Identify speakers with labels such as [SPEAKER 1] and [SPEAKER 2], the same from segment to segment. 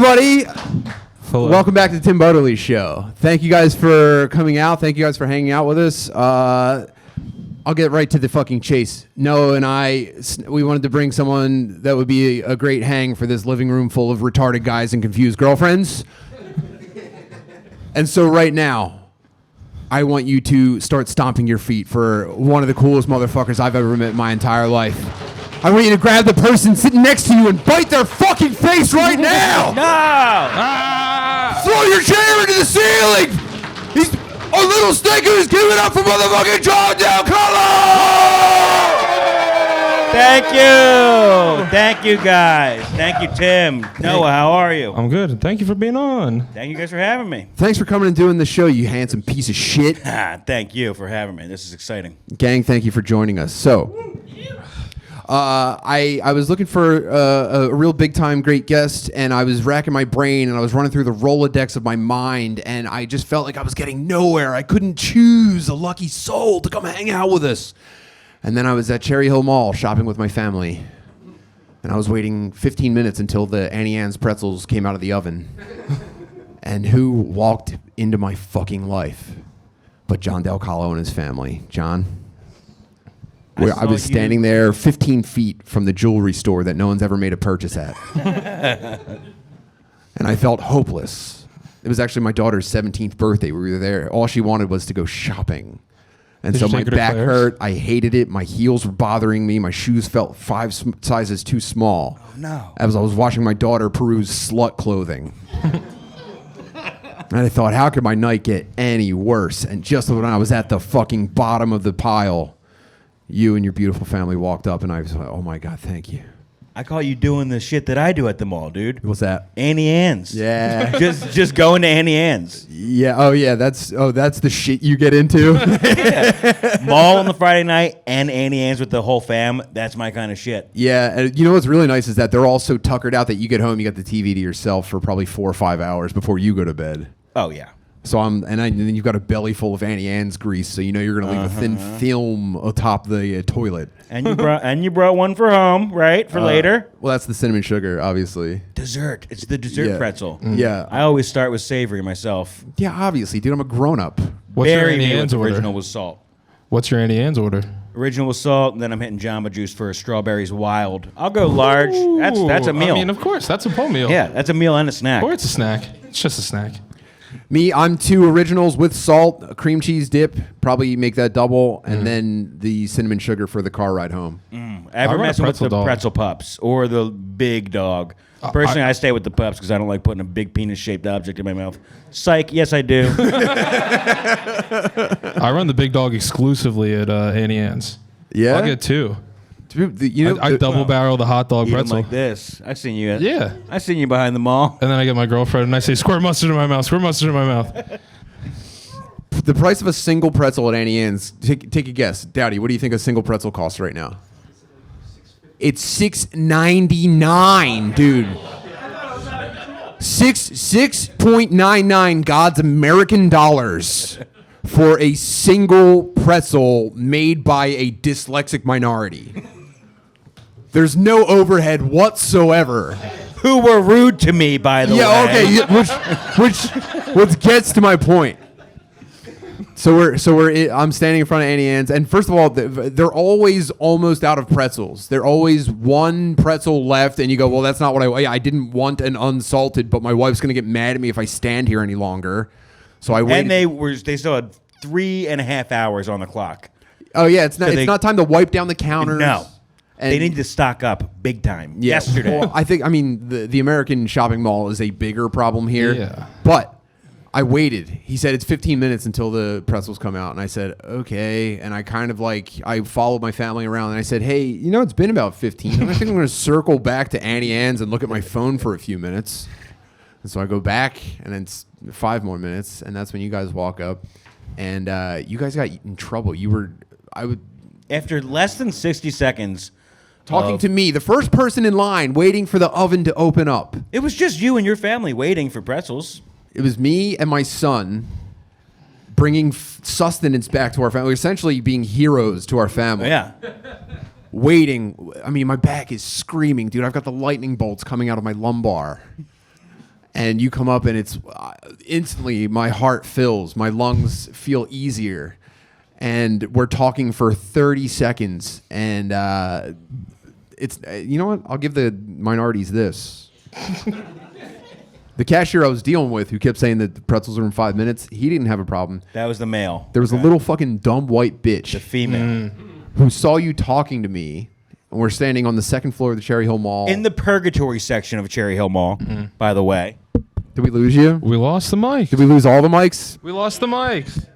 [SPEAKER 1] everybody.
[SPEAKER 2] Hello.
[SPEAKER 1] Welcome back to the Tim Butterly Show. Thank you guys for coming out. Thank you guys for hanging out with us. I'll get right to the fucking chase. Noah and we wanted to bring someone that would be a great hang for this living room full of retarded guys and confused girlfriends. And so right now, I want you to start stomping your feet for one of the coolest motherfuckers I've ever met in my entire life. I want you to grab the person sitting next to you and bite their fucking face right now!
[SPEAKER 2] No!
[SPEAKER 1] Throw your chair into the ceiling! He's a little stinker who's giving up for motherfucking John DelCollo!
[SPEAKER 3] Thank you! Thank you, guys. Thank you, Tim. Noah, how are you?
[SPEAKER 2] I'm good. Thank you for being on.
[SPEAKER 3] Thank you guys for having me.
[SPEAKER 1] Thanks for coming and doing the show, you handsome piece of shit.
[SPEAKER 3] Thank you for having me. This is exciting.
[SPEAKER 1] Gang, thank you for joining us. So, I was looking for a real big-time great guest, and I was racking my brain, and I was running through the Rolodex of my mind, and I just felt like I was getting nowhere. I couldn't choose a lucky soul to come hang out with us. And then I was at Cherry Hill Mall shopping with my family, and I was waiting 15 minutes until the Annie Ann's pretzels came out of the oven. And who walked into my fucking life but John DelCollo and his family. John? I was standing there 15 feet from the jewelry store that no one's ever made a purchase at. And I felt hopeless. It was actually my daughter's 17th birthday. We were there. All she wanted was to go shopping. And so my back hurt. I hated it. My heels were bothering me. My shoes felt 5 sizes too small.
[SPEAKER 3] Oh, no.
[SPEAKER 1] As I was watching my daughter peruse slut clothing. And I thought, how could my night get any worse? And just when I was at the fucking bottom of the pile, you and your beautiful family walked up, and I was like, oh my God, thank you.
[SPEAKER 3] I call you doing the shit that I do at the mall, dude.
[SPEAKER 1] What's that?
[SPEAKER 3] Annie Ann's.
[SPEAKER 1] Yeah.
[SPEAKER 3] just going to Annie Ann's.
[SPEAKER 1] Yeah. Oh yeah. That's the shit you get into.
[SPEAKER 3] Yeah. Mall on the Friday night and Annie Ann's with the whole fam. That's my kind of shit.
[SPEAKER 1] Yeah. And you know what's really nice is that they're all so tuckered out that you get home, you got the TV to yourself for probably 4 or 5 hours before you go to bed.
[SPEAKER 3] Oh yeah.
[SPEAKER 1] So and then you've got a belly full of Annie Ann's grease, so you know you're gonna leave a thin film atop the toilet.
[SPEAKER 3] And you brought one for home, right? For later.
[SPEAKER 1] Well, that's the cinnamon sugar, obviously.
[SPEAKER 3] Dessert. It's the dessert pretzel.
[SPEAKER 1] Yeah.
[SPEAKER 3] I always start with savory myself.
[SPEAKER 1] Yeah, obviously, dude. I'm a grown up.
[SPEAKER 2] What's your
[SPEAKER 3] Bury
[SPEAKER 2] Annie
[SPEAKER 3] me with
[SPEAKER 2] Ann's order?
[SPEAKER 3] original with salt.
[SPEAKER 2] What's your Annie Ann's order?
[SPEAKER 3] Original with salt, and then I'm hitting Jamba Juice for strawberries wild. I'll go large. That's a meal.
[SPEAKER 2] I mean, of course, that's a full meal.
[SPEAKER 3] Yeah, that's a meal and a snack.
[SPEAKER 2] Or it's a snack. It's just a snack.
[SPEAKER 1] Me, I'm 2 originals with salt, a cream cheese dip, probably make that double, and then the cinnamon sugar for the car ride home.
[SPEAKER 3] Ever
[SPEAKER 2] run a
[SPEAKER 3] messing with the
[SPEAKER 2] pretzel dog.
[SPEAKER 3] pretzel pups or the big dog? Personally, I stay with the pups because I don't like putting a big penis-shaped object in my mouth. Psych, yes, I do.
[SPEAKER 2] I run the big dog exclusively at Annie Ann's.
[SPEAKER 1] Yeah?
[SPEAKER 2] I'll get 2.
[SPEAKER 1] Dude, you know,
[SPEAKER 2] I double barrel the hot dog
[SPEAKER 3] Eat 'em
[SPEAKER 2] pretzel.
[SPEAKER 3] like this. I seen you.
[SPEAKER 2] Yeah.
[SPEAKER 3] I seen you behind the mall.
[SPEAKER 2] And then I get my girlfriend and I say, squirt mustard in my mouth, squirt mustard in my mouth.
[SPEAKER 1] the price of a single pretzel at Annie Ann's, take a guess. Dowdy, what do you think a single pretzel costs right now? It's $6.99, dude. 6.99 God's American dollars for a single pretzel made by a dyslexic minority. There's no overhead whatsoever.
[SPEAKER 3] Who were rude to me, by the way.
[SPEAKER 1] Yeah, okay, which gets to my point. I'm standing in front of Annie Ann's, and first of all, they're always almost out of pretzels. They're always one pretzel left, and you go, well, that's not what I didn't want an unsalted, but my wife's gonna get mad at me if I stand here any longer. So I waited.
[SPEAKER 3] And they still had 3.5 hours on the clock.
[SPEAKER 1] Oh yeah, it's not time to wipe down the counters.
[SPEAKER 3] No.
[SPEAKER 1] And
[SPEAKER 3] They need to stock up big time. Yesterday.
[SPEAKER 1] Well, I mean, the American shopping mall is a bigger problem here.
[SPEAKER 2] Yeah.
[SPEAKER 1] But I waited. He said it's 15 minutes until the pretzels come out. And I said, okay. And I kind of I followed my family around and I said, hey, it's been about 15. I think I'm going to circle back to Annie Ann's and look at my phone for a few minutes. And so I go back and then it's 5 more minutes. And that's when you guys walk up. And you guys got in trouble.
[SPEAKER 3] After less than 60 seconds.
[SPEAKER 1] Talking to me, the first person in line waiting for the oven to open up.
[SPEAKER 3] It was just you and your family waiting for pretzels.
[SPEAKER 1] It was me and my son bringing sustenance back to our family, essentially being heroes to our family.
[SPEAKER 3] Yeah.
[SPEAKER 1] Waiting. I mean, my back is screaming, dude. I've got the lightning bolts coming out of my lumbar. and you come up, and it's instantly my heart fills, my lungs feel easier, and we're talking for 30 seconds, and it's you know what? I'll give the minorities this. The cashier I was dealing with, who kept saying that the pretzels are in 5 minutes, he didn't have a problem.
[SPEAKER 3] That was the male.
[SPEAKER 1] There was a little fucking dumb white bitch,
[SPEAKER 3] The female.
[SPEAKER 1] who saw you talking to me, and we're standing on the second floor of the Cherry Hill Mall.
[SPEAKER 3] In the purgatory section of Cherry Hill Mall, by the way.
[SPEAKER 1] Did we lose you?
[SPEAKER 2] We lost the mic.
[SPEAKER 1] Did we lose all the mics?
[SPEAKER 2] We lost the mics.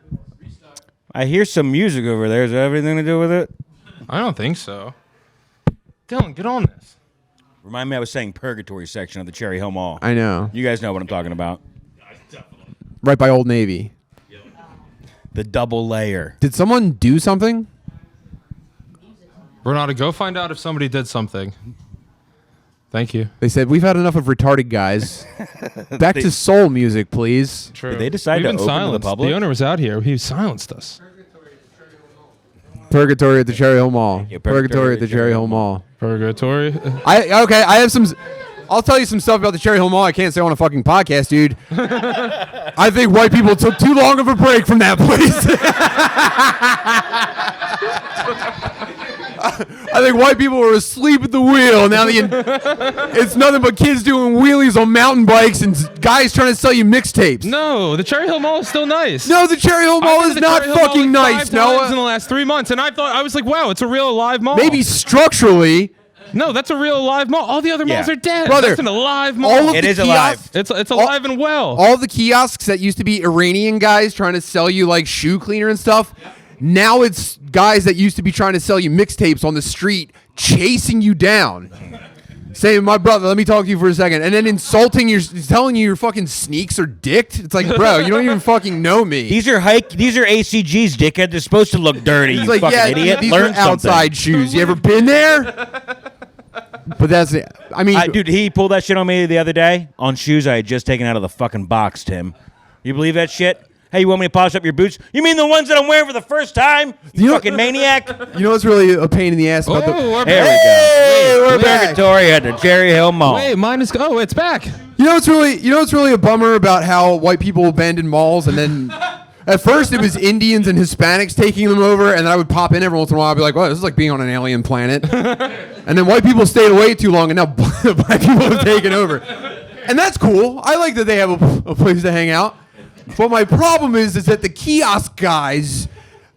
[SPEAKER 3] I hear some music over there. Is that everything to do with it?
[SPEAKER 2] I don't think so. Dylan, get on this.
[SPEAKER 3] Remind me I was saying purgatory section of the Cherry Hill Mall.
[SPEAKER 1] I know.
[SPEAKER 3] You guys know what I'm talking about.
[SPEAKER 1] Right by Old Navy.
[SPEAKER 3] The double layer.
[SPEAKER 1] Did someone do something?
[SPEAKER 2] Renata, go find out if somebody did something. Thank you.
[SPEAKER 1] They said, we've had enough of retarded guys. Back to soul music, please.
[SPEAKER 2] True.
[SPEAKER 3] Did they decide to
[SPEAKER 2] We've been
[SPEAKER 3] open to the
[SPEAKER 2] silenced.
[SPEAKER 3] public?
[SPEAKER 2] The owner was out here. He silenced us.
[SPEAKER 1] Purgatory at the Cherry Hill Mall.
[SPEAKER 3] Yeah,
[SPEAKER 1] Purgatory at the Cherry Hill Mall.
[SPEAKER 2] Purgatory.
[SPEAKER 1] I have some... I'll tell you some stuff about the Cherry Hill Mall I can't say on a fucking podcast, dude. I think white people took too long of a break from that place. I think white people were asleep at the wheel. Now it's nothing but kids doing wheelies on mountain bikes and guys trying to sell you mixtapes.
[SPEAKER 2] No, the Cherry Hill Mall is still nice.
[SPEAKER 1] No, the Cherry Hill Mall
[SPEAKER 2] I've been
[SPEAKER 1] is
[SPEAKER 2] to the
[SPEAKER 1] not
[SPEAKER 2] Cherry Hill Mall
[SPEAKER 1] fucking
[SPEAKER 2] like
[SPEAKER 1] nice,
[SPEAKER 2] 5 times in the
[SPEAKER 1] Noah.
[SPEAKER 2] last 3 months, and I was like, wow, it's a real alive mall.
[SPEAKER 1] Maybe structurally.
[SPEAKER 2] No, that's a real alive mall. All the other malls
[SPEAKER 3] Yeah.
[SPEAKER 2] are dead.
[SPEAKER 1] Brother,
[SPEAKER 2] That's an alive mall.
[SPEAKER 1] all of
[SPEAKER 3] It
[SPEAKER 1] the
[SPEAKER 3] is alive.
[SPEAKER 1] kiosks-
[SPEAKER 2] It's alive and well.
[SPEAKER 1] All the kiosks that used to be Iranian guys trying to sell you like shoe cleaner and stuff, now it's guys that used to be trying to sell you mixtapes on the street chasing you down. Saying, my brother, let me talk to you for a second. And then telling you your fucking sneaks are dicked. It's like, bro, you don't even fucking know me.
[SPEAKER 3] These are ACGs, dickhead. They're supposed to look dirty,
[SPEAKER 1] It's
[SPEAKER 3] you
[SPEAKER 1] like,
[SPEAKER 3] fucking
[SPEAKER 1] yeah,
[SPEAKER 3] idiot.
[SPEAKER 1] these
[SPEAKER 3] Learn
[SPEAKER 1] are outside
[SPEAKER 3] something.
[SPEAKER 1] shoes. You ever been there? But that's it. I mean,
[SPEAKER 3] Dude, he pulled that shit on me the other day on shoes I had just taken out of the fucking box, Tim. You believe that shit? Hey, you want me to polish up your boots? You mean the ones that I'm wearing for the first time? You
[SPEAKER 1] know-
[SPEAKER 3] fucking maniac.
[SPEAKER 1] you know what's really a pain in the ass about the...
[SPEAKER 2] we're
[SPEAKER 3] There we
[SPEAKER 2] back.
[SPEAKER 3] go.
[SPEAKER 1] Hey, we're back.
[SPEAKER 3] Purgatory at the Cherry Hill Mall.
[SPEAKER 2] Wait, mine is. Oh, it's back.
[SPEAKER 1] You know what's really a bummer about how white people abandon malls, and then at first it was Indians and Hispanics taking them over, and then I would pop in every once in a while. I'd be like, "Wow, this is like being on an alien planet." And then white people stayed away too long, and now black people have taken over, and that's cool. I like that they have a place to hang out. But my problem is that the kiosk guys,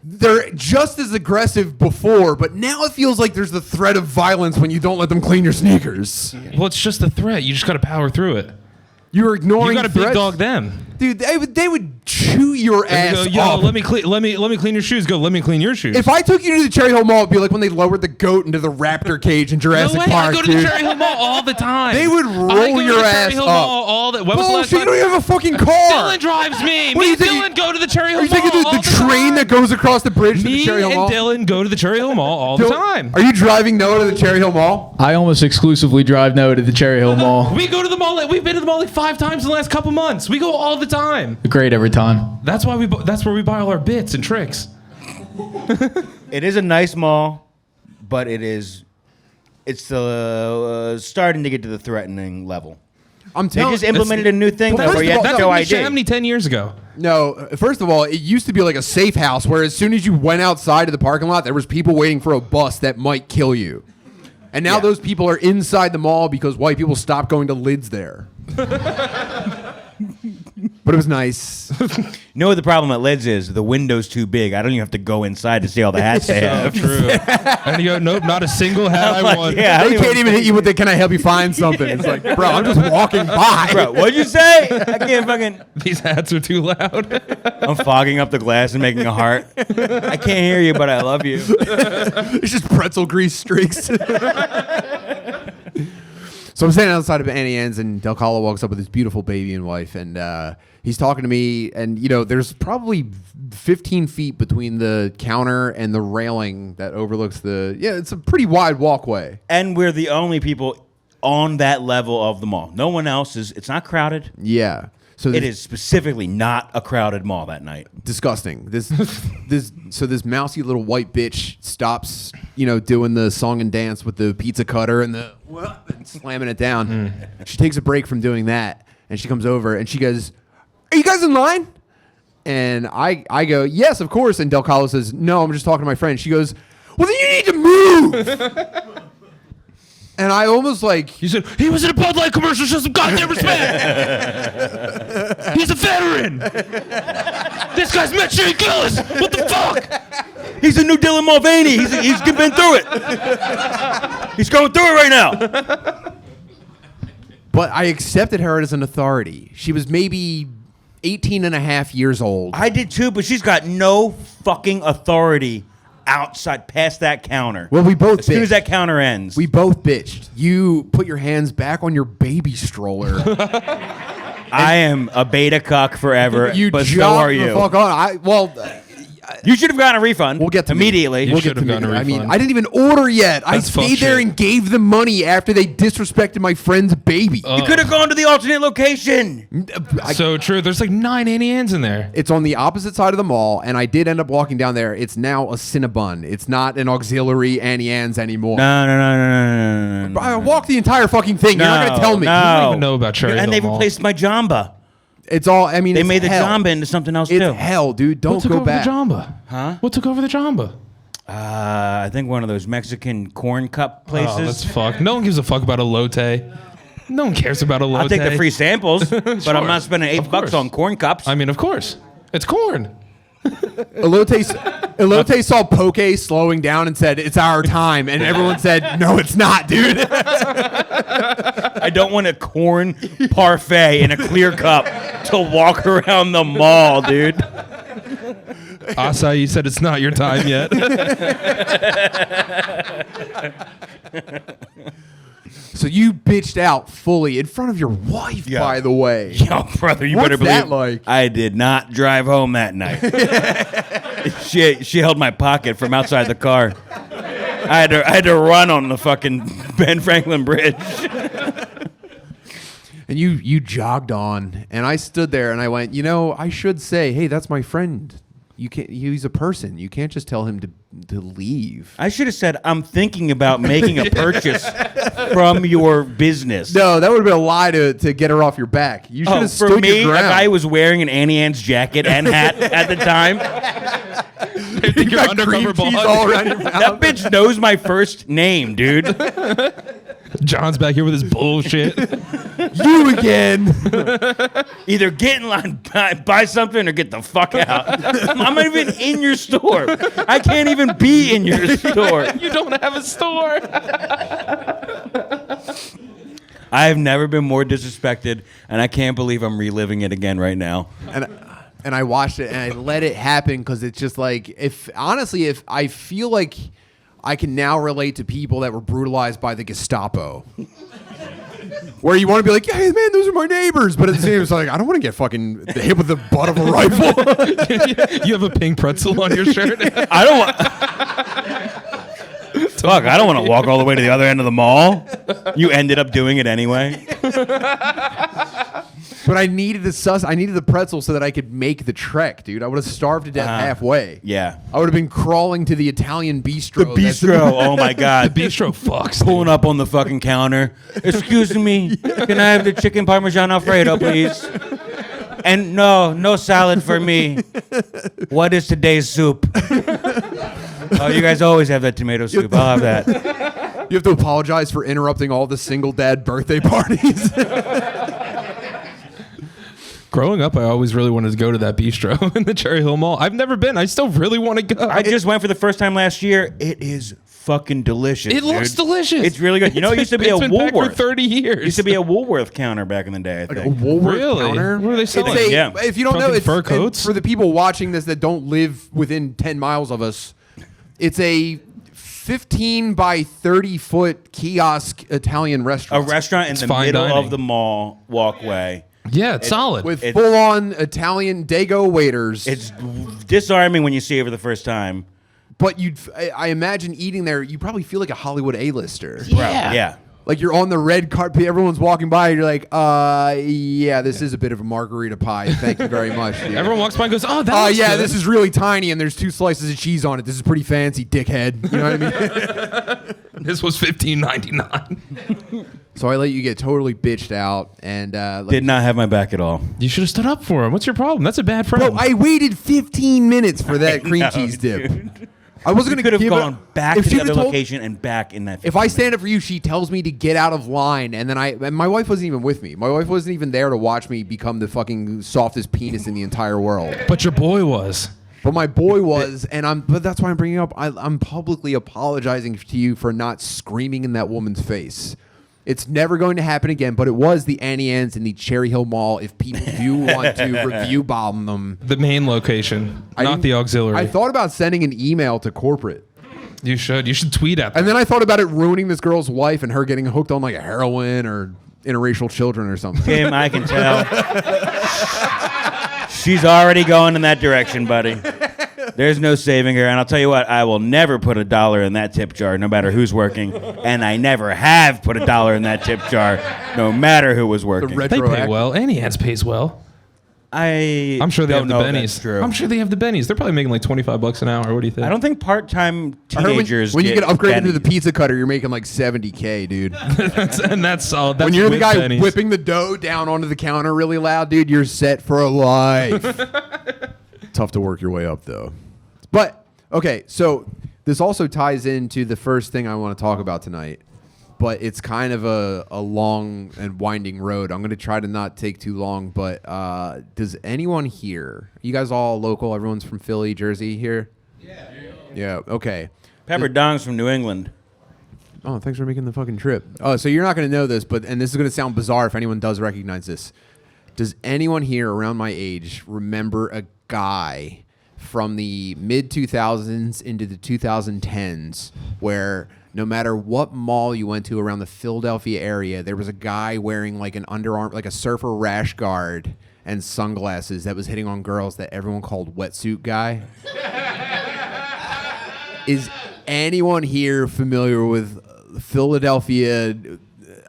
[SPEAKER 1] they're just as aggressive before, but now it feels like there's the threat of violence when you don't let them clean your sneakers.
[SPEAKER 2] Well, it's just a threat. You just got to power through it.
[SPEAKER 1] You're ignoring
[SPEAKER 2] You got to big
[SPEAKER 1] threats.
[SPEAKER 2] dog them.
[SPEAKER 1] Dude, they would chew your
[SPEAKER 2] And
[SPEAKER 1] ass
[SPEAKER 2] you go, yo,
[SPEAKER 1] off.
[SPEAKER 2] let me clean your shoes. Go, let me clean your shoes.
[SPEAKER 1] If I took you to the Cherry Hill Mall, it'd be like when they lowered the goat into the raptor cage in
[SPEAKER 2] no
[SPEAKER 1] Jurassic
[SPEAKER 2] way,
[SPEAKER 1] Park,
[SPEAKER 2] I go to
[SPEAKER 1] dude.
[SPEAKER 2] the Cherry Hill Mall all the time.
[SPEAKER 1] They would
[SPEAKER 2] I
[SPEAKER 1] roll
[SPEAKER 2] go to
[SPEAKER 1] your
[SPEAKER 2] the
[SPEAKER 1] ass
[SPEAKER 2] Cherry Hill
[SPEAKER 1] up.
[SPEAKER 2] Mall all the. When was the last
[SPEAKER 1] Bullshit, you
[SPEAKER 2] time?
[SPEAKER 1] don't even have a fucking car.
[SPEAKER 2] Dylan drives me.
[SPEAKER 1] What do
[SPEAKER 2] Me
[SPEAKER 1] you
[SPEAKER 2] and
[SPEAKER 1] think
[SPEAKER 2] Dylan go to the Cherry Hill
[SPEAKER 1] Are you
[SPEAKER 2] Mall
[SPEAKER 1] taking
[SPEAKER 2] all
[SPEAKER 1] the train
[SPEAKER 2] time.
[SPEAKER 1] that goes across the bridge to the
[SPEAKER 2] Me
[SPEAKER 1] Cherry Hill
[SPEAKER 2] and
[SPEAKER 1] Mall?
[SPEAKER 2] Dylan go to the Cherry Hill Mall all the
[SPEAKER 1] Dylan,
[SPEAKER 2] time.
[SPEAKER 1] Are you driving Noah to the Cherry Hill Mall?
[SPEAKER 4] I almost exclusively drive Noah to the Cherry Hill Mall.
[SPEAKER 2] We go to the mall. We've been to the mall like 5 times in the last couple months. We go all the time.
[SPEAKER 4] Great every time.
[SPEAKER 2] That's why that's where we buy all our bits and tricks.
[SPEAKER 3] It is a nice mall, but it's starting to get to the threatening level.
[SPEAKER 1] I'm
[SPEAKER 3] They
[SPEAKER 1] telling
[SPEAKER 3] just implemented a new thing
[SPEAKER 1] But
[SPEAKER 3] though,
[SPEAKER 1] first
[SPEAKER 3] where you
[SPEAKER 1] of
[SPEAKER 3] have
[SPEAKER 1] all,
[SPEAKER 3] to
[SPEAKER 2] That's
[SPEAKER 3] show
[SPEAKER 2] what we
[SPEAKER 3] ID.
[SPEAKER 2] Chamonix 10 years ago.
[SPEAKER 1] No, first of all, it used to be like a safe house where as soon as you went outside of the parking lot, there was people waiting for a bus that might kill you. And now
[SPEAKER 3] Yeah.
[SPEAKER 1] those people are inside the mall because white people stopped going to Lids there. But it was nice.
[SPEAKER 3] You know what the problem at Lids is? The window's too big. I don't even have to go inside to see all the hats they have.
[SPEAKER 2] True. And you go, nope, not a single hat I
[SPEAKER 3] Like,
[SPEAKER 2] want.
[SPEAKER 3] yeah, I
[SPEAKER 1] They
[SPEAKER 3] don't
[SPEAKER 1] can't even hit you with the, can I help you find something? It's like, bro, I'm just walking by.
[SPEAKER 3] Bro, what'd you say? I can't fucking.
[SPEAKER 2] These hats are too loud.
[SPEAKER 3] I'm fogging up the glass and making a heart. I can't hear you, but I love you.
[SPEAKER 1] It's just pretzel grease streaks. So I'm standing outside of Annie Ann's, and DelCollo walks up with his beautiful baby and wife, and he's talking to me, and there's probably 15 feet between the counter and the railing that overlooks it's a pretty wide walkway.
[SPEAKER 3] And we're the only people on that level of the mall. No one else is. It's not crowded.
[SPEAKER 1] Yeah. So
[SPEAKER 3] It is specifically not a crowded mall that night.
[SPEAKER 1] disgusting. This mousy little white bitch stops, doing the song and dance with the pizza cutter and and slamming it down. She takes a break from doing that, And she comes over and she goes, "Are you guys in line?" And I go, "Yes, of course." And DelCollo says, "No, I'm just talking to my friend." She goes, "Well, then you need to move." And I almost like...
[SPEAKER 2] He said, he was in a Bud Light commercial, show some goddamn respect. He's a veteran. This guy's met Shane Gillis. What the fuck?
[SPEAKER 3] He's a new Dylan Mulvaney. He's been through it. He's going through it right now.
[SPEAKER 1] But I accepted her as an authority. She was maybe 18 and a half years old.
[SPEAKER 3] I did too, but she's got no fucking authority outside past that counter.
[SPEAKER 1] Well, we both
[SPEAKER 3] as soon as
[SPEAKER 1] bitched.
[SPEAKER 3] that counter ends.
[SPEAKER 1] We both bitched. You put your hands back on your baby stroller.
[SPEAKER 3] I am a beta cuck forever,
[SPEAKER 1] You
[SPEAKER 3] but so
[SPEAKER 1] jumped
[SPEAKER 3] are
[SPEAKER 1] the
[SPEAKER 3] you.
[SPEAKER 1] fuck on.
[SPEAKER 3] You should have gotten a refund.
[SPEAKER 1] We'll get to
[SPEAKER 3] immediately.
[SPEAKER 2] You
[SPEAKER 1] We'll
[SPEAKER 2] should
[SPEAKER 1] get to
[SPEAKER 2] have gotten a
[SPEAKER 1] I mean,
[SPEAKER 2] refund.
[SPEAKER 1] I didn't even order yet.
[SPEAKER 2] That's
[SPEAKER 1] I
[SPEAKER 2] fuck
[SPEAKER 1] stayed there
[SPEAKER 2] shit.
[SPEAKER 1] and gave them money after they disrespected my friend's baby.
[SPEAKER 3] You could have gone to the alternate location.
[SPEAKER 2] So true. There's like 9 Annie Ann's in there.
[SPEAKER 1] It's on the opposite side of the mall, and I did end up walking down there. It's now a Cinnabon. It's not an auxiliary Annie Ann's anymore.
[SPEAKER 3] No.
[SPEAKER 1] I walked the entire fucking thing. You're not going to tell me.
[SPEAKER 2] I don't even know about Cherry
[SPEAKER 3] And
[SPEAKER 2] Hill
[SPEAKER 3] they
[SPEAKER 2] Mall.
[SPEAKER 3] replaced my Jamba.
[SPEAKER 1] It's all, I mean,
[SPEAKER 3] They
[SPEAKER 1] it's
[SPEAKER 3] made the
[SPEAKER 1] hell.
[SPEAKER 3] Jamba into something else
[SPEAKER 1] It's
[SPEAKER 3] too.
[SPEAKER 1] hell, dude.
[SPEAKER 2] What
[SPEAKER 1] Don't
[SPEAKER 2] took
[SPEAKER 1] go
[SPEAKER 2] over
[SPEAKER 1] back.
[SPEAKER 2] the Jamba?
[SPEAKER 3] Huh?
[SPEAKER 2] What took over the Jamba?
[SPEAKER 3] I think one of those Mexican corn cup places.
[SPEAKER 2] Oh, that's fuck. No one gives a fuck about a lotte. No one cares about a lotte.
[SPEAKER 3] I'll take the free samples, but
[SPEAKER 2] Sure.
[SPEAKER 3] I'm not spending $8
[SPEAKER 2] course.
[SPEAKER 3] on corn cups.
[SPEAKER 2] I mean, of course. It's corn.
[SPEAKER 1] Elote saw Poke slowing down and said, "It's our time." And everyone said, "No, it's not, dude."
[SPEAKER 3] I don't want a corn parfait in a clear cup to walk around the mall, dude.
[SPEAKER 2] Acai said it's not your time yet.
[SPEAKER 1] So you bitched out fully in front of your wife,
[SPEAKER 3] Yeah.
[SPEAKER 1] by the way.
[SPEAKER 3] Yo, brother, you
[SPEAKER 1] What's
[SPEAKER 3] better believe
[SPEAKER 1] that like?
[SPEAKER 3] I did not drive home that night. she held my pocket from outside the car. I had to run on the fucking Ben Franklin Bridge.
[SPEAKER 1] And you jogged on, and I stood there and I went, I should say, "Hey, that's my friend. You can't. He's a person. You can't just tell him to leave."
[SPEAKER 3] I should have said, I'm thinking about making a purchase from your business.
[SPEAKER 1] No, that would have been a lie to get her off your back. You should
[SPEAKER 3] Oh,
[SPEAKER 1] have
[SPEAKER 3] for
[SPEAKER 1] stood
[SPEAKER 3] me,
[SPEAKER 1] your
[SPEAKER 3] a
[SPEAKER 1] ground.
[SPEAKER 3] guy was wearing an Annie Ann's jacket and hat at the time.
[SPEAKER 2] I think you're
[SPEAKER 1] got
[SPEAKER 2] undercover
[SPEAKER 1] cream cheese
[SPEAKER 2] boss.
[SPEAKER 1] all around your mouth.
[SPEAKER 3] That bitch knows my first name, dude.
[SPEAKER 2] John's back here with his bullshit.
[SPEAKER 1] You again.
[SPEAKER 3] Either get in line, buy something, or get the fuck out. I'm not even in your store. I can't even be in your store.
[SPEAKER 2] You don't have a store.
[SPEAKER 3] I have never been more disrespected, and I can't believe I'm reliving it again right now.
[SPEAKER 1] And I watched it and I let it happen because it's just like, if I feel like I can now relate to people that were brutalized by the Gestapo. Where you want to be like, "Hey man, those are my neighbors," but at the same time, it's like, I don't want to get fucking hit with the butt of a rifle.
[SPEAKER 2] You have a pink pretzel on your shirt.
[SPEAKER 3] I don't want. Fuck, I don't want to walk all the way to the other end of the mall. You ended up doing it anyway.
[SPEAKER 1] But I needed the pretzel so that I could make the trek, dude. I would have starved to death halfway.
[SPEAKER 3] Yeah.
[SPEAKER 1] I would have been crawling to the Italian bistro.
[SPEAKER 3] Oh my god.
[SPEAKER 2] Bistro fucks.
[SPEAKER 3] Pulling up on the fucking counter. Excuse me, can I have the chicken parmesan alfredo, please? And no salad for me. What is today's soup? Oh, you guys always have that tomato soup. I'll have that.
[SPEAKER 1] You have to apologize for interrupting all the single dad birthday parties.
[SPEAKER 2] Growing up, I always really wanted to go to that bistro in the Cherry Hill Mall. I've never been. I still really want to go.
[SPEAKER 3] I just went for the first time last year. It is fucking delicious.
[SPEAKER 2] It looks
[SPEAKER 3] dude.
[SPEAKER 2] delicious.
[SPEAKER 3] It's really good. You know, it used to be a
[SPEAKER 2] It's been back for
[SPEAKER 3] Woolworth.
[SPEAKER 2] 30 years.
[SPEAKER 3] It used to be a Woolworth counter back in the day, I think.
[SPEAKER 1] Woolworth
[SPEAKER 2] Really?
[SPEAKER 1] counter.
[SPEAKER 2] What are they selling?
[SPEAKER 1] It's a,
[SPEAKER 3] Yeah.
[SPEAKER 1] If you don't know,
[SPEAKER 2] Fucking
[SPEAKER 1] it's
[SPEAKER 2] fur
[SPEAKER 1] and
[SPEAKER 2] coats?
[SPEAKER 1] for the people watching this that don't live within 10 miles of us. It's a 15 by 30 foot kiosk Italian
[SPEAKER 3] A
[SPEAKER 1] restaurant.
[SPEAKER 3] restaurant in
[SPEAKER 2] It's
[SPEAKER 3] the
[SPEAKER 2] fine
[SPEAKER 3] middle
[SPEAKER 2] dining.
[SPEAKER 3] of the mall walkway.
[SPEAKER 2] Yeah, it's solid.
[SPEAKER 1] with
[SPEAKER 3] It-
[SPEAKER 1] full on Italian Dago waiters.
[SPEAKER 3] It's disarming when you see it for the first time.
[SPEAKER 1] But I imagine eating there, you probably feel like a Hollywood A-lister.
[SPEAKER 3] Yeah.
[SPEAKER 1] like you're on the red carpet, everyone's walking by, and you're like, yeah, this is a bit of a margarita pie. Thank you very much. Dude.
[SPEAKER 2] Everyone walks by and goes, oh, that looks
[SPEAKER 1] yeah,
[SPEAKER 2] good.
[SPEAKER 1] this is really tiny, and there's 2 slices of cheese on it. This is pretty fancy, dickhead. You know what I mean?
[SPEAKER 2] This was $15.99.
[SPEAKER 1] So I let you get totally bitched out, and
[SPEAKER 3] Did not have my back at all.
[SPEAKER 2] You should have stood up for him. What's your problem? That's a bad friend.
[SPEAKER 1] bro, I waited 15 minutes for that cream cheese dip.
[SPEAKER 3] Dude.
[SPEAKER 1] I wasn't
[SPEAKER 3] You
[SPEAKER 1] gonna
[SPEAKER 3] could have
[SPEAKER 1] give
[SPEAKER 3] gone
[SPEAKER 1] it,
[SPEAKER 3] back
[SPEAKER 1] if
[SPEAKER 3] to
[SPEAKER 1] she
[SPEAKER 3] the
[SPEAKER 1] would've
[SPEAKER 3] other
[SPEAKER 1] told-
[SPEAKER 3] location and back in that.
[SPEAKER 1] If I
[SPEAKER 3] 15
[SPEAKER 1] stand up for you, she tells me to get out of line, and then and my wife wasn't even with me. My wife wasn't even there to watch me become the fucking softest penis in the entire world.
[SPEAKER 2] But your boy was.
[SPEAKER 1] But my boy was, but that's why I'm bringing up. I'm publicly apologizing to you for not screaming in that woman's face. It's never going to happen again. But it was the Annie Ann's in the Cherry Hill Mall. If people do want to review bomb them,
[SPEAKER 2] The main location, not
[SPEAKER 1] didn't-
[SPEAKER 2] the auxiliary.
[SPEAKER 1] I thought about sending an email to corporate.
[SPEAKER 2] You should tweet at them.
[SPEAKER 1] And then I thought about it ruining this girl's life and her getting hooked on like a heroin or interracial children or something.
[SPEAKER 3] Tim, I can tell. She's already going in that direction, buddy. There's no saving her. And I'll tell you what, I will never put $1 in that tip jar, no matter who's working. And I never have put $1 in that tip jar, no matter who was working.
[SPEAKER 2] They pay
[SPEAKER 1] Retroact-
[SPEAKER 2] well. Annie Ann's pays well.
[SPEAKER 3] I'm
[SPEAKER 2] sure they have the
[SPEAKER 3] know if
[SPEAKER 2] bennies.
[SPEAKER 3] that's true.
[SPEAKER 2] I'm sure they have the bennies. They're probably making like $25 an hour. What do you think?
[SPEAKER 3] I don't think part-time
[SPEAKER 1] I heard
[SPEAKER 3] teenagers
[SPEAKER 1] when you get upgraded to the
[SPEAKER 3] bennies.
[SPEAKER 1] pizza cutter, you're making like $70K, dude.
[SPEAKER 2] that's all. That's
[SPEAKER 1] When you're the
[SPEAKER 2] with
[SPEAKER 1] guy
[SPEAKER 2] bennies.
[SPEAKER 1] whipping the dough down onto the counter really loud, dude, you're set for a life. Tough to work your way up, though. But, okay, so this also ties into the first thing I want to talk about tonight. But it's kind of a long and winding road. I'm going to try to not take too long. But does anyone here, you guys all local, everyone's from Philly, Jersey here? Yeah, okay.
[SPEAKER 3] Pepper Dong's from New England.
[SPEAKER 1] Oh, thanks for making the fucking trip. Oh, so you're not going to know this, and this is going to sound bizarre if anyone does recognize this. Does anyone here around my age remember a guy from the mid-2000s into the 2010s where no matter what mall you went to around the Philadelphia area, there was a guy wearing like an underarm, like a surfer rash guard and sunglasses that was hitting on girls that everyone called Wetsuit Guy? Is anyone here familiar with Philadelphia?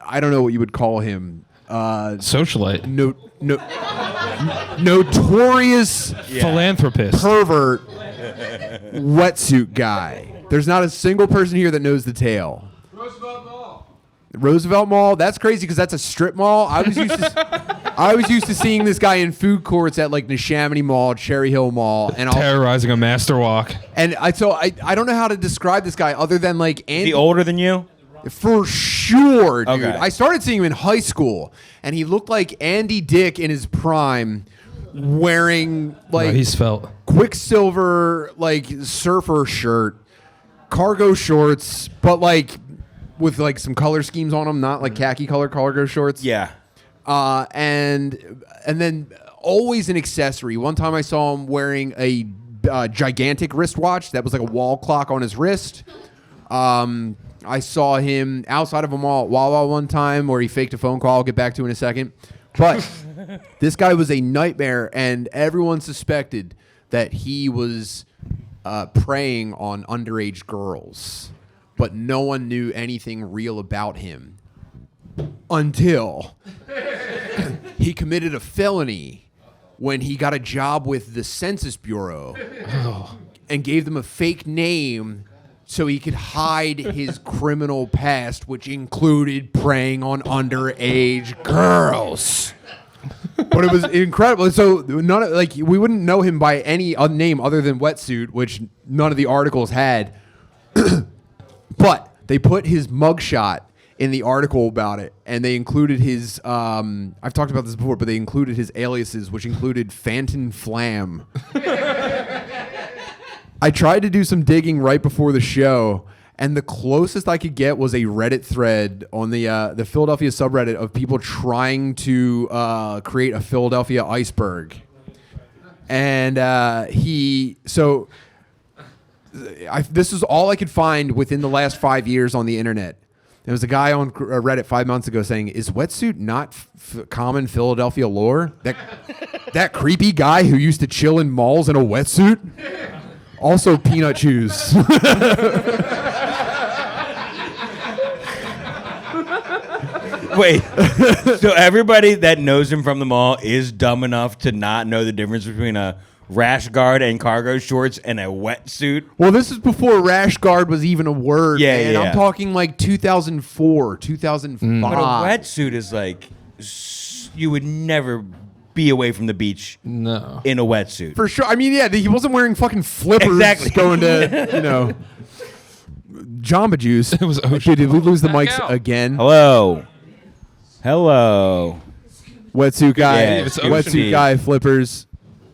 [SPEAKER 1] I don't know what you would call him.
[SPEAKER 2] Socialite.
[SPEAKER 1] Notorious
[SPEAKER 2] Philanthropist.
[SPEAKER 1] pervert Wetsuit Guy. There's not a single person here that knows the tale. Roosevelt Mall. That's crazy because that's a strip mall. I was used to seeing this guy in food courts at like Neshaminy Mall, Cherry Hill Mall, and
[SPEAKER 2] Terrorizing a master walk.
[SPEAKER 1] I don't know how to describe this guy other than like
[SPEAKER 3] Is he older than you?
[SPEAKER 1] For sure, dude.
[SPEAKER 3] Okay.
[SPEAKER 1] I started seeing him in high school, and he looked like Andy Dick in his prime, wearing like
[SPEAKER 2] He's felt.
[SPEAKER 1] Quicksilver like surfer shirt, cargo shorts, but like with like some color schemes on them, not like khaki color cargo shorts.
[SPEAKER 3] Yeah.
[SPEAKER 1] And then always an accessory. One time I saw him wearing a gigantic wristwatch that was like a wall clock on his wrist. I saw him outside of a mall at Wawa one time where he faked a phone call. I'll get back to in a second. But this guy was a nightmare, and everyone suspected that he was preying on underage girls. But no one knew anything real about him until he committed a felony when he got a job with the Census Bureau and gave them a fake name so he could hide his criminal past, which included preying on underage girls. But it was incredible. So we wouldn't know him by any name other than Wetsuit, which none of the articles had. But they put his mugshot in the article about it, and they included his. I've talked about this before, but they included his aliases, which included Phantom Flam. I tried to do some digging right before the show, and the closest I could get was a Reddit thread on the Philadelphia subreddit of people trying to create a Philadelphia iceberg. And this is all I could find within the last 5 years on the internet. There was a guy on Reddit 5 months ago saying, "Is Wetsuit not common Philadelphia lore? That creepy guy who used to chill in malls in a wetsuit? Also peanut chews."
[SPEAKER 3] Wait, so everybody that knows him from the mall is dumb enough to not know the difference between a rash guard and cargo shorts and a wetsuit?
[SPEAKER 1] Well, this is before rash guard was even a word.
[SPEAKER 3] Yeah,
[SPEAKER 1] man.
[SPEAKER 3] yeah.
[SPEAKER 1] I'm talking like 2004, 2005.
[SPEAKER 3] But a wetsuit is like, you would never be away from the beach
[SPEAKER 2] No.
[SPEAKER 3] in a wetsuit.
[SPEAKER 1] For sure. I mean, yeah, he wasn't wearing fucking flippers
[SPEAKER 3] Exactly.
[SPEAKER 1] going to, Jamba Juice.
[SPEAKER 2] It was
[SPEAKER 1] Okay,
[SPEAKER 2] ocean.
[SPEAKER 1] did we lose the
[SPEAKER 2] Back
[SPEAKER 1] mics
[SPEAKER 2] out.
[SPEAKER 1] again?
[SPEAKER 3] Hello.
[SPEAKER 1] Wetsuit guy.
[SPEAKER 3] Yeah,
[SPEAKER 2] it's ocean.
[SPEAKER 1] Wetsuit guy, flippers.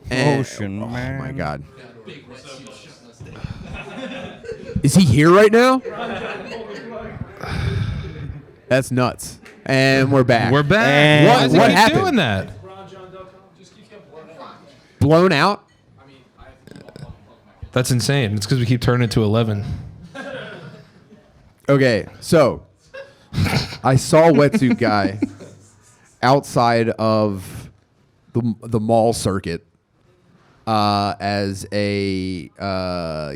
[SPEAKER 1] And,
[SPEAKER 3] Ocean,
[SPEAKER 1] oh
[SPEAKER 3] man.
[SPEAKER 1] my God. Is he here right now? That's nuts. And we're back.
[SPEAKER 2] We're back.
[SPEAKER 3] And
[SPEAKER 2] Why does he
[SPEAKER 1] what
[SPEAKER 2] keep
[SPEAKER 1] happened?
[SPEAKER 2] doing that?
[SPEAKER 1] Blown out?
[SPEAKER 2] That's insane. It's because we keep turning it to 11.
[SPEAKER 1] Okay, so I saw Wetsuit Guy outside of the mall circuit as a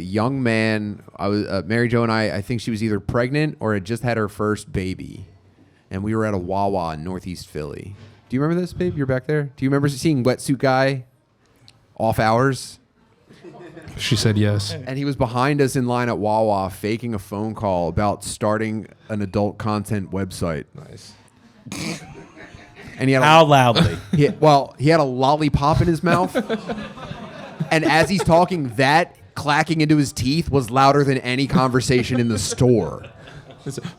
[SPEAKER 1] young man. I was Mary Jo and I think she was either pregnant or had just had her first baby, and we were at a Wawa in Northeast Philly. Do you remember this, babe? You're back there. Do you remember seeing Wetsuit Guy off hours?
[SPEAKER 2] She said yes.
[SPEAKER 1] And he was behind us in line at Wawa faking a phone call about starting an adult content website.
[SPEAKER 2] Nice.
[SPEAKER 1] And he had
[SPEAKER 3] How loudly?
[SPEAKER 1] he had a lollipop in his mouth. And as he's talking, that clacking into his teeth was louder than any conversation in the store.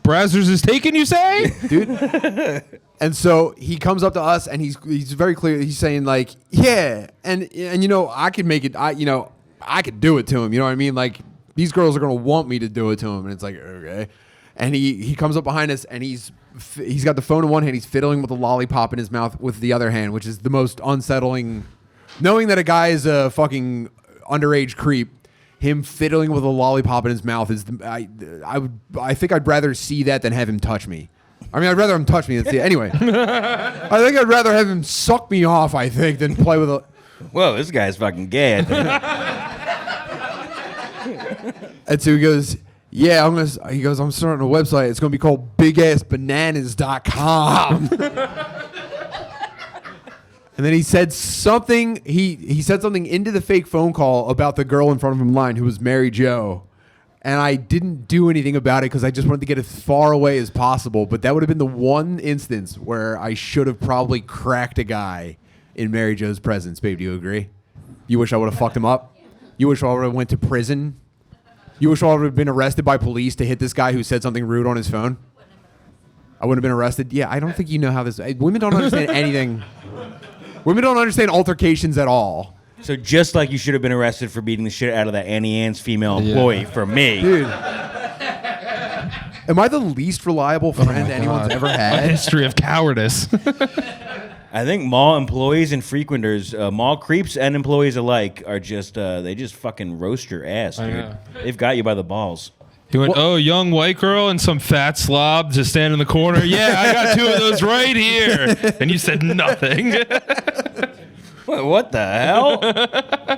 [SPEAKER 2] Brazzers is taken, you say?
[SPEAKER 1] Dude. And so he comes up to us and he's very clear. He's saying like, yeah. And I could make it, I could do it to him. You know what I mean? Like, these girls are going to want me to do it to him. And it's like, okay. And he comes up behind us and he's got the phone in one hand. He's fiddling with a lollipop in his mouth with the other hand, which is the most unsettling. Knowing that a guy is a fucking underage creep, him fiddling with a lollipop in his mouth is I think I'd rather see that than have him touch me. I mean, I'd rather him touch me than see it. Anyway, I think I'd rather have him suck me off, I think, than play with a...
[SPEAKER 3] Whoa, this guy's fucking gay. I think.
[SPEAKER 1] And so he goes, yeah, I'm starting a website. It's going to be called bigassbananas.com. And then he said something, he said something into the fake phone call about the girl in front of him in line who was Mary Jo. And I didn't do anything about it because I just wanted to get as far away as possible. But that would have been the one instance where I should have probably cracked a guy in Mary Jo's presence. Babe, do you agree? You wish I would have fucked him up? You wish I would have went to prison? You wish I would have been arrested by police to hit this guy who said something rude on his phone? I wouldn't have been arrested? Yeah, I don't think you know how this... Women don't understand anything. Women don't understand altercations at all.
[SPEAKER 3] So just like you should have been arrested for beating the shit out of that Annie Ann's female employee for me.
[SPEAKER 1] Dude. Am I the least reliable friend anyone's ever
[SPEAKER 2] A
[SPEAKER 1] had?
[SPEAKER 2] history of cowardice.
[SPEAKER 3] I think mall employees and frequenters, mall creeps and employees alike are just, they just fucking roast your ass, dude.
[SPEAKER 2] know.
[SPEAKER 3] They've got you by the balls.
[SPEAKER 2] He went, oh, young white girl and some fat slob just stand in the corner. Yeah, I got two of those right here. And you said nothing.
[SPEAKER 3] What the hell?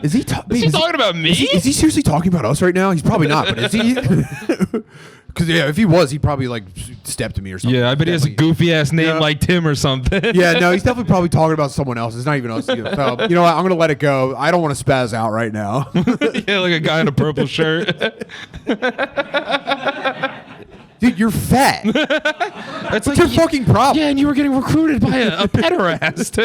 [SPEAKER 1] Is he,
[SPEAKER 2] Is he talking about me?
[SPEAKER 1] Is he seriously talking about us right now? He's probably not, but is he? Because if he was, he'd probably like step to me or something.
[SPEAKER 2] Yeah, I bet he has a goofy ass name like Tim or something.
[SPEAKER 1] Yeah, no, he's definitely probably talking about someone else. It's not even us. So, you know what? I'm gonna let it go. I don't want to spaz out right now.
[SPEAKER 2] Yeah, like a guy in a purple shirt.
[SPEAKER 1] Dude, you're fat.
[SPEAKER 2] That's
[SPEAKER 1] What's your fucking problem?
[SPEAKER 2] Yeah, and you were getting recruited by a pederast.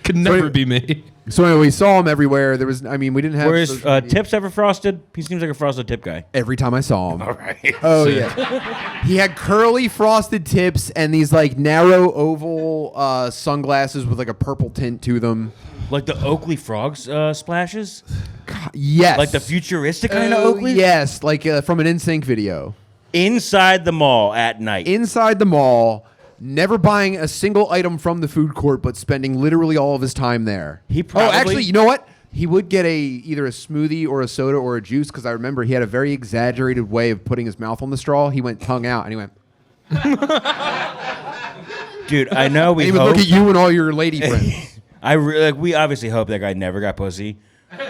[SPEAKER 2] Could never be me.
[SPEAKER 1] So anyway, we saw him everywhere. There was, we didn't have.
[SPEAKER 3] Where's
[SPEAKER 1] social media.
[SPEAKER 3] Tips ever frosted? He seems like a frosted tip guy.
[SPEAKER 1] Every time I saw him.
[SPEAKER 3] All right.
[SPEAKER 1] Oh yeah. He had curly frosted tips and these like narrow oval sunglasses with like a purple tint to them.
[SPEAKER 3] Like the Oakley Frogs splashes?
[SPEAKER 1] Yes.
[SPEAKER 3] Like the futuristic kind of Oakley?
[SPEAKER 1] Yes, like from an NSYNC video.
[SPEAKER 3] Inside the mall at night.
[SPEAKER 1] Inside the mall, never buying a single item from the food court, but spending literally all of his time there.
[SPEAKER 3] He probably-
[SPEAKER 1] Oh, actually, you know what? He would get either a smoothie or a soda or a juice because I remember he had a very exaggerated way of putting his mouth on the straw. He went tongue out and he went.
[SPEAKER 3] Dude, I know we
[SPEAKER 1] And he would
[SPEAKER 3] hope.
[SPEAKER 1] look at you and all your lady friends.
[SPEAKER 3] We obviously hope that guy never got pussy.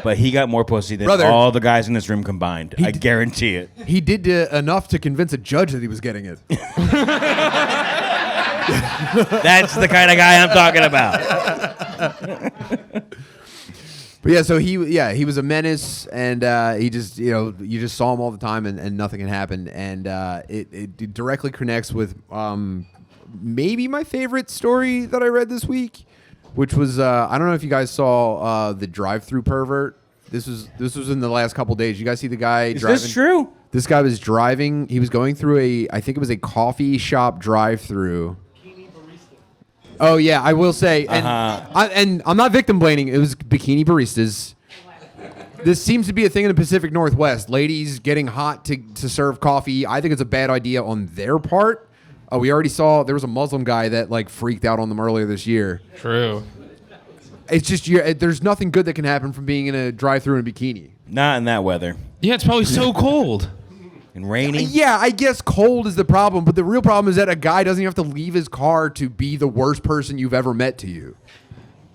[SPEAKER 3] but he got more pussy than
[SPEAKER 1] Brother.
[SPEAKER 3] all the guys in this room combined. I guarantee it.
[SPEAKER 1] He did enough to convince a judge that he was getting it.
[SPEAKER 3] That's the kind of guy I'm talking about.
[SPEAKER 1] But yeah, so he was a menace, and he just, you just saw him all the time, and nothing had happened, and it directly connects with maybe my favorite story that I read this week, which was I don't know if you guys saw the Drive-thru pervert. This was in the last couple days. You guys see the guy driving?
[SPEAKER 3] Is this true?
[SPEAKER 1] This guy was driving. He was going through I think it was a coffee shop drive-thru. Oh yeah, I will say, and I'm not victim blaming. It was bikini baristas. This seems to be a thing in the Pacific Northwest. Ladies getting hot to serve coffee. I think it's a bad idea on their part. We already saw there was a Muslim guy that like freaked out on them earlier this year.
[SPEAKER 2] True.
[SPEAKER 1] It's just there's nothing good that can happen from being in a drive-thru in a bikini.
[SPEAKER 3] Not in that weather.
[SPEAKER 2] Yeah, it's probably so cold.
[SPEAKER 3] And rainy.
[SPEAKER 1] Yeah, I guess cold is the problem, but the real problem is that a guy doesn't have to leave his car to be the worst person you've ever met to you.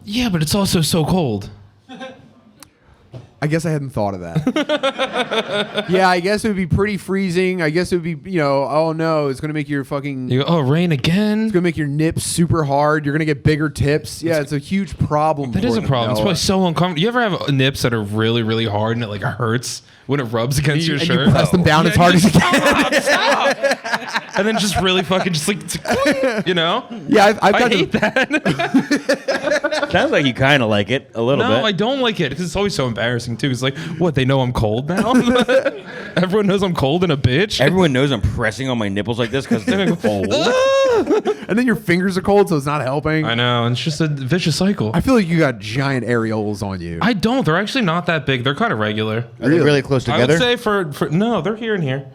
[SPEAKER 2] Yeah, but it's also so cold.
[SPEAKER 1] I guess I hadn't thought of that. Yeah, I guess it would be pretty freezing. I guess it would be, oh no, it's going to make your fucking...
[SPEAKER 2] You go, oh, rain again?
[SPEAKER 1] It's going to make your nips super hard. You're going to get bigger tips. Yeah, it's a huge problem.
[SPEAKER 2] That is a problem. It's probably so uncomfortable. You ever have nips that are really, really hard and it like hurts when it rubs against your shirt?
[SPEAKER 1] You press them down as hard as you can.
[SPEAKER 2] Stop. And then just really fucking just like,
[SPEAKER 1] Yeah, I've got
[SPEAKER 2] I hate that.
[SPEAKER 3] Sounds like you kind of like it a little bit.
[SPEAKER 2] No, I don't like it because it's always so embarrassing too. It's like, what, they know I'm cold now? Everyone knows I'm cold and a bitch?
[SPEAKER 3] Everyone knows I'm pressing on my nipples like this because they're cold.
[SPEAKER 1] And then your fingers are cold, so it's not helping.
[SPEAKER 2] I know, and it's just a vicious cycle.
[SPEAKER 1] I feel like you got giant areolas on you.
[SPEAKER 2] I don't. They're actually not that big. They're kind of regular.
[SPEAKER 3] Are they really close
[SPEAKER 2] I
[SPEAKER 3] together?
[SPEAKER 2] would say for no, they're here and here.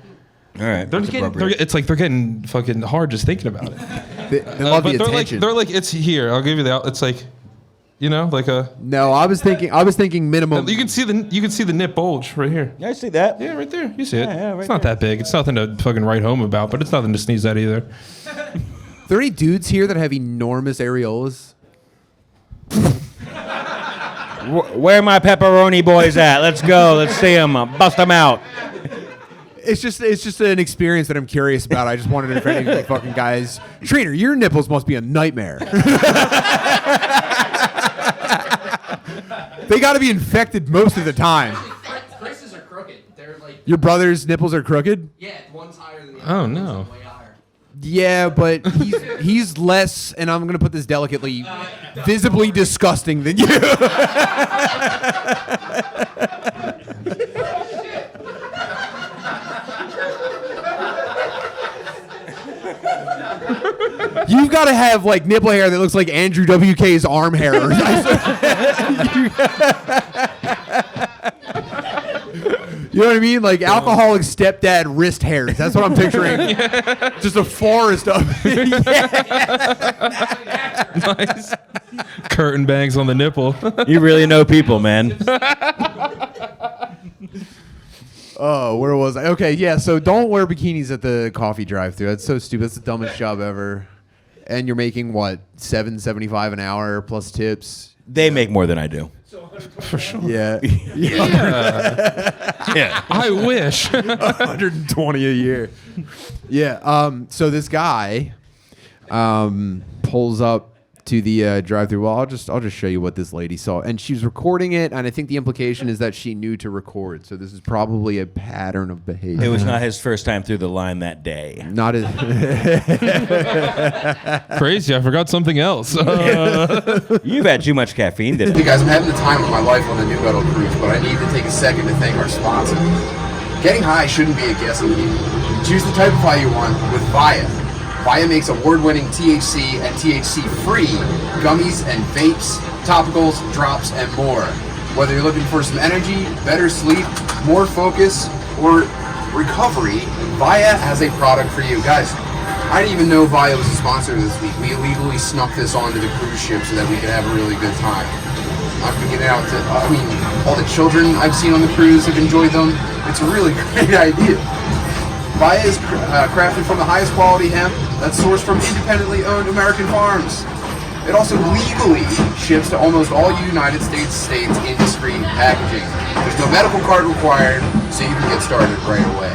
[SPEAKER 3] All right.
[SPEAKER 2] It's like they're getting fucking hard just thinking about it.
[SPEAKER 1] They love
[SPEAKER 2] but
[SPEAKER 1] the
[SPEAKER 2] they're
[SPEAKER 1] attention.
[SPEAKER 2] like it's here. I'll give you that. It's like, like a.
[SPEAKER 1] No, I was thinking minimum.
[SPEAKER 2] You can see the nip bulge right here.
[SPEAKER 3] Yeah, I see that.
[SPEAKER 2] Yeah, right there. You see it.
[SPEAKER 3] Yeah, right
[SPEAKER 2] it's not that big. It's nothing to fucking write home about, but it's nothing to sneeze at either.
[SPEAKER 1] Are there any dudes here that have enormous areolas?
[SPEAKER 3] Where are my pepperoni boys at? Let's go. Let's see them. Bust them out.
[SPEAKER 1] It's just an experience that I'm curious about. I just wanted to know if any of you fucking guys. Trainer, your nipples must be a nightmare. They got to be infected most of the time.
[SPEAKER 5] Chris's are crooked. They're like,
[SPEAKER 1] Your brother's nipples are crooked?
[SPEAKER 5] yeah, one's higher than the
[SPEAKER 2] Oh,
[SPEAKER 5] other.
[SPEAKER 2] no.
[SPEAKER 5] One's way higher.
[SPEAKER 1] Yeah, but he's less, and I'm going to put this delicately, visibly disgusting than you. You've got to have like nipple hair that looks like Andrew WK's arm hair. You know what I mean? Like alcoholic stepdad wrist hairs. That's what I'm picturing. Just a forest of
[SPEAKER 2] Nice. Curtain bangs on the nipple.
[SPEAKER 3] You really know people, man.
[SPEAKER 1] Oh, where was I? Okay, yeah, so don't wear bikinis at the coffee drive-thru. That's so stupid. That's the dumbest job ever. And you're making what, $7.75 an hour plus tips?
[SPEAKER 3] They make more than I do.
[SPEAKER 2] For sure.
[SPEAKER 1] Yeah.
[SPEAKER 3] Yeah.
[SPEAKER 2] I wish.
[SPEAKER 1] 120 a year. Yeah. So this guy pulls up to the drive-thru. Well, I'll just show you what this lady saw, and she's recording it. And I think the implication is that she knew to record. So this is probably a pattern of behavior.
[SPEAKER 3] It was not his first time through the line that day.
[SPEAKER 1] Not as
[SPEAKER 2] Crazy. I forgot something else.
[SPEAKER 3] You've had too much caffeine
[SPEAKER 6] Hey
[SPEAKER 3] today.
[SPEAKER 6] guys, I'm having the time of my life on the New Metal Cruise, but I need to take a second to thank our sponsor. Getting high shouldn't be a guessing game. Choose the type of high you want with Via. Via makes award-winning THC and THC-free gummies and vapes, topicals, drops, and more. Whether you're looking for some energy, better sleep, more focus, or recovery, Via has a product for you. Guys, I didn't even know Via was a sponsor this week. We illegally snuck this onto the cruise ship so that we could have a really good time. I've been getting out to, all the children I've seen on the cruise have enjoyed them. It's a really great idea. Via is crafted from the highest quality hemp that's sourced from independently owned American farms. It also legally ships to almost all United States in discreet packaging. There's no medical card required, so you can get started right away.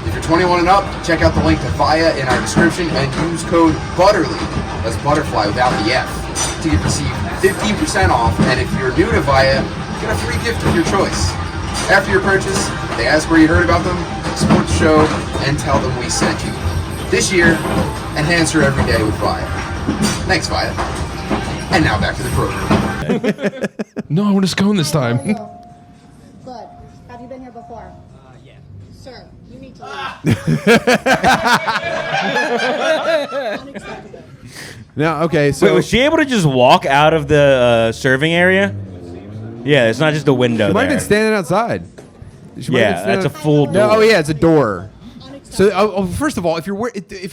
[SPEAKER 6] If you're 21 and up, check out the link to Via in our description and use code BUTTERLY, that's butterfly without the F, to receive 15% off. And if you're new to Via, get a free gift of your choice. After your purchase, they ask where you heard about them, support the show, and tell them we sent you. This year, enhance your everyday with Via. Thanks, Via. And now back to the program.
[SPEAKER 2] No, I want to scone this time.
[SPEAKER 7] Good. Have you been here before? Yeah. Sir, you need to leave. Unacceptable.
[SPEAKER 1] Now, okay, so
[SPEAKER 3] Wait, was she able to just walk out of the serving area? Yeah, it's not just a window
[SPEAKER 1] she might have
[SPEAKER 3] there.
[SPEAKER 1] been standing outside. She might have
[SPEAKER 3] Yeah,
[SPEAKER 1] been standing
[SPEAKER 3] that's a full door.
[SPEAKER 1] No, oh yeah, it's a door. So,
[SPEAKER 7] Unacceptable.
[SPEAKER 1] first of all, if you're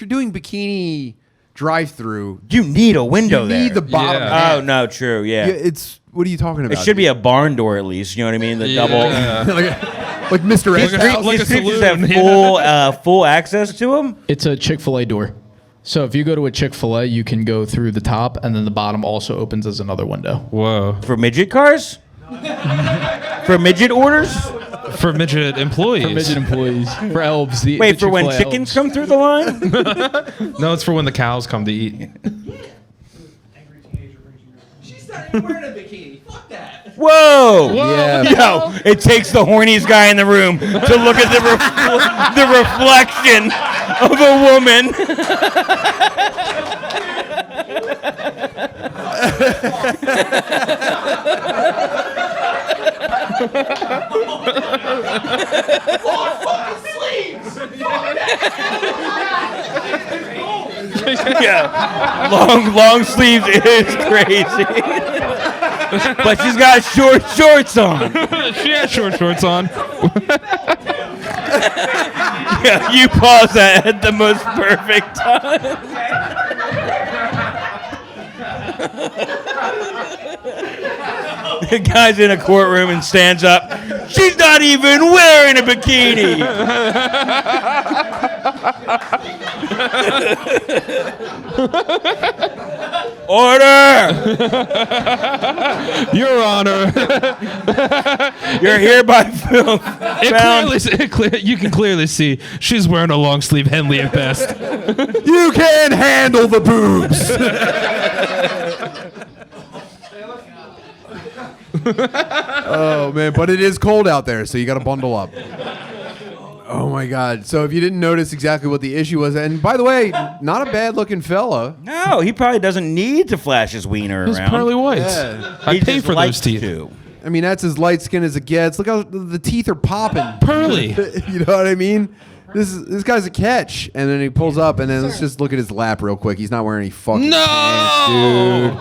[SPEAKER 1] doing bikini drive-through,
[SPEAKER 3] You need a window
[SPEAKER 1] you
[SPEAKER 3] there.
[SPEAKER 1] need the bottom.
[SPEAKER 2] Yeah.
[SPEAKER 1] half.
[SPEAKER 3] Oh, no, true, yeah.
[SPEAKER 1] Yeah, it's what are you talking about?
[SPEAKER 3] It should be a barn door at least, you know what I mean? The double.
[SPEAKER 1] like Mr. X.
[SPEAKER 2] Like a- like
[SPEAKER 3] These streets
[SPEAKER 2] saloon,
[SPEAKER 3] have
[SPEAKER 2] yeah.
[SPEAKER 3] full access to them?
[SPEAKER 4] It's a Chick-fil-A door. So if you go to a Chick-fil-A, you can go through the top, and then the bottom also opens as another window.
[SPEAKER 2] Whoa.
[SPEAKER 3] For midget cars? For midget orders?
[SPEAKER 2] For midget employees.
[SPEAKER 4] For midget employees. For elves.
[SPEAKER 3] Wait, for when chickens come through the line?
[SPEAKER 2] No, it's for when the cows come to eat.
[SPEAKER 5] She's not even wearing a bikini. Fuck that.
[SPEAKER 3] Whoa!
[SPEAKER 1] Yeah.
[SPEAKER 3] Yo, it takes the horniest guy in the room to look at the reflection of a woman. Yeah, long sleeves is crazy. But she's got short shorts on.
[SPEAKER 2] She had short shorts on.
[SPEAKER 3] Yeah, you pause that at the most perfect time. The guy's in a courtroom and stands up. She's not even wearing a bikini. Order!
[SPEAKER 2] Your Honor.
[SPEAKER 3] You're hereby found.
[SPEAKER 2] You can clearly see she's wearing a long sleeve Henley at best.
[SPEAKER 1] You can handle the boobs. Oh man, but it is cold out there, so you got to bundle up. Oh my God! So if you didn't notice exactly what the issue was, and by the way, not a bad-looking fella.
[SPEAKER 3] No, he probably doesn't need to flash his wiener
[SPEAKER 2] Those
[SPEAKER 3] around.
[SPEAKER 2] pearly whites.
[SPEAKER 1] Yeah.
[SPEAKER 2] I
[SPEAKER 3] He
[SPEAKER 2] pay
[SPEAKER 3] just
[SPEAKER 2] for
[SPEAKER 3] likes
[SPEAKER 2] those teeth.
[SPEAKER 3] to.
[SPEAKER 1] I mean, that's as light skin as it gets. Look how the teeth are popping.
[SPEAKER 2] Pearly.
[SPEAKER 1] You know what I mean? This guy's a catch, and then he pulls up, and then let's just look at his lap real quick. He's not wearing any fucking pants, dude.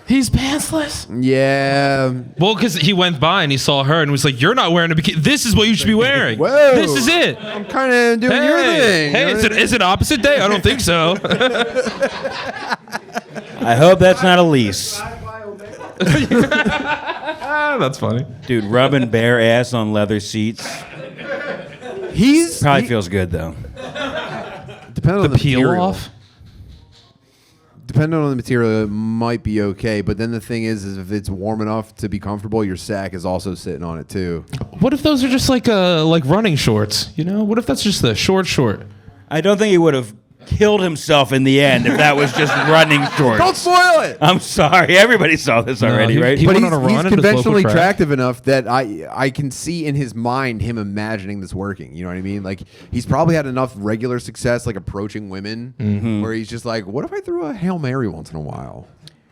[SPEAKER 2] He's pantsless.
[SPEAKER 1] Yeah.
[SPEAKER 2] Well, because he went by and he saw her and was like, "You're not wearing a bikini. This is what you should be wearing.
[SPEAKER 1] Whoa.
[SPEAKER 2] This is it.
[SPEAKER 1] I'm kind of doing your thing.
[SPEAKER 2] Hey,
[SPEAKER 1] you know
[SPEAKER 2] is
[SPEAKER 1] what I mean?
[SPEAKER 2] it opposite day? I don't think so.
[SPEAKER 3] I hope that's not a lease.
[SPEAKER 2] That's funny.
[SPEAKER 3] Dude, rubbing bare ass on leather seats.
[SPEAKER 1] He's
[SPEAKER 3] Probably feels good, though.
[SPEAKER 1] depending on
[SPEAKER 2] The
[SPEAKER 1] the
[SPEAKER 2] peel
[SPEAKER 1] material.
[SPEAKER 2] off.
[SPEAKER 1] Depending on the material, it might be okay. But then the thing is if it's warm enough to be comfortable, your sack is also sitting on it too.
[SPEAKER 2] What if those are just like running shorts? You know, what if that's just the short?
[SPEAKER 3] I don't think he would have killed himself in the end if that was just running shorts.
[SPEAKER 1] Don't spoil it.
[SPEAKER 3] I'm sorry. Everybody saw this already,
[SPEAKER 2] he-
[SPEAKER 3] right?
[SPEAKER 2] he-
[SPEAKER 1] But
[SPEAKER 2] went
[SPEAKER 1] he's,
[SPEAKER 2] on a run
[SPEAKER 1] he's
[SPEAKER 2] at his local
[SPEAKER 1] conventionally
[SPEAKER 2] track.
[SPEAKER 1] attractive enough that I can see in his mind him imagining this working. You know what I mean? Like he's probably had enough regular success, like approaching women, where he's just like, what if I threw a Hail Mary once in a while?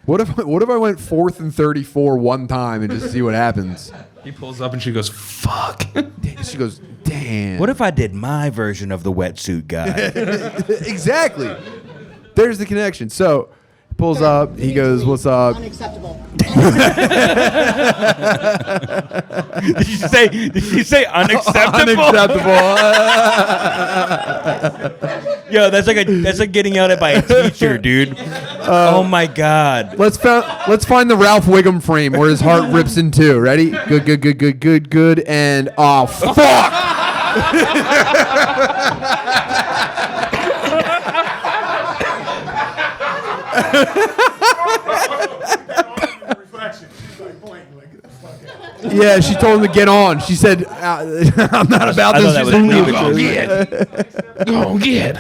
[SPEAKER 1] What if I went 4th and 34 one time and just see what happens?
[SPEAKER 2] He pulls up and she goes, "Fuck."
[SPEAKER 1] She goes, damn.
[SPEAKER 3] What if I did my version of the wetsuit guy?
[SPEAKER 1] Exactly. There's the connection. So he pulls up. He goes, "What's up?"
[SPEAKER 7] Unacceptable.
[SPEAKER 3] Did you say unacceptable?
[SPEAKER 1] Unacceptable.
[SPEAKER 3] Yo, that's like getting yelled at by a teacher, dude. Oh my god.
[SPEAKER 1] Let's find the Ralph Wiggum frame where his heart rips in two. Ready? Good. And oh fuck! Yeah, she told him to get on. She said, "I'm not about
[SPEAKER 3] I
[SPEAKER 1] this."
[SPEAKER 3] thought that
[SPEAKER 1] She's
[SPEAKER 3] was
[SPEAKER 1] like,
[SPEAKER 2] Go get.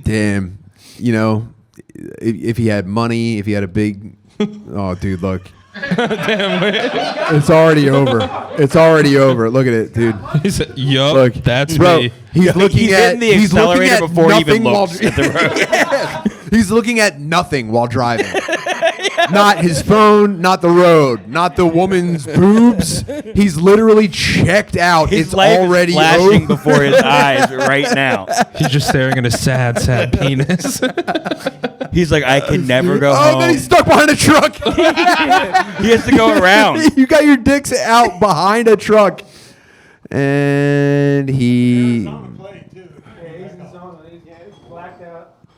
[SPEAKER 1] damn. You know, if he had money, if he had a big, oh, dude, look. It's already over. It's already over. Look at it, dude.
[SPEAKER 2] He said, "Yup,
[SPEAKER 1] Look,
[SPEAKER 2] that's
[SPEAKER 1] bro,
[SPEAKER 2] me."
[SPEAKER 1] He's looking
[SPEAKER 3] He's
[SPEAKER 1] at
[SPEAKER 3] hitting the
[SPEAKER 1] he's looking
[SPEAKER 3] accelerator
[SPEAKER 1] at
[SPEAKER 3] before he even
[SPEAKER 1] nothing while
[SPEAKER 3] looks at the road.
[SPEAKER 1] Yeah. He's looking at nothing while driving. Not his phone, not the road, not the woman's boobs. He's literally checked out.
[SPEAKER 3] His
[SPEAKER 1] It's
[SPEAKER 3] life
[SPEAKER 1] already
[SPEAKER 3] is flashing
[SPEAKER 1] over.
[SPEAKER 3] before his eyes right now.
[SPEAKER 2] He's just staring at a sad, sad penis.
[SPEAKER 3] He's like, I can never go
[SPEAKER 1] Oh,
[SPEAKER 3] home.
[SPEAKER 1] then he's stuck behind a truck.
[SPEAKER 3] He has to go around.
[SPEAKER 1] You got your dicks out behind a truck. And he...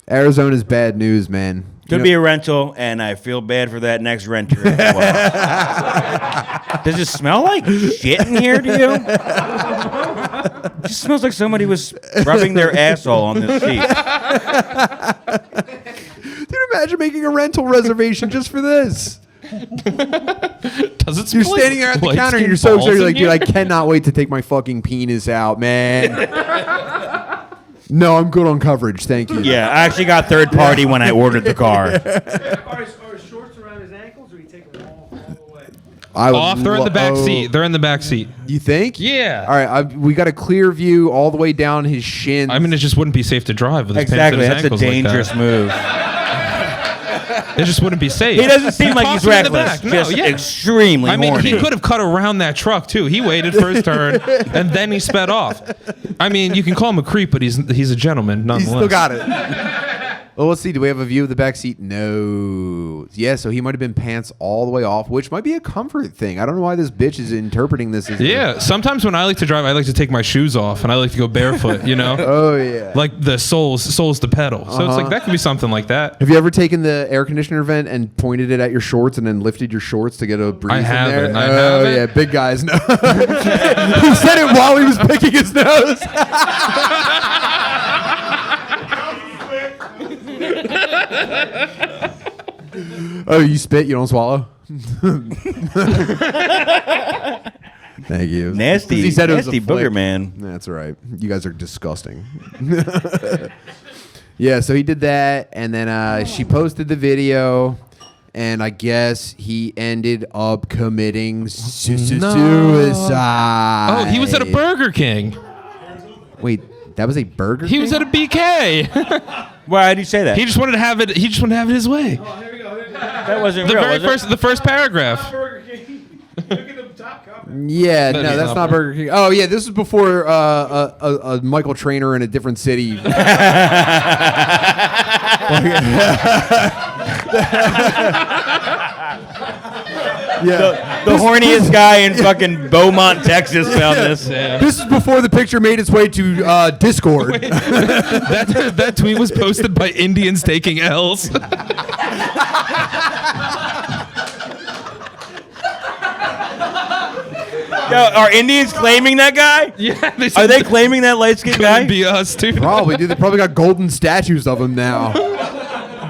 [SPEAKER 1] Arizona's bad news, man.
[SPEAKER 3] Could be a rental, and I feel bad for that next renter as well. Does it smell like shit in here to you? It just smells like somebody was rubbing their asshole on this seat.
[SPEAKER 1] Dude, imagine making a rental reservation just for this.
[SPEAKER 2] Does it?
[SPEAKER 1] You're
[SPEAKER 2] smell
[SPEAKER 1] standing there at the counter and you're so excited. You're like, dude, I cannot wait to take my fucking penis out, man. No, I'm good on coverage. Thank you.
[SPEAKER 3] Yeah, I actually got third party when I ordered the car.
[SPEAKER 5] Are shorts around his ankles, or you take them all the way?
[SPEAKER 1] I would
[SPEAKER 2] Off. They're in the back seat. They're in the back seat.
[SPEAKER 1] You think?
[SPEAKER 2] Yeah.
[SPEAKER 1] All right, we got a clear view all the way down his shins.
[SPEAKER 2] I mean, it just wouldn't be safe to drive with his
[SPEAKER 3] Exactly,
[SPEAKER 2] pants at
[SPEAKER 3] that's
[SPEAKER 2] his
[SPEAKER 3] a
[SPEAKER 2] ankles
[SPEAKER 3] dangerous
[SPEAKER 2] like
[SPEAKER 3] move.
[SPEAKER 2] that. It just wouldn't be safe.
[SPEAKER 3] He doesn't seem like he's
[SPEAKER 2] Tossed him in the
[SPEAKER 3] reckless.
[SPEAKER 2] back. No,
[SPEAKER 3] Just
[SPEAKER 2] yeah.
[SPEAKER 3] extremely
[SPEAKER 2] I mean,
[SPEAKER 3] horny.
[SPEAKER 2] he could have cut around that truck too. He waited for his turn and then he sped off. I mean, you can call him a creep, but he's a gentleman
[SPEAKER 1] He's
[SPEAKER 2] nonetheless.
[SPEAKER 1] still got it. Well, let's see. Do we have a view of the back seat? No. Yeah, so he might have been pants all the way off, which might be a comfort thing. I don't know why this bitch is interpreting this as
[SPEAKER 2] Yeah, sometimes when I like to drive, I like to take my shoes off and I like to go barefoot, you know?
[SPEAKER 1] Oh, yeah.
[SPEAKER 2] Like the soles the pedal. So it's like that could be something like that.
[SPEAKER 1] Have you ever taken the air conditioner vent and pointed it at your shorts and then lifted your shorts to get a breeze in there?
[SPEAKER 2] haven't. I
[SPEAKER 1] Oh,
[SPEAKER 2] haven't.
[SPEAKER 1] yeah, big guys know. He said it while he was picking his nose. Oh, you spit, you don't swallow? Thank you.
[SPEAKER 3] Nasty,
[SPEAKER 1] 'Cause he said it was a
[SPEAKER 3] nasty booger
[SPEAKER 1] flick.
[SPEAKER 3] man.
[SPEAKER 1] That's all right. You guys are disgusting. Yeah, so he did that, and then she posted the video, and I guess he ended up committing suicide.
[SPEAKER 2] Oh, he was at a Burger King.
[SPEAKER 1] Wait, that was a Burger
[SPEAKER 2] He
[SPEAKER 1] King?
[SPEAKER 2] was at a BK.
[SPEAKER 3] Why did you say that?
[SPEAKER 2] He just wanted to have it. He just wanted to have it his way.
[SPEAKER 3] That wasn't
[SPEAKER 2] The
[SPEAKER 3] real,
[SPEAKER 2] very
[SPEAKER 3] was it?
[SPEAKER 2] the first paragraph.
[SPEAKER 5] Burger King. Look at the top cover.
[SPEAKER 1] Yeah,
[SPEAKER 2] That
[SPEAKER 1] no,
[SPEAKER 2] is
[SPEAKER 1] that's
[SPEAKER 2] not
[SPEAKER 1] not Burger King. Oh, yeah, this was before a Michael Trainer in a different city. Yeah.
[SPEAKER 3] The horniest guy in fucking Beaumont, Texas found this.
[SPEAKER 1] This is before the picture made its way to Discord.
[SPEAKER 2] That tweet was posted by Indians taking L's.
[SPEAKER 3] Yo, are Indians claiming that guy?
[SPEAKER 2] Yeah,
[SPEAKER 3] Are they claiming that light skinned guy?
[SPEAKER 2] Could be us too.
[SPEAKER 1] Probably, dude. They probably got golden statues of him now.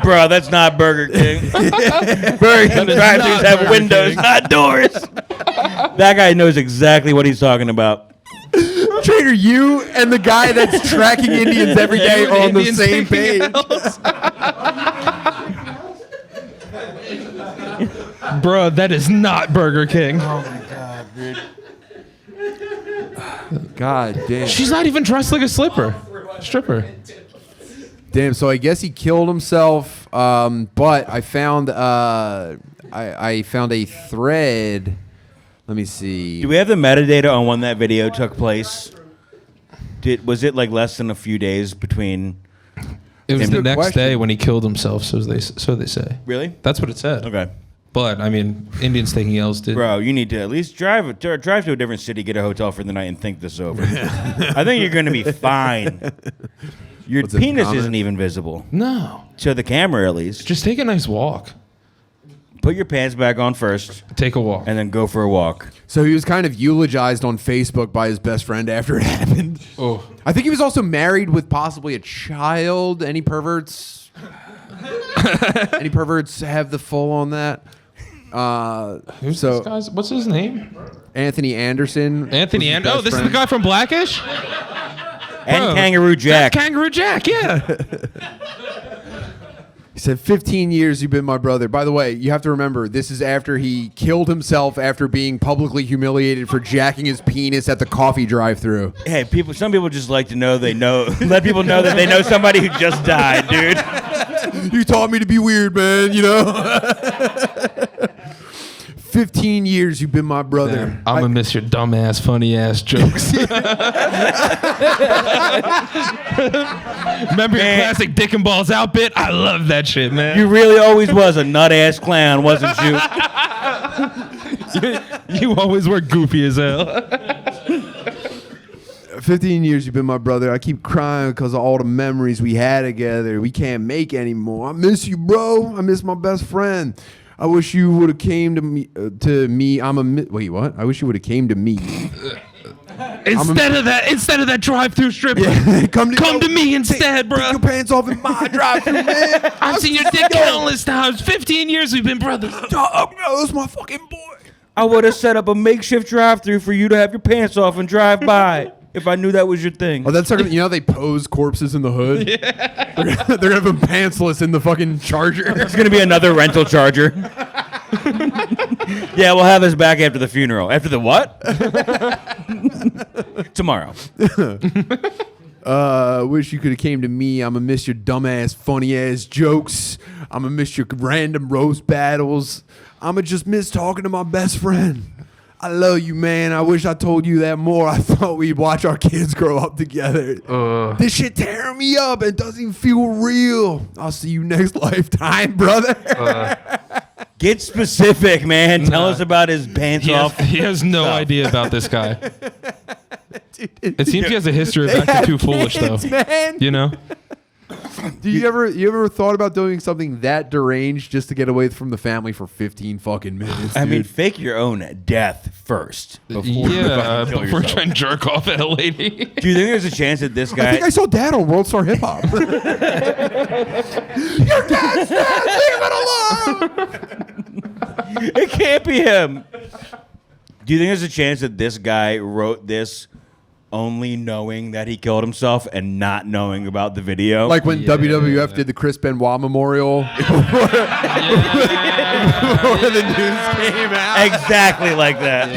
[SPEAKER 3] Bro, that's not Burger King. Burger King drive-thrus have
[SPEAKER 2] Burger
[SPEAKER 3] windows,
[SPEAKER 2] King.
[SPEAKER 3] not doors. That guy knows exactly what he's talking about.
[SPEAKER 1] Trainer, you and the guy that's tracking Indians every day are on the
[SPEAKER 2] Indians
[SPEAKER 1] same
[SPEAKER 2] taking
[SPEAKER 1] page.
[SPEAKER 2] L's. Bro, that is not Burger King.
[SPEAKER 1] God damn.
[SPEAKER 2] She's not even dressed like a stripper.
[SPEAKER 1] Damn. So I guess he killed himself. But I found I found a thread. Let me see.
[SPEAKER 3] Do we have the metadata on when that video took place? Was it like less than a few days between?
[SPEAKER 2] It was
[SPEAKER 3] Damn,
[SPEAKER 2] the
[SPEAKER 1] good
[SPEAKER 2] next
[SPEAKER 1] question.
[SPEAKER 2] day when he killed himself, so they say.
[SPEAKER 3] Really?
[SPEAKER 2] That's what it said.
[SPEAKER 3] Okay.
[SPEAKER 2] But I mean, Indians taking L's did.
[SPEAKER 3] Bro, you need to at least drive to a different city, get a hotel for the night, and think this over. I think you're going to be fine. Your
[SPEAKER 1] What's it,
[SPEAKER 3] penis
[SPEAKER 1] comment?
[SPEAKER 3] isn't even visible.
[SPEAKER 2] No,
[SPEAKER 3] To the camera, at least.
[SPEAKER 2] just take a nice walk.
[SPEAKER 3] Put your pants back on first,
[SPEAKER 2] Take a walk.
[SPEAKER 3] and then go for a walk.
[SPEAKER 1] So he was kind of eulogized on Facebook by his best friend after it happened.
[SPEAKER 2] Oh,
[SPEAKER 1] I think he was also married with possibly a child. Any perverts? Any perverts have the full on that?
[SPEAKER 8] Who's
[SPEAKER 1] So-
[SPEAKER 8] this guy's? What's his name?
[SPEAKER 1] Anthony Anderson.
[SPEAKER 8] Anthony
[SPEAKER 1] was his
[SPEAKER 8] Anderson. Oh,
[SPEAKER 1] best
[SPEAKER 8] this is the
[SPEAKER 1] friend.
[SPEAKER 8] guy from Blackish?
[SPEAKER 3] And
[SPEAKER 8] Bro,
[SPEAKER 3] Kangaroo Jack.
[SPEAKER 8] That's Kangaroo Jack, yeah.
[SPEAKER 1] He said, 15 years you've been my brother. By the way, you have to remember, this is after he killed himself after being publicly humiliated for jacking his penis at the coffee drive-thru.
[SPEAKER 3] Hey, some people just like to know they know. Let people know that they know somebody who just died, dude.
[SPEAKER 1] You taught me to be weird, man, you know? 15 years you've been my brother.
[SPEAKER 8] I'm gonna miss your dumbass, funny ass jokes. Remember your classic Dick and Balls out bit? I love that shit, man.
[SPEAKER 3] You really always was a nut-ass clown, wasn't you?
[SPEAKER 8] You always were goofy as hell.
[SPEAKER 1] 15 years you've been my brother. I keep crying because of all the memories we had together. We can't make anymore. I miss you, bro. I miss my best friend. I wish you would have came to me. Wait, what? I wish you would have came to me.
[SPEAKER 8] Instead of that drive-through stripper,
[SPEAKER 1] Yeah, come
[SPEAKER 8] to me instead, bro.
[SPEAKER 1] Take your pants off in my drive-thru, man.
[SPEAKER 8] I've seen your dick countless times. 15 years we've been brothers.
[SPEAKER 1] That's my fucking boy.
[SPEAKER 3] I would have set up a makeshift drive-thru for you to have your pants off and drive by if I knew that was your thing.
[SPEAKER 1] Oh, that's you know they pose corpses in the hood. Yeah. They're gonna have them pantsless in the fucking Charger.
[SPEAKER 3] It's gonna be another rental Charger. Yeah, we'll have us back after the funeral. After the what? Tomorrow.
[SPEAKER 1] Wish you could have came to me. I'ma miss your dumbass, funny ass jokes. I'ma miss your random roast battles. I'ma just miss talking to my best friend. I love you, man. I wish I told you that more. I thought we'd watch our kids grow up together. This shit tearing me up. It doesn't even feel real. I'll see you next lifetime, brother.
[SPEAKER 3] Get specific, man. Tell us about his pants off.
[SPEAKER 8] He has no idea about this guy. It seems he has a history of acting too foolish, though.
[SPEAKER 1] Man.
[SPEAKER 8] You know?
[SPEAKER 1] Do you ever thought about doing something that deranged just to get away from the family for 15 fucking minutes?
[SPEAKER 3] I mean,
[SPEAKER 1] dude?
[SPEAKER 3] fake your own death first. Before you fucking kill
[SPEAKER 8] before
[SPEAKER 3] yourself.
[SPEAKER 8] trying to jerk off at a lady.
[SPEAKER 3] Do you think there's a chance that this
[SPEAKER 1] I
[SPEAKER 3] guy...
[SPEAKER 1] think I saw Dad on World Star Hip Hop. Your dad's dead. Leave it alone.
[SPEAKER 3] It can't be him. Do you think there's a chance that this guy wrote this only knowing that he killed himself and not knowing about the video?
[SPEAKER 1] Like when WWF did the Chris Benoit Memorial before the news came out.
[SPEAKER 3] Exactly like that.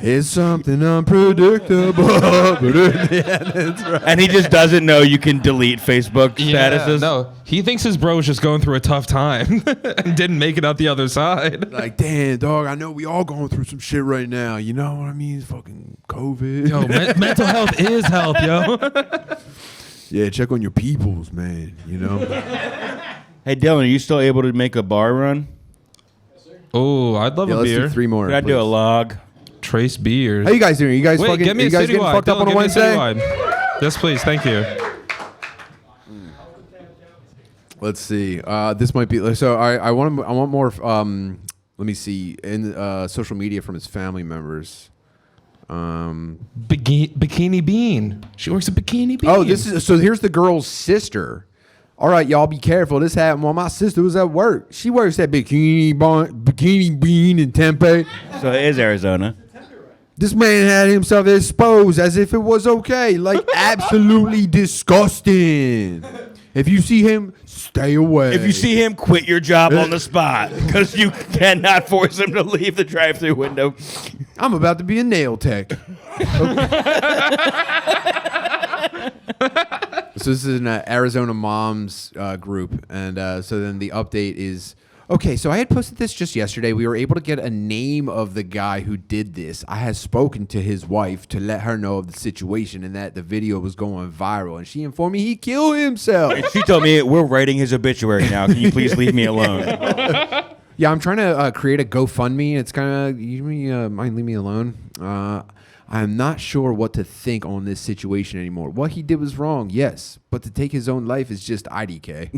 [SPEAKER 1] It's something unpredictable. Yeah, that's right.
[SPEAKER 3] And he just doesn't know you can delete Facebook statuses.
[SPEAKER 8] No, he thinks his bro was just going through a tough time and didn't make it out the other side.
[SPEAKER 1] Like, damn, dog, I know we all going through some shit right now. You know what I mean? Fucking COVID.
[SPEAKER 8] Yo, mental health is health, yo.
[SPEAKER 1] Yeah, check on your peoples, man. You know?
[SPEAKER 3] Hey, Dylan, are you still able to make a bar run?
[SPEAKER 8] Oh, I'd love
[SPEAKER 1] Yeah,
[SPEAKER 8] a
[SPEAKER 1] let's
[SPEAKER 8] beer.
[SPEAKER 1] do 3 more.
[SPEAKER 3] Could I do a
[SPEAKER 1] please.
[SPEAKER 3] log?
[SPEAKER 8] Trace beers.
[SPEAKER 1] How you guys doing? You guys
[SPEAKER 8] Wait,
[SPEAKER 1] fucking
[SPEAKER 8] get me
[SPEAKER 1] you
[SPEAKER 8] a
[SPEAKER 1] guys getting
[SPEAKER 8] citywide.
[SPEAKER 1] fucked up
[SPEAKER 8] Dylan,
[SPEAKER 1] on a
[SPEAKER 8] give me
[SPEAKER 1] Wednesday?
[SPEAKER 8] citywide. Yes, please. Thank you.
[SPEAKER 1] Let's see. This might be so. I want more. Let me see in social media from his family members.
[SPEAKER 8] Bikini Bean. She works at Bikini Bean.
[SPEAKER 1] Oh, this is so. Here's the girl's sister. All right, y'all, be careful. This happened while my sister was at work. She works at Bikini Bean in Tempe.
[SPEAKER 3] So it is Arizona.
[SPEAKER 1] This man had himself exposed as if it was okay. Like, absolutely disgusting. If you see him, stay away.
[SPEAKER 3] If you see him, quit your job on the spot because you cannot force him to leave the drive-thru window.
[SPEAKER 1] I'm about to be a nail tech. So this is an Arizona moms group, and so then the update is, okay, so I had posted this just yesterday. We were able to get a name of the guy who did this. I had spoken to his wife to let her know of the situation and that the video was going viral, and she informed me he killed himself.
[SPEAKER 3] She told me, we're writing his obituary now. Can you please leave me alone?
[SPEAKER 1] Yeah, I'm trying to create a GoFundMe. It's kind of, you mind leave me alone? I'm not sure what to think on this situation anymore. What he did was wrong, yes, but to take his own life is just IDK.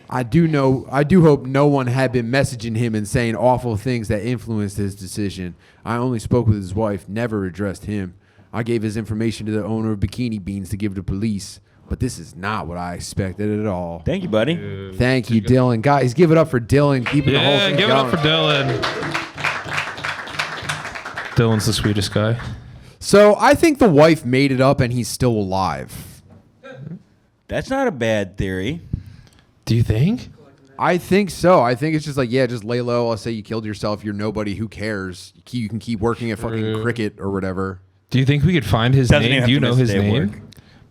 [SPEAKER 1] I do hope no one had been messaging him and saying awful things that influenced his decision. I only spoke with his wife, never addressed him. I gave his information to the owner of Bikini Beans to give to police. but this is not what I expected at all.
[SPEAKER 3] Thank you, buddy.
[SPEAKER 1] Thank you, Dylan. Guys, give it up for Dylan. Keeping the whole
[SPEAKER 8] Yeah,
[SPEAKER 1] thing
[SPEAKER 8] give it
[SPEAKER 1] going.
[SPEAKER 8] up for Dylan. Dylan's the sweetest guy.
[SPEAKER 1] So I think the wife made it up and he's still alive.
[SPEAKER 3] That's not a bad theory.
[SPEAKER 8] Do you think?
[SPEAKER 1] I think so. I think it's just like, yeah, just lay low. I'll say you killed yourself. You're nobody. Who cares? You can keep working at fucking cricket or whatever.
[SPEAKER 8] Do you think we could find his
[SPEAKER 3] Doesn't even
[SPEAKER 8] name?
[SPEAKER 3] have
[SPEAKER 8] Do you
[SPEAKER 3] to
[SPEAKER 8] know
[SPEAKER 3] miss a
[SPEAKER 8] his
[SPEAKER 3] day of
[SPEAKER 8] name?
[SPEAKER 3] work.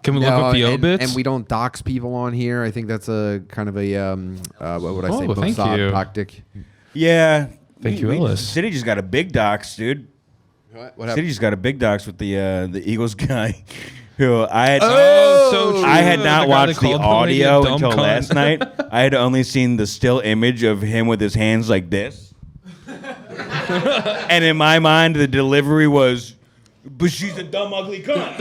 [SPEAKER 8] Can we look up the obits?
[SPEAKER 1] and we don't dox people on here. I think that's a kind of a what would I say?
[SPEAKER 8] Oh, thank
[SPEAKER 1] Mossad
[SPEAKER 8] you.
[SPEAKER 1] tactic.
[SPEAKER 3] Yeah.
[SPEAKER 8] Thank you, Ellis.
[SPEAKER 3] City just got a big docs, dude.
[SPEAKER 1] What
[SPEAKER 3] City
[SPEAKER 1] happened?
[SPEAKER 3] just got a big docs with the Eagles guy. Who I had
[SPEAKER 8] so true.
[SPEAKER 3] I had
[SPEAKER 8] The
[SPEAKER 3] not
[SPEAKER 8] guy that
[SPEAKER 3] watched the
[SPEAKER 8] called the lady a
[SPEAKER 3] audio
[SPEAKER 8] dumb
[SPEAKER 3] until
[SPEAKER 8] cunt.
[SPEAKER 3] last night. I had only seen the still image of him with his hands like this. And in my mind, the delivery was, but she's a dumb, ugly cunt.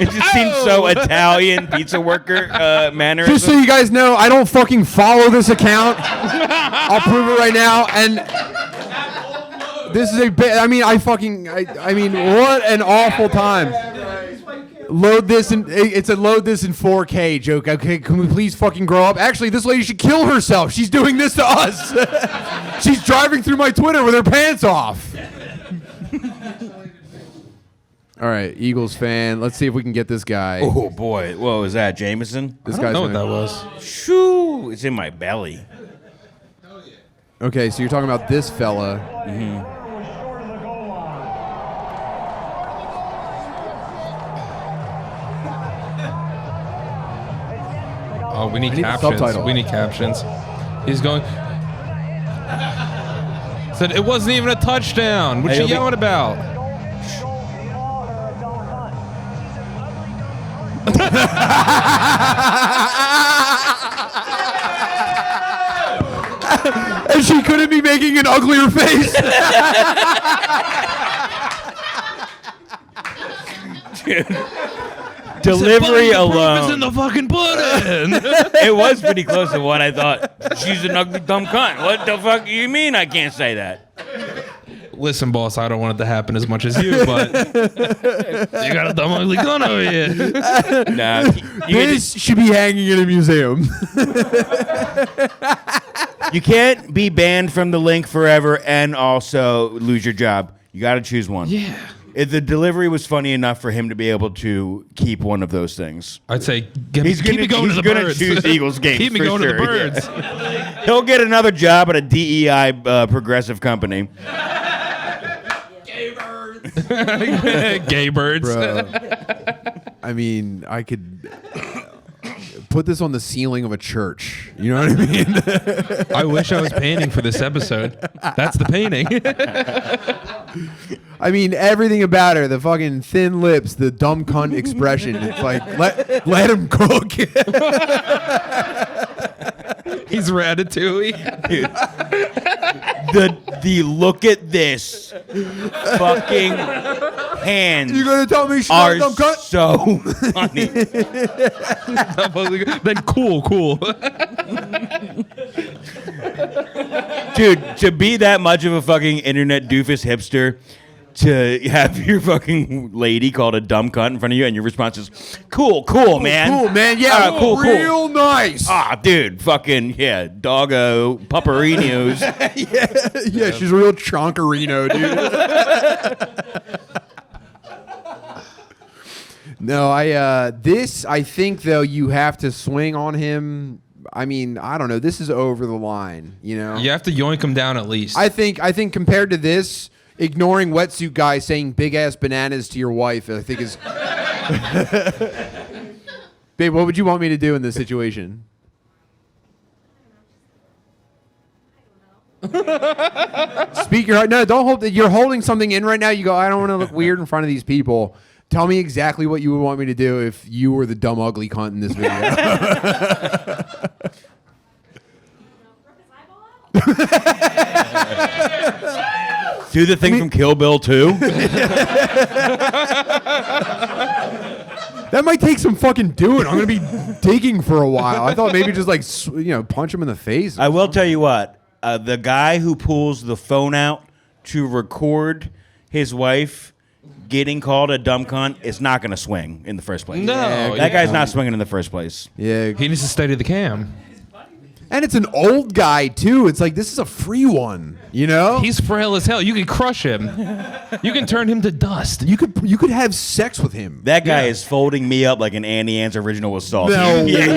[SPEAKER 3] It just seemed so Italian pizza worker mannerism.
[SPEAKER 1] Just so you guys know, I don't fucking follow this account. I'll prove it right now. And this is a bit. I mean, I mean, what an awful time. Load this in. It's a load this in 4K joke. Okay, can we please fucking grow up? Actually, this lady should kill herself. She's doing this to us. She's driving through my Twitter with her pants off. All right, Eagles fan. Let's see if we can get this guy.
[SPEAKER 3] Oh boy, what was that, Jameson?
[SPEAKER 1] This
[SPEAKER 8] I don't
[SPEAKER 1] guy's
[SPEAKER 8] know what
[SPEAKER 1] gonna-
[SPEAKER 8] that was.
[SPEAKER 3] Shoo! It's in my belly.
[SPEAKER 1] Okay, so you're talking about this fella.
[SPEAKER 8] Oh, we need
[SPEAKER 1] I need a
[SPEAKER 8] captions.
[SPEAKER 1] subtitle.
[SPEAKER 8] We need captions. He's going. Said it wasn't even a touchdown. What
[SPEAKER 3] Hey,
[SPEAKER 8] you
[SPEAKER 3] he'll be-
[SPEAKER 8] yelling about?
[SPEAKER 1] And she couldn't be making an uglier face.
[SPEAKER 3] Delivery
[SPEAKER 8] Is
[SPEAKER 3] alone.
[SPEAKER 8] in the fucking pudding.
[SPEAKER 3] It was pretty close to what I thought. She's an ugly dumb cunt. What the fuck do you mean I can't say that?
[SPEAKER 8] Listen, boss, I don't want it to happen as much as you, but you got a dumb ugly gun over here.
[SPEAKER 3] Nah,
[SPEAKER 1] This should be hanging in a museum.
[SPEAKER 3] you can't be banned from the link forever and also lose your job. You got to choose one.
[SPEAKER 8] Yeah.
[SPEAKER 3] If the delivery was funny enough for him to be able to keep one of those things.
[SPEAKER 8] I'd say
[SPEAKER 3] He's
[SPEAKER 8] keep
[SPEAKER 3] gonna-
[SPEAKER 8] me going
[SPEAKER 3] he's
[SPEAKER 8] to the
[SPEAKER 3] gonna
[SPEAKER 8] birds.
[SPEAKER 3] choose Eagles games
[SPEAKER 8] Keep me
[SPEAKER 3] for
[SPEAKER 8] going to the
[SPEAKER 3] sure,
[SPEAKER 8] birds.
[SPEAKER 3] He'll get another job at a DEI progressive company.
[SPEAKER 8] Gay birds.
[SPEAKER 1] Bro. I mean, I could put this on the ceiling of a church. You know what I mean?
[SPEAKER 8] I wish I was painting for this episode. That's the painting.
[SPEAKER 1] I mean, everything about her, the fucking thin lips, the dumb cunt expression. It's like, let him cook.
[SPEAKER 8] He's Ratatouille.
[SPEAKER 3] The look at this fucking hands
[SPEAKER 1] You gonna tell me she's
[SPEAKER 3] are
[SPEAKER 1] not a dumb cunt?
[SPEAKER 3] so funny.
[SPEAKER 8] Then cool.
[SPEAKER 3] Dude, to be that much of a fucking internet doofus hipster, to have your fucking lady called a dumb cunt in front of you and your response is, cool, man.
[SPEAKER 1] Cool, man. Yeah,
[SPEAKER 3] Cool.
[SPEAKER 1] real nice.
[SPEAKER 3] Ah, dude, fucking, yeah, doggo, puperinos.
[SPEAKER 1] Yeah, she's a real chonkerino, dude. No, I think though you have to swing on him. I mean, I don't know. This is over the line, you know.
[SPEAKER 8] You have to yoink him down at least.
[SPEAKER 1] I think compared to this, ignoring wetsuit guy saying big ass bananas to your wife, I think is. Babe, what would you want me to do in this situation? Speak your heart. No, don't hold. You're holding something in right now. You go, I don't want to look weird in front of these people. Tell me exactly what you would want me to do if you were the dumb, ugly cunt in this video.
[SPEAKER 3] Do the thing from Kill Bill 2.
[SPEAKER 1] That might take some fucking doing. I'm gonna be digging for a while. I thought maybe just like punch him in the face.
[SPEAKER 3] I will tell you what, the guy who pulls the phone out to record his wife getting called a dumb cunt, it's not going to swing in the first place.
[SPEAKER 8] No,
[SPEAKER 3] That guy's not swinging in the first place.
[SPEAKER 1] Yeah.
[SPEAKER 8] He needs to study the cam.
[SPEAKER 1] And it's an old guy, too. It's like, this is a free one, you know?
[SPEAKER 8] He's frail as hell. You can crush him. You can turn him to dust.
[SPEAKER 1] You could have sex with him.
[SPEAKER 3] That guy is folding me up like an Annie Ann's original assault.
[SPEAKER 1] No
[SPEAKER 3] He
[SPEAKER 1] I'm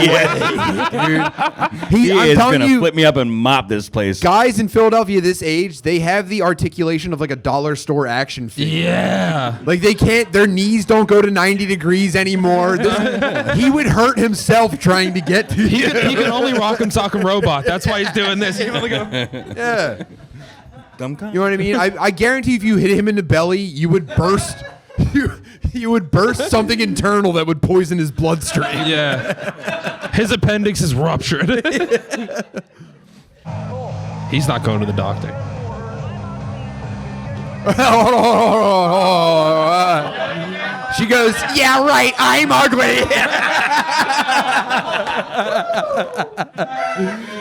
[SPEAKER 3] is
[SPEAKER 1] telling
[SPEAKER 3] going to
[SPEAKER 1] you,
[SPEAKER 3] flip me up and mop this place.
[SPEAKER 1] guys in Philadelphia this age, they have the articulation of like a dollar store action figure.
[SPEAKER 8] Yeah.
[SPEAKER 1] Like they can't, their knees don't go to 90 degrees anymore. He would hurt himself trying to get to
[SPEAKER 8] He
[SPEAKER 1] you.
[SPEAKER 8] can only rock 'em sock 'em robot. That's why he's doing this. He can only go.
[SPEAKER 1] Yeah.
[SPEAKER 3] Dumb cunt.
[SPEAKER 1] You know what I mean? I guarantee if you hit him in the belly, you would burst. You would burst something internal that would poison his bloodstream.
[SPEAKER 8] Yeah. His appendix is ruptured. He's not going to the doctor.
[SPEAKER 1] She goes, yeah, right, I'm ugly.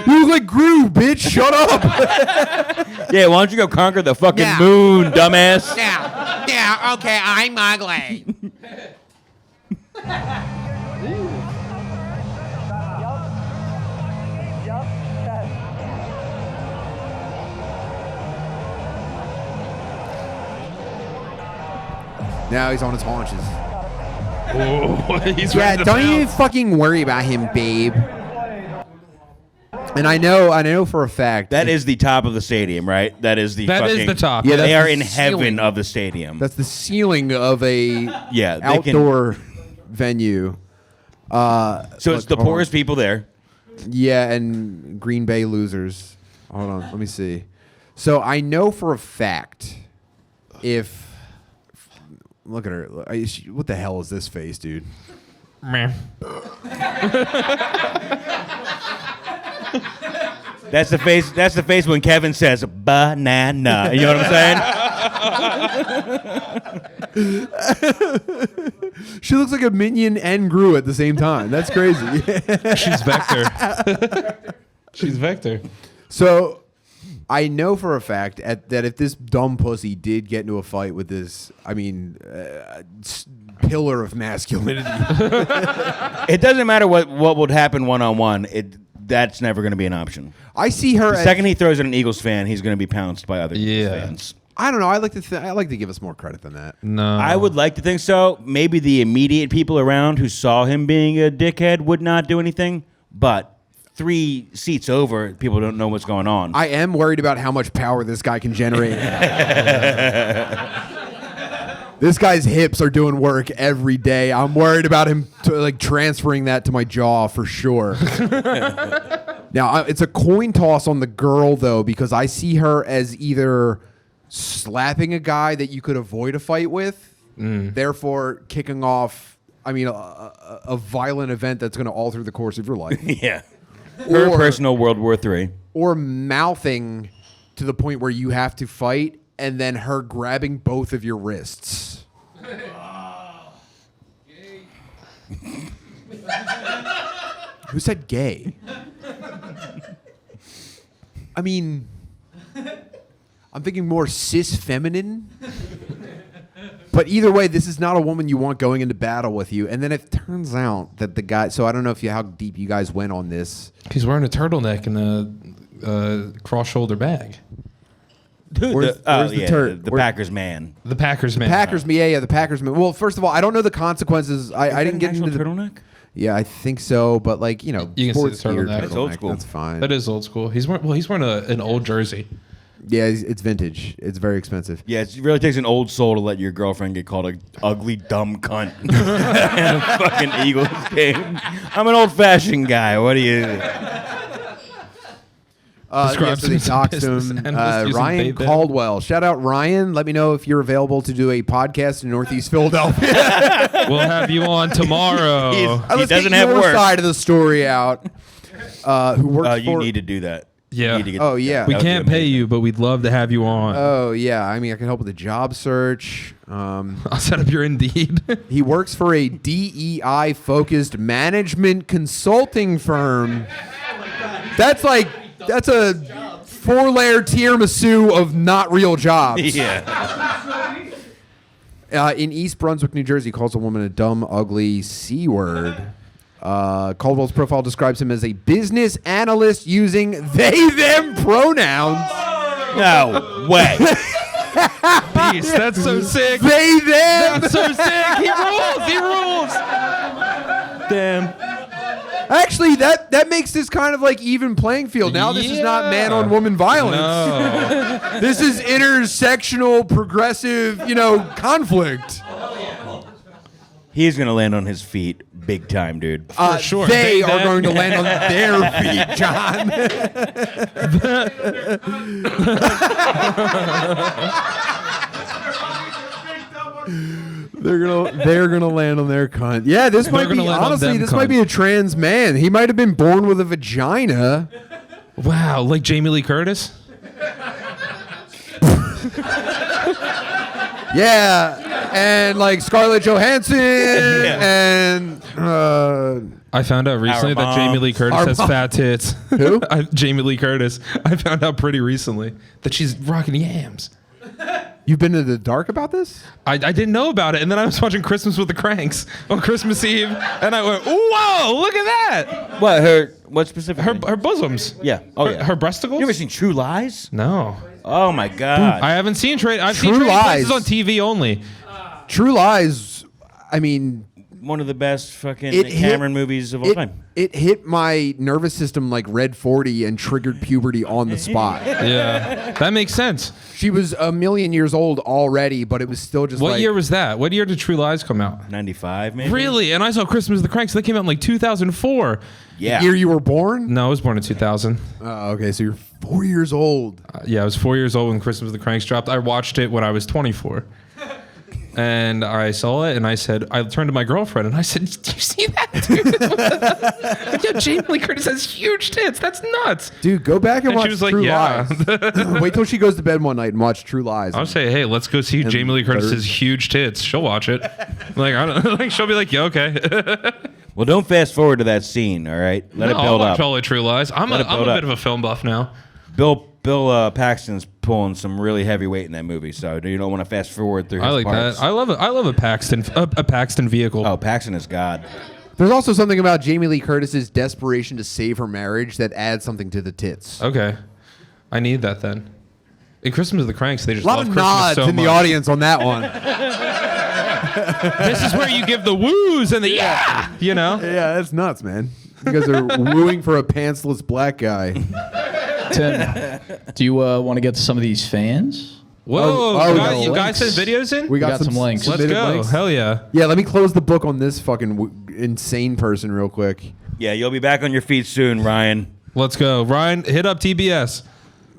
[SPEAKER 1] You look like Gru, bitch, shut up.
[SPEAKER 3] Yeah, why don't you go conquer the fucking
[SPEAKER 1] Yeah.
[SPEAKER 3] moon, dumbass?
[SPEAKER 1] Yeah, okay, I'm ugly. Now he's on his haunches.
[SPEAKER 8] Oh, he's
[SPEAKER 1] Yeah,
[SPEAKER 8] ready to
[SPEAKER 1] don't you
[SPEAKER 8] pounce.
[SPEAKER 1] fucking worry about him, babe. And I know for a fact
[SPEAKER 3] That is the top of the stadium, right? That is the
[SPEAKER 8] That is
[SPEAKER 3] fucking,
[SPEAKER 8] the top.
[SPEAKER 1] Yeah,
[SPEAKER 3] They
[SPEAKER 1] that's
[SPEAKER 3] are
[SPEAKER 1] the
[SPEAKER 3] in heaven
[SPEAKER 1] ceiling.
[SPEAKER 3] of the stadium.
[SPEAKER 1] that's the ceiling of a
[SPEAKER 3] Yeah, they can-
[SPEAKER 1] outdoor venue.
[SPEAKER 3] So it's
[SPEAKER 1] Look,
[SPEAKER 3] the
[SPEAKER 1] hold
[SPEAKER 3] poorest people there.
[SPEAKER 1] Yeah, and Green Bay losers. Hold on, let me see. So I know for a fact if look at her. What the hell is this face, dude?
[SPEAKER 3] That's the face. That's the face when Kevin says banana. You know what I'm saying?
[SPEAKER 1] She looks like a minion and Gru at the same time. That's crazy.
[SPEAKER 8] She's Vector. She's Vector.
[SPEAKER 1] So I know for a fact that if this dumb pussy did get into a fight with this, pillar of masculinity,
[SPEAKER 3] It doesn't matter what would happen one on one. That's never going to be an option.
[SPEAKER 1] I see her.
[SPEAKER 3] The second he throws at an Eagles fan, he's going to be pounced by other
[SPEAKER 8] Yeah.
[SPEAKER 3] fans.
[SPEAKER 1] I don't know. I like to give us more credit than that.
[SPEAKER 8] No.
[SPEAKER 3] I would like to think so. Maybe the immediate people around who saw him being a dickhead would not do anything, but 3 seats over, people don't know what's going on.
[SPEAKER 1] I am worried about how much power this guy can generate. This guy's hips are doing work every day. I'm worried about him transferring that to my jaw for sure. Now, it's a coin toss on the girl, though, because I see her as either slapping a guy that you could avoid a fight with, therefore kicking off, a violent event that's going to alter the course of your life.
[SPEAKER 3] Yeah. Her
[SPEAKER 1] Or-
[SPEAKER 3] personal World War III.
[SPEAKER 1] Or mouthing to the point where you have to fight, and then her grabbing both of your wrists. Who said gay? I'm thinking more cis feminine. But either way, this is not a woman you want going into battle with you. And then it turns out that the guy. So I don't know how deep you guys went on this.
[SPEAKER 8] He's wearing a turtleneck and a cross-shoulder bag.
[SPEAKER 3] Dude,
[SPEAKER 1] Where's the turd?
[SPEAKER 3] the
[SPEAKER 1] Where-
[SPEAKER 3] Packers man.
[SPEAKER 8] The Packers man.
[SPEAKER 1] Packers, yeah, the Packers. Well, first of all, I don't know the consequences. I didn't get into the
[SPEAKER 3] turtleneck.
[SPEAKER 1] Yeah, I think so. But
[SPEAKER 8] You can see
[SPEAKER 1] sports
[SPEAKER 8] the
[SPEAKER 1] gear
[SPEAKER 8] turtleneck.
[SPEAKER 3] That's old school.
[SPEAKER 1] That's fine.
[SPEAKER 8] That is old school. He's wearing an old jersey.
[SPEAKER 1] Yeah, it's vintage. It's very expensive.
[SPEAKER 3] Yeah, it really takes an old soul to let your girlfriend get called a ugly, dumb cunt in a fucking Eagles game. I'm an old-fashioned guy. What do you...
[SPEAKER 8] Describes
[SPEAKER 1] so they
[SPEAKER 8] him as a
[SPEAKER 1] doxed
[SPEAKER 8] business
[SPEAKER 1] him.
[SPEAKER 8] analyst using
[SPEAKER 1] Ryan
[SPEAKER 8] Babe.
[SPEAKER 1] Caldwell. Shout out Ryan. Let me know if you're available to do a podcast in Northeast Philadelphia.
[SPEAKER 8] We'll have you on tomorrow.
[SPEAKER 3] He
[SPEAKER 1] Let's
[SPEAKER 3] doesn't
[SPEAKER 1] get
[SPEAKER 3] have
[SPEAKER 1] your
[SPEAKER 3] work.
[SPEAKER 1] side of the story out. Who works
[SPEAKER 3] You
[SPEAKER 1] for?
[SPEAKER 3] need to do that.
[SPEAKER 8] Yeah.
[SPEAKER 3] You need to get-
[SPEAKER 1] Oh, yeah.
[SPEAKER 8] We
[SPEAKER 3] that would be
[SPEAKER 8] can't pay
[SPEAKER 3] amazing.
[SPEAKER 8] you, but we'd love to have you on.
[SPEAKER 1] Oh yeah, I can help with the job search.
[SPEAKER 8] I'll set up your Indeed.
[SPEAKER 1] He works for a DEI-focused management consulting firm. That's a 4-layer tiramisu of not real jobs.
[SPEAKER 3] Yeah.
[SPEAKER 1] In East Brunswick, New Jersey, calls a woman a dumb, ugly C word. Caldwell's profile describes him as a business analyst using they, them pronouns.
[SPEAKER 3] No way.
[SPEAKER 8] Beast, that's so sick.
[SPEAKER 1] They, them.
[SPEAKER 8] That's so sick. He rules. He rules.
[SPEAKER 3] Damn.
[SPEAKER 1] Actually, that makes this kind of like even playing field. Now this is not man-on-woman violence.
[SPEAKER 8] No.
[SPEAKER 1] This is intersectional, progressive, conflict.
[SPEAKER 3] He's gonna land on his feet big time, dude.
[SPEAKER 8] For sure.
[SPEAKER 1] They are
[SPEAKER 8] them.
[SPEAKER 1] going to land on their feet, John. They're gonna land on their cunt. Yeah, this might be
[SPEAKER 8] gonna land on
[SPEAKER 1] honestly.
[SPEAKER 8] them
[SPEAKER 1] This might be a trans man. He might have been born with a vagina.
[SPEAKER 8] Wow, like Jamie Lee Curtis?
[SPEAKER 1] Yeah, and like Scarlett Johansson and
[SPEAKER 8] I found out recently
[SPEAKER 3] Our
[SPEAKER 8] that Jamie Lee
[SPEAKER 3] moms.
[SPEAKER 8] Curtis
[SPEAKER 1] Our
[SPEAKER 8] has
[SPEAKER 1] moms.
[SPEAKER 8] fat tits.
[SPEAKER 1] Who?
[SPEAKER 8] Jamie Lee Curtis. I found out pretty recently that she's rocking yams.
[SPEAKER 1] You've been in the dark about this?
[SPEAKER 8] I didn't know about it, and then I was watching Christmas with the Cranks on Christmas Eve, and I went, "Whoa, look at that!"
[SPEAKER 3] What specifically?
[SPEAKER 8] Her bosoms.
[SPEAKER 3] Yeah. Oh, yeah.
[SPEAKER 8] Her breasticles.
[SPEAKER 3] You ever seen True Lies?
[SPEAKER 8] No,
[SPEAKER 3] Oh my God.
[SPEAKER 8] I haven't seen Trade. I've seen
[SPEAKER 1] True
[SPEAKER 8] Trading Places
[SPEAKER 1] Lies.
[SPEAKER 8] on TV only.
[SPEAKER 1] True Lies. I mean,
[SPEAKER 3] One of the best fucking
[SPEAKER 1] It hit-
[SPEAKER 3] Cameron movies of all time.
[SPEAKER 1] it hit my nervous system like Red 40 and triggered puberty on the spot.
[SPEAKER 8] Yeah, that makes sense.
[SPEAKER 1] She was a million years old already, but it was still just
[SPEAKER 8] What
[SPEAKER 1] like...
[SPEAKER 8] year was that? What year did True Lies come out?
[SPEAKER 3] 95, maybe.
[SPEAKER 8] Really? And I saw Christmas with the Cranks. They came out in like 2004.
[SPEAKER 3] Yeah.
[SPEAKER 1] year you were born?
[SPEAKER 8] No, I was born in 2000.
[SPEAKER 1] Okay, so you're 4 years old.
[SPEAKER 8] Yeah, I was 4 years old when Christmas with the Cranks dropped. I watched it when I was 24. And I saw it, and I turned to my girlfriend, and I said, "Do you see that, dude? Yo, Jamie Lee Curtis has huge tits. That's nuts."
[SPEAKER 1] Dude, go back and
[SPEAKER 8] And
[SPEAKER 1] watch
[SPEAKER 8] she was like,
[SPEAKER 1] True
[SPEAKER 8] "Yeah."
[SPEAKER 1] Lies. Wait till she goes to bed one night and watch True Lies.
[SPEAKER 8] I'll say, "Hey, let's go see Jamie Lee Curtis's huge tits." She'll watch it. Like, I don't like. She'll be like, "Yeah, okay."
[SPEAKER 3] Well, don't fast forward to that scene, all right? Let it
[SPEAKER 8] I'll
[SPEAKER 3] build
[SPEAKER 8] watch
[SPEAKER 3] up.
[SPEAKER 8] all of True Lies. I'm a
[SPEAKER 3] Let it build up.
[SPEAKER 8] bit of a film buff now.
[SPEAKER 3] Bill Paxton's pulling some really heavy weight in that movie, so you don't want to fast forward through his
[SPEAKER 8] I like
[SPEAKER 3] parts.
[SPEAKER 8] that. I love it. I love a Paxton vehicle.
[SPEAKER 3] Oh, Paxton is God.
[SPEAKER 1] There's also something about Jamie Lee Curtis's desperation to save her marriage that adds something to the tits.
[SPEAKER 8] Okay, I need that then. In Christmas with the Cranks, they just
[SPEAKER 1] A lot
[SPEAKER 8] love
[SPEAKER 1] of
[SPEAKER 8] Christmas
[SPEAKER 1] nods
[SPEAKER 8] so
[SPEAKER 1] in
[SPEAKER 8] much.
[SPEAKER 1] the audience on that one.
[SPEAKER 8] This is where you give the woos and the yeah, you know.
[SPEAKER 1] Yeah, that's nuts, man. You guys are wooing for a pantsless black guy.
[SPEAKER 4] Tim, do you want to get to some of these fans?
[SPEAKER 8] Whoa, you
[SPEAKER 1] no,
[SPEAKER 8] guys
[SPEAKER 4] links.
[SPEAKER 8] sent videos in?
[SPEAKER 1] We
[SPEAKER 4] got some links.
[SPEAKER 8] Let's
[SPEAKER 1] submitted
[SPEAKER 8] go.
[SPEAKER 1] links.
[SPEAKER 8] Hell yeah.
[SPEAKER 1] Yeah, let me close the book on this fucking insane person real quick.
[SPEAKER 3] Yeah, you'll be back on your feet soon, Ryan.
[SPEAKER 8] Let's go. Ryan, hit up TBS.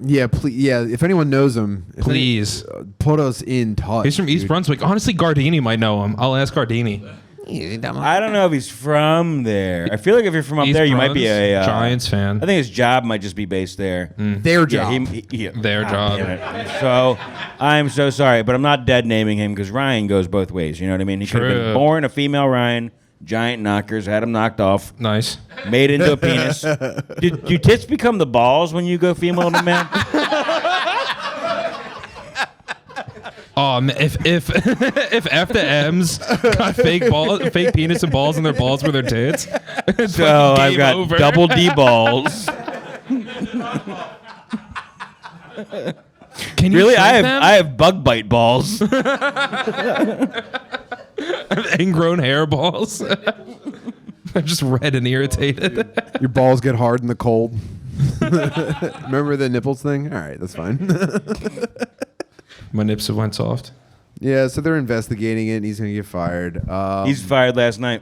[SPEAKER 1] Yeah, please. Yeah, if anyone knows him,
[SPEAKER 8] Please.
[SPEAKER 1] put us in touch.
[SPEAKER 8] He's from East
[SPEAKER 1] dude.
[SPEAKER 8] Brunswick. Honestly, Gardini might know him. I'll ask Gardini.
[SPEAKER 3] I don't know if he's from there. I feel like if you're from up
[SPEAKER 8] East
[SPEAKER 3] there, you might be
[SPEAKER 8] Bruns,
[SPEAKER 3] a
[SPEAKER 8] Giants fan.
[SPEAKER 3] I think his job might just be based there.
[SPEAKER 1] Their job.
[SPEAKER 3] Yeah,
[SPEAKER 8] Their job.
[SPEAKER 3] damn it. So I'm so sorry, but I'm not dead naming him because Ryan goes both ways. You know what I mean? He could have been
[SPEAKER 8] True.
[SPEAKER 3] born a female Ryan, giant knockers, had him knocked off,
[SPEAKER 8] Nice.
[SPEAKER 3] made into a penis. Do tits become the balls when you go female to man?
[SPEAKER 8] If if F the M's got fake penis and balls, and their balls were their tits. It's
[SPEAKER 3] So
[SPEAKER 8] fucking
[SPEAKER 3] I've
[SPEAKER 8] game
[SPEAKER 3] got
[SPEAKER 8] over.
[SPEAKER 3] double D balls.
[SPEAKER 8] Can you
[SPEAKER 3] Really,
[SPEAKER 8] shrink them?
[SPEAKER 3] I have bug bite balls.
[SPEAKER 8] ingrown hair balls. They're just red and irritated.
[SPEAKER 1] Your balls get hard in the cold. Remember the nipples thing? All right, that's fine.
[SPEAKER 8] My nips went soft.
[SPEAKER 1] Yeah, so they're investigating it. And he's gonna get fired.
[SPEAKER 3] He's fired last night.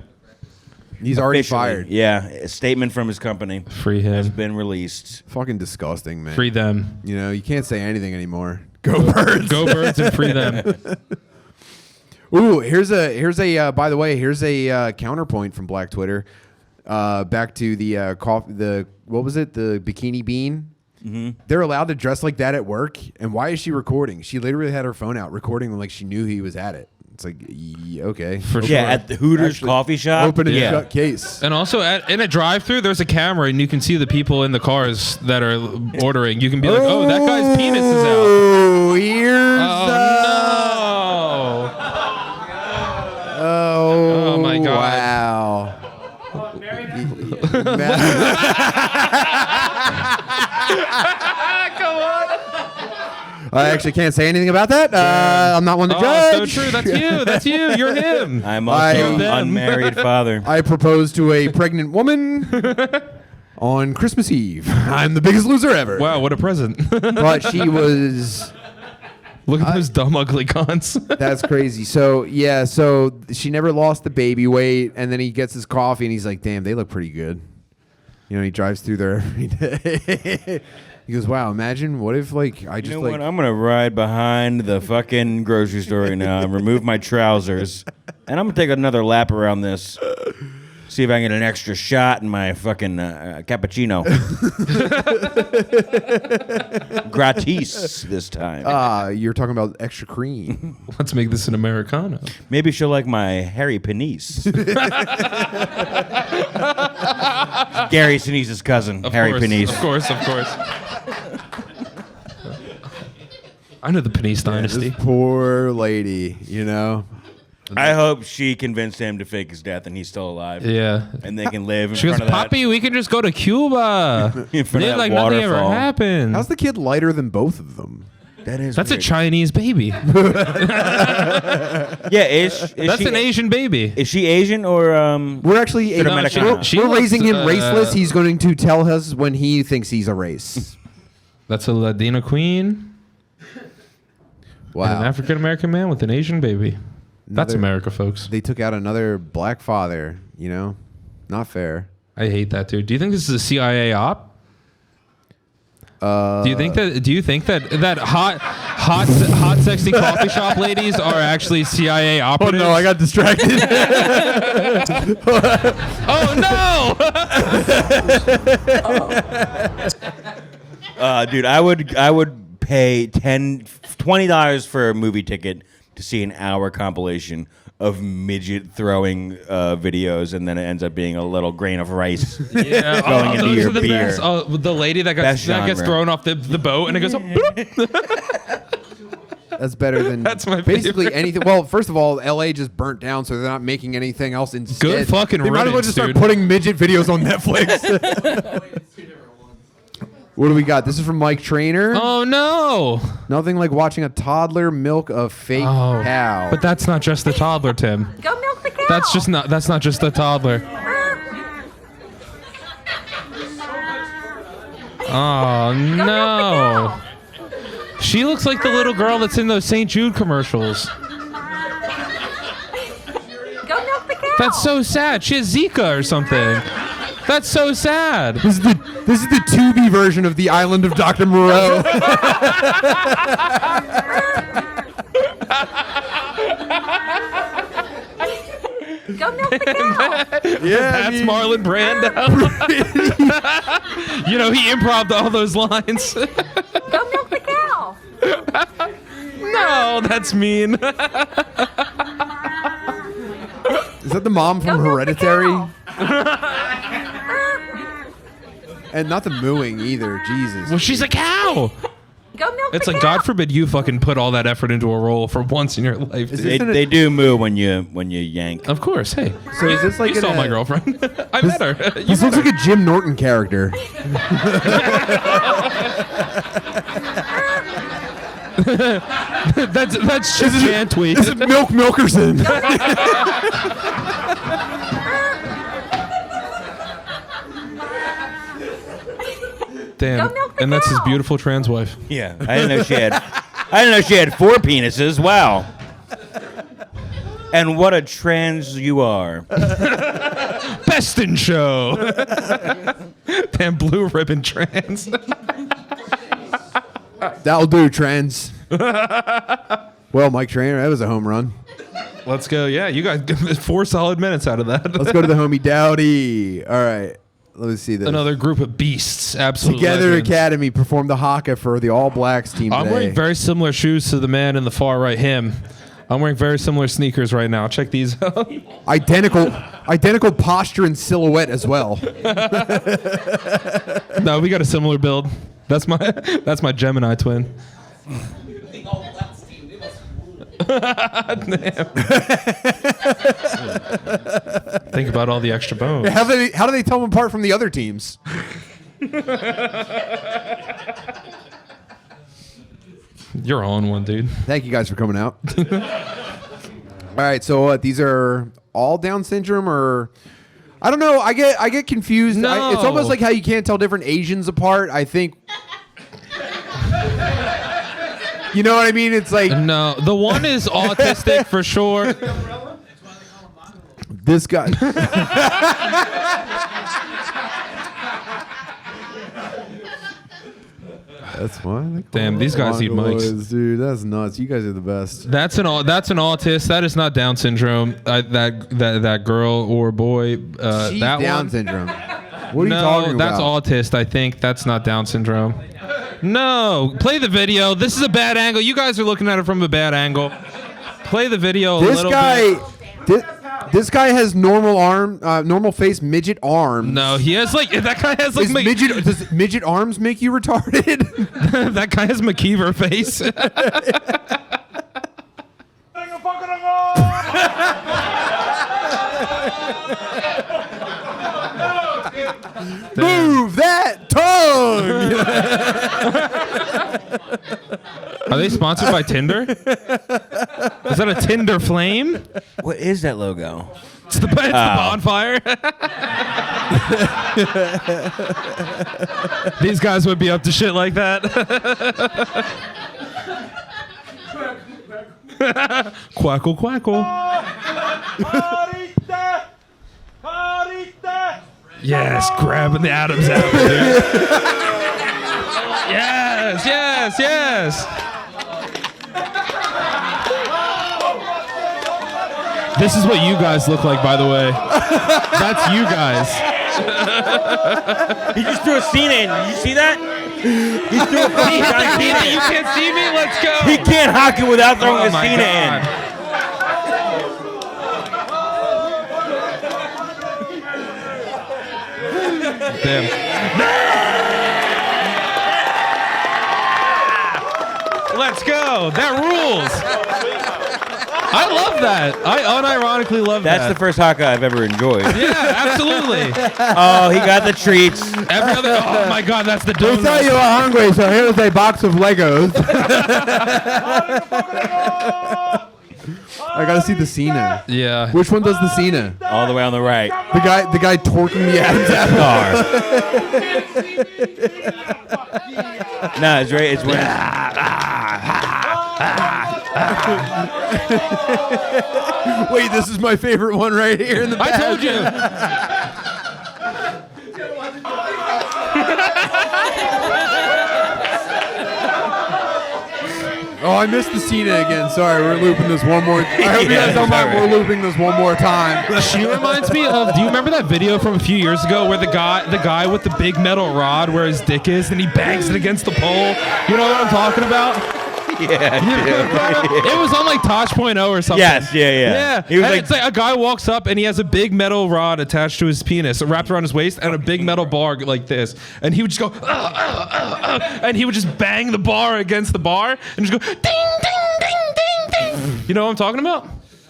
[SPEAKER 1] He's already
[SPEAKER 3] Officially.
[SPEAKER 1] fired.
[SPEAKER 3] Yeah, a statement from his company
[SPEAKER 8] Free
[SPEAKER 3] has
[SPEAKER 8] him.
[SPEAKER 3] been released.
[SPEAKER 1] Fucking disgusting, man.
[SPEAKER 8] Free them.
[SPEAKER 1] You know, you can't say anything anymore. Go Birds.
[SPEAKER 8] Go Birds and free them.
[SPEAKER 1] Ooh, here's a by the way, here's a counterpoint from Black Twitter. Back to the what was it? The bikini bean. Mm-hmm. They're allowed to dress like that at work, and why is she recording? She literally had her phone out recording like she knew he was at it. It's like, okay.
[SPEAKER 8] For
[SPEAKER 3] Yeah,
[SPEAKER 8] sure.
[SPEAKER 3] at the Hooters
[SPEAKER 1] Actually,
[SPEAKER 3] coffee shop.
[SPEAKER 1] Open and
[SPEAKER 3] yeah.
[SPEAKER 1] shut case.
[SPEAKER 8] And also, in a drive-through, there's a camera, and you can see the people in the cars that are ordering. You can be like, "Oh, that guy's penis is out."
[SPEAKER 1] Oh, here's
[SPEAKER 8] Oh
[SPEAKER 1] I actually can't say anything about that. I'm not one to
[SPEAKER 8] Oh,
[SPEAKER 1] judge.
[SPEAKER 8] so true. That's you. That's you. You're him.
[SPEAKER 3] I'm also an unmarried father.
[SPEAKER 1] I proposed to a pregnant woman on Christmas Eve. I'm the biggest loser ever.
[SPEAKER 8] Wow, what a present.
[SPEAKER 1] But she was.
[SPEAKER 8] Look at those dumb, ugly cons.
[SPEAKER 1] That's crazy. So yeah, so she never lost the baby weight, and then he gets his coffee, and he's like, "Damn, they look pretty good." You know, he drives through there every day. He goes, "Wow, imagine what if like I just
[SPEAKER 3] You know
[SPEAKER 1] like."
[SPEAKER 3] what? I'm gonna ride behind the fucking grocery store right now and remove my trousers, and I'm gonna take another lap around this. See if I can get an extra shot in my fucking cappuccino. Gratis this time.
[SPEAKER 1] You're talking about extra cream.
[SPEAKER 8] Let's make this an Americano.
[SPEAKER 3] Maybe she'll like my hairy penis. Gary Sinise's cousin, Harry
[SPEAKER 8] Of
[SPEAKER 3] Penis.
[SPEAKER 8] course. I know the Panisse dynasty.
[SPEAKER 1] This poor lady, you know.
[SPEAKER 3] I hope she convinced him to fake his death and he's still alive.
[SPEAKER 8] Yeah.
[SPEAKER 3] And they can live in
[SPEAKER 8] She goes,
[SPEAKER 3] front of
[SPEAKER 8] Poppy, we can just go to Cuba.
[SPEAKER 3] In front of
[SPEAKER 8] Live
[SPEAKER 3] that
[SPEAKER 8] like nothing ever
[SPEAKER 3] waterfall.
[SPEAKER 8] happened.
[SPEAKER 1] How's the kid lighter than both of them?
[SPEAKER 3] That's
[SPEAKER 8] a Chinese baby.
[SPEAKER 3] Yeah, is
[SPEAKER 8] That's
[SPEAKER 3] she,
[SPEAKER 8] an Asian baby.
[SPEAKER 3] Is she Asian or
[SPEAKER 1] We're actually
[SPEAKER 3] Should have met a
[SPEAKER 1] we're,
[SPEAKER 3] con.
[SPEAKER 8] She
[SPEAKER 1] we're
[SPEAKER 8] looks,
[SPEAKER 1] raising him raceless. He's going to tell us when he thinks he's a race.
[SPEAKER 8] That's a Latina queen. And an
[SPEAKER 1] Wow.
[SPEAKER 8] African American man with an Asian baby. That's
[SPEAKER 1] Another-
[SPEAKER 8] America, folks.
[SPEAKER 1] They took out another black father, you know? Not fair.
[SPEAKER 8] I hate that, dude. Do you think this is a CIA op? Do you think that hot sexy coffee shop ladies are actually CIA operatives?
[SPEAKER 1] Oh no, I got distracted.
[SPEAKER 8] Oh no!
[SPEAKER 3] dude, I would pay $20 for a movie ticket to see an hour compilation of midget throwing videos, and then it ends up being a little grain of rice
[SPEAKER 8] Yeah,
[SPEAKER 3] going into
[SPEAKER 8] those
[SPEAKER 3] your
[SPEAKER 8] are the
[SPEAKER 3] beer.
[SPEAKER 8] best. Oh, the lady that
[SPEAKER 3] Best
[SPEAKER 8] gets
[SPEAKER 3] genre.
[SPEAKER 8] thrown off the boat and it goes. Bloop.
[SPEAKER 1] That's better than
[SPEAKER 8] That's my
[SPEAKER 1] basically
[SPEAKER 8] favorite.
[SPEAKER 1] anything. Well, first of all, LA just burnt down, so they're not making anything else instead.
[SPEAKER 8] Good fucking
[SPEAKER 1] They might as well
[SPEAKER 8] riddance,
[SPEAKER 1] just start
[SPEAKER 8] dude.
[SPEAKER 1] putting midget videos on Netflix. What do we got? This is from Mike Trainer.
[SPEAKER 8] Oh no!
[SPEAKER 1] Nothing like watching a toddler milk a fake cow.
[SPEAKER 8] But that's not just the toddler, Tim.
[SPEAKER 7] Go milk the cow.
[SPEAKER 8] That's not just the toddler. Oh no! She looks like the little girl that's in those St. Jude commercials.
[SPEAKER 7] Go milk the cow.
[SPEAKER 8] That's so sad. She has Zika or something. That's so sad.
[SPEAKER 1] This is the Tubi version of the Island of Dr. Moreau.
[SPEAKER 7] Go milk the cow.
[SPEAKER 1] Yeah,
[SPEAKER 8] That's Marlon Brando. You know, he improv'd all those lines.
[SPEAKER 7] Go milk the cow.
[SPEAKER 8] No, that's mean.
[SPEAKER 1] Is that the mom
[SPEAKER 7] Go
[SPEAKER 1] from
[SPEAKER 7] milk the
[SPEAKER 1] Hereditary?
[SPEAKER 7] cow.
[SPEAKER 1] And not the mooing either. Jesus.
[SPEAKER 8] Well, she's a cow.
[SPEAKER 7] Go milk
[SPEAKER 8] It's
[SPEAKER 7] the
[SPEAKER 8] like,
[SPEAKER 7] cow.
[SPEAKER 8] God forbid you fucking put all that effort into a role for once in your life.
[SPEAKER 1] Is
[SPEAKER 8] dude.
[SPEAKER 1] this
[SPEAKER 3] They do moo when you yank.
[SPEAKER 8] Of course. Hey.
[SPEAKER 1] So is this like
[SPEAKER 8] you saw
[SPEAKER 1] in
[SPEAKER 8] my
[SPEAKER 1] a-
[SPEAKER 8] girlfriend. I met her. You
[SPEAKER 1] This looks like a Jim Norton character.
[SPEAKER 8] that's just Jan tweet.
[SPEAKER 1] This is Milk Milkerson.
[SPEAKER 8] Damn.
[SPEAKER 7] Go milk the
[SPEAKER 8] And that's his
[SPEAKER 7] cow.
[SPEAKER 8] beautiful trans wife.
[SPEAKER 3] Yeah, I didn't know she had. I didn't know she had 4 penises. Wow. And what a trans you are.
[SPEAKER 8] Best in show. Damn blue ribbon trans.
[SPEAKER 1] That'll do, trans. Well, Mike Trainer, that was a home run.
[SPEAKER 8] Let's go. Yeah, you got 4 solid minutes out of that.
[SPEAKER 1] Let's go to the homie Dowdy. All right. Let me see this.
[SPEAKER 8] Another group of beasts. Absolutely.
[SPEAKER 1] Together Academy performed the haka for the All Blacks team
[SPEAKER 8] I'm
[SPEAKER 1] today.
[SPEAKER 8] wearing very similar shoes to the man in the far right, him. I'm wearing very similar sneakers right now. Check these out.
[SPEAKER 1] Identical posture and silhouette as well.
[SPEAKER 8] No, we got a similar build. That's my Gemini twin. Think about all the extra bones.
[SPEAKER 1] How do they tell them apart from the other teams?
[SPEAKER 8] You're on one, dude.
[SPEAKER 1] Thank you guys for coming out. All right, so what? These are all Down syndrome, or I don't know. I get confused.
[SPEAKER 8] No.
[SPEAKER 1] It's almost like how you can't tell different Asians apart. I think. You know what I mean? It's like
[SPEAKER 8] No, the one is autistic for sure.
[SPEAKER 1] this guy. That's fine.
[SPEAKER 8] Damn, these guys need mics.
[SPEAKER 1] Dude, that's nuts. You guys are the best.
[SPEAKER 8] That's an autist. That is not Down syndrome. That girl or boy.
[SPEAKER 1] She's
[SPEAKER 8] That
[SPEAKER 1] Down
[SPEAKER 8] one.
[SPEAKER 1] syndrome. What are
[SPEAKER 8] No,
[SPEAKER 1] you talking
[SPEAKER 8] that's
[SPEAKER 1] about?
[SPEAKER 8] autist. I think that's not Down syndrome. No, play the video. This is a bad angle. You guys are looking at it from a bad angle. Play the video a
[SPEAKER 1] This
[SPEAKER 8] little
[SPEAKER 1] guy.
[SPEAKER 8] bit.
[SPEAKER 1] This guy has normal face midget arms.
[SPEAKER 8] No, he has like that guy has like
[SPEAKER 1] Does midget arms make you retarded?
[SPEAKER 8] that guy has McKeever face.
[SPEAKER 1] Move that tongue.
[SPEAKER 8] Are they sponsored by Tinder? Is that a Tinder flame?
[SPEAKER 3] What is that logo?
[SPEAKER 8] It's the bonfire. These guys would be up to shit like that. Quackle, quackle. Yes, grabbing the Adam's apple, dude. Yes, yes, yes. This is what you guys look like, by the way. That's you guys.
[SPEAKER 3] He just threw a scene in. Did you see that? He threw a scene in.
[SPEAKER 8] You can't see me? Let's go.
[SPEAKER 3] He can't hockey without throwing
[SPEAKER 8] Oh
[SPEAKER 3] a
[SPEAKER 8] my
[SPEAKER 3] scene
[SPEAKER 8] God.
[SPEAKER 3] in.
[SPEAKER 8] Damn. Let's go. That rules. I love that. I unironically love that.
[SPEAKER 3] That's the first haka I've ever enjoyed.
[SPEAKER 8] Yeah, absolutely.
[SPEAKER 3] Oh, he got the treats.
[SPEAKER 8] Every other. Oh my God, that's the
[SPEAKER 1] We
[SPEAKER 8] donut.
[SPEAKER 1] thought you were hungry, so here's a box of Legos. I gotta see the Cena.
[SPEAKER 8] Yeah.
[SPEAKER 1] Which one does the Cena?
[SPEAKER 3] All the way on the right.
[SPEAKER 1] The guy torquing the Adam's apple.
[SPEAKER 3] No, it's right. It's when
[SPEAKER 1] Wait, this is my favorite one right here in the back.
[SPEAKER 8] I told you.
[SPEAKER 1] Oh, I missed the Cena again. Sorry, we're looping this one more. I hope you guys don't mind. We're looping this one more time.
[SPEAKER 8] She reminds me of. Do you remember that video from a few years ago where the guy with the big metal rod where his dick is and he bangs it against the pole? You know what I'm talking about?
[SPEAKER 3] yeah.
[SPEAKER 8] It was on like Tosh.0 or something.
[SPEAKER 3] Yes, yeah.
[SPEAKER 8] Yeah,
[SPEAKER 3] He was
[SPEAKER 8] and
[SPEAKER 3] like,
[SPEAKER 8] it's like a guy walks up and he has a big metal rod attached to his penis, wrapped around his waist, and a big metal bar like this. And he would just go, and he would just bang the bar against the bar and just go, ding, ding, ding, ding, ding. You know what I'm talking about?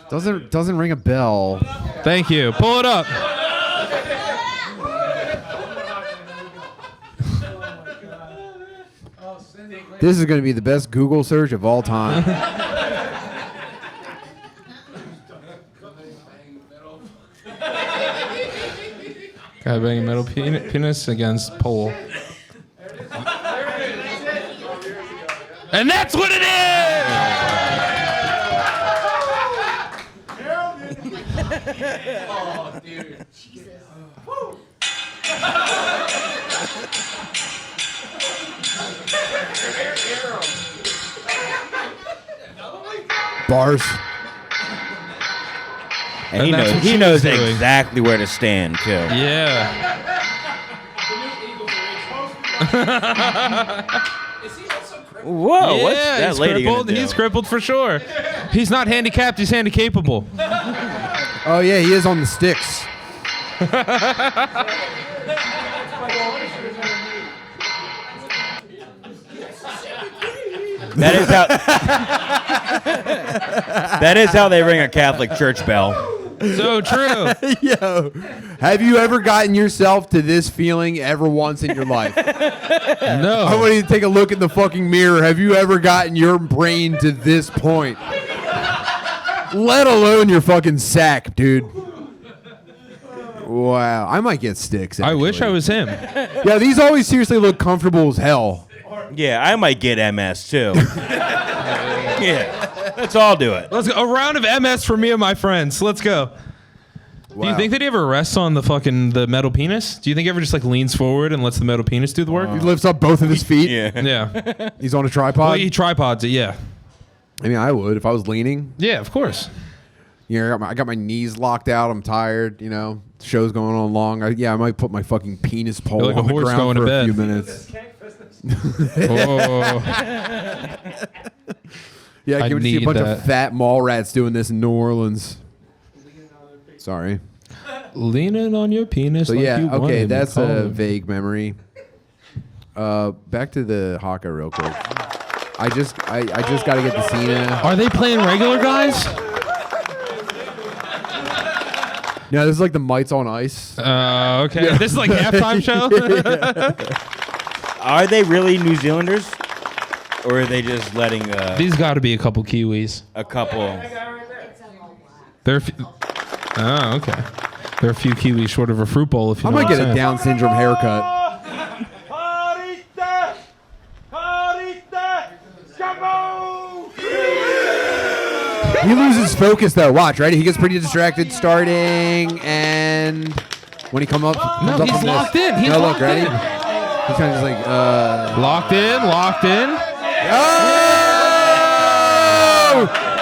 [SPEAKER 1] Doesn't ring a bell.
[SPEAKER 8] Thank you. Pull it up.
[SPEAKER 1] This is going to be the best Google search of all time.
[SPEAKER 8] Guy banging metal penis against pole. And that's what it
[SPEAKER 1] Bars.
[SPEAKER 3] and
[SPEAKER 8] that's what
[SPEAKER 3] he
[SPEAKER 8] she
[SPEAKER 3] knows
[SPEAKER 8] was doing.
[SPEAKER 3] exactly where to stand too.
[SPEAKER 8] Yeah.
[SPEAKER 3] Whoa, what's
[SPEAKER 8] Yeah,
[SPEAKER 3] that
[SPEAKER 8] he's
[SPEAKER 3] lady gonna
[SPEAKER 8] crippled.
[SPEAKER 3] do?
[SPEAKER 8] He's crippled for sure. He's not handicapped. He's handicapable.
[SPEAKER 1] Oh yeah, he is on the sticks.
[SPEAKER 3] That is how. That is how they ring a Catholic church bell.
[SPEAKER 8] So true.
[SPEAKER 1] Yo, have you ever gotten yourself to this feeling ever once in your life?
[SPEAKER 8] No.
[SPEAKER 1] I want you to take a look in the fucking mirror. Have you ever gotten your brain to this point? Let alone your fucking sack, dude. Wow, I might get sticks.
[SPEAKER 8] I wish I
[SPEAKER 1] actually.
[SPEAKER 8] was him.
[SPEAKER 1] Yeah, these always seriously look comfortable as hell.
[SPEAKER 3] Yeah, I might get MS too. Yeah, let's all do it.
[SPEAKER 8] Let's go. A round of MS for me and my friends. Let's go. Do you
[SPEAKER 1] Wow.
[SPEAKER 8] think that he ever rests on the metal penis? Do you think he ever just like leans forward and lets the metal penis do the work?
[SPEAKER 1] He lifts up both of his feet.
[SPEAKER 3] Yeah.
[SPEAKER 8] Yeah.
[SPEAKER 1] He's on a tripod.
[SPEAKER 8] Well, he tripods it. Yeah.
[SPEAKER 1] I mean, I would if I was leaning.
[SPEAKER 8] Yeah, of course.
[SPEAKER 1] You know, I got my knees locked out. I'm tired. You know, show's going on long. I might put my fucking penis pole
[SPEAKER 8] You're like
[SPEAKER 1] on
[SPEAKER 8] a
[SPEAKER 1] the
[SPEAKER 8] horse
[SPEAKER 1] ground
[SPEAKER 8] going to
[SPEAKER 1] for a
[SPEAKER 8] bed.
[SPEAKER 1] few minutes.
[SPEAKER 8] Oh.
[SPEAKER 1] Yeah,
[SPEAKER 8] I
[SPEAKER 1] give me a
[SPEAKER 8] need
[SPEAKER 1] bunch
[SPEAKER 8] that.
[SPEAKER 1] of fat mall rats doing this in New Orleans. Sorry.
[SPEAKER 8] Leaning on your penis.
[SPEAKER 1] So
[SPEAKER 8] like
[SPEAKER 1] yeah,
[SPEAKER 8] you want
[SPEAKER 1] okay,
[SPEAKER 8] him,
[SPEAKER 1] that's
[SPEAKER 8] call
[SPEAKER 1] a
[SPEAKER 8] him.
[SPEAKER 1] vague memory. Back to the haka real quick. I just got to get the Cena.
[SPEAKER 8] Are they playing regular guys?
[SPEAKER 1] No, this is like the Mites on Ice.
[SPEAKER 8] Okay. This is like halftime show.
[SPEAKER 3] Are they really New Zealanders, or are they just letting
[SPEAKER 8] These got to be a couple Kiwis.
[SPEAKER 3] a couple?
[SPEAKER 8] They're. Oh, okay. They're a few Kiwis short of a fruit bowl. If you
[SPEAKER 1] I
[SPEAKER 8] know
[SPEAKER 1] might
[SPEAKER 8] what
[SPEAKER 1] get
[SPEAKER 8] I'm
[SPEAKER 1] a
[SPEAKER 8] saying.
[SPEAKER 1] Down syndrome haircut. He loses focus though. Watch, right? He gets pretty distracted starting, and when he comes up
[SPEAKER 8] No,
[SPEAKER 1] from
[SPEAKER 8] he's
[SPEAKER 1] this-
[SPEAKER 8] locked in. He's
[SPEAKER 1] no, look,
[SPEAKER 8] locked
[SPEAKER 1] ready?
[SPEAKER 8] in.
[SPEAKER 1] He's kind of just like,
[SPEAKER 8] Locked in. Locked in.
[SPEAKER 1] oh!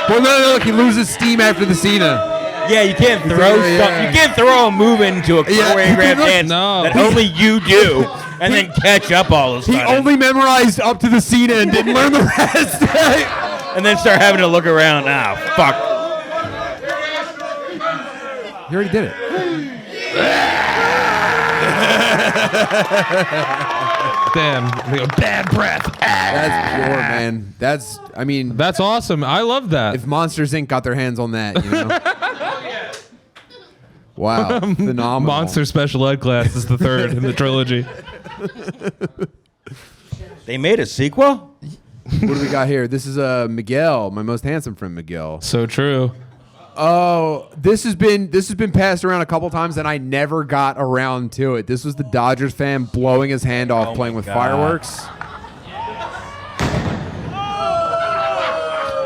[SPEAKER 1] Well, no, look, he loses steam after the Cena.
[SPEAKER 3] Yeah, you can't throw
[SPEAKER 1] Yeah.
[SPEAKER 3] stuff. You can't throw a move into a
[SPEAKER 1] Yeah.
[SPEAKER 3] choreographed dance
[SPEAKER 8] No.
[SPEAKER 3] that only you do, and then catch up all of a
[SPEAKER 1] He
[SPEAKER 3] sudden,
[SPEAKER 1] only memorized up to the Cena and didn't learn the rest.
[SPEAKER 3] and then start having to look around. Ah, fuck.
[SPEAKER 1] He already did it.
[SPEAKER 8] Damn. They go, bad breath.
[SPEAKER 1] That's pure, man. I mean,
[SPEAKER 8] That's awesome. I love that.
[SPEAKER 1] if Monsters Inc. got their hands on that, you know? Wow. Phenomenal.
[SPEAKER 8] Monster Special Ed Class is the third in the trilogy.
[SPEAKER 3] They made a sequel?
[SPEAKER 1] What do we got here? This is Miguel, my most handsome friend, Miguel.
[SPEAKER 8] So true.
[SPEAKER 1] Oh, this has been passed around a couple times, and I never got around to it. This was the Dodgers fan blowing his hand off playing with
[SPEAKER 3] God.
[SPEAKER 1] fireworks.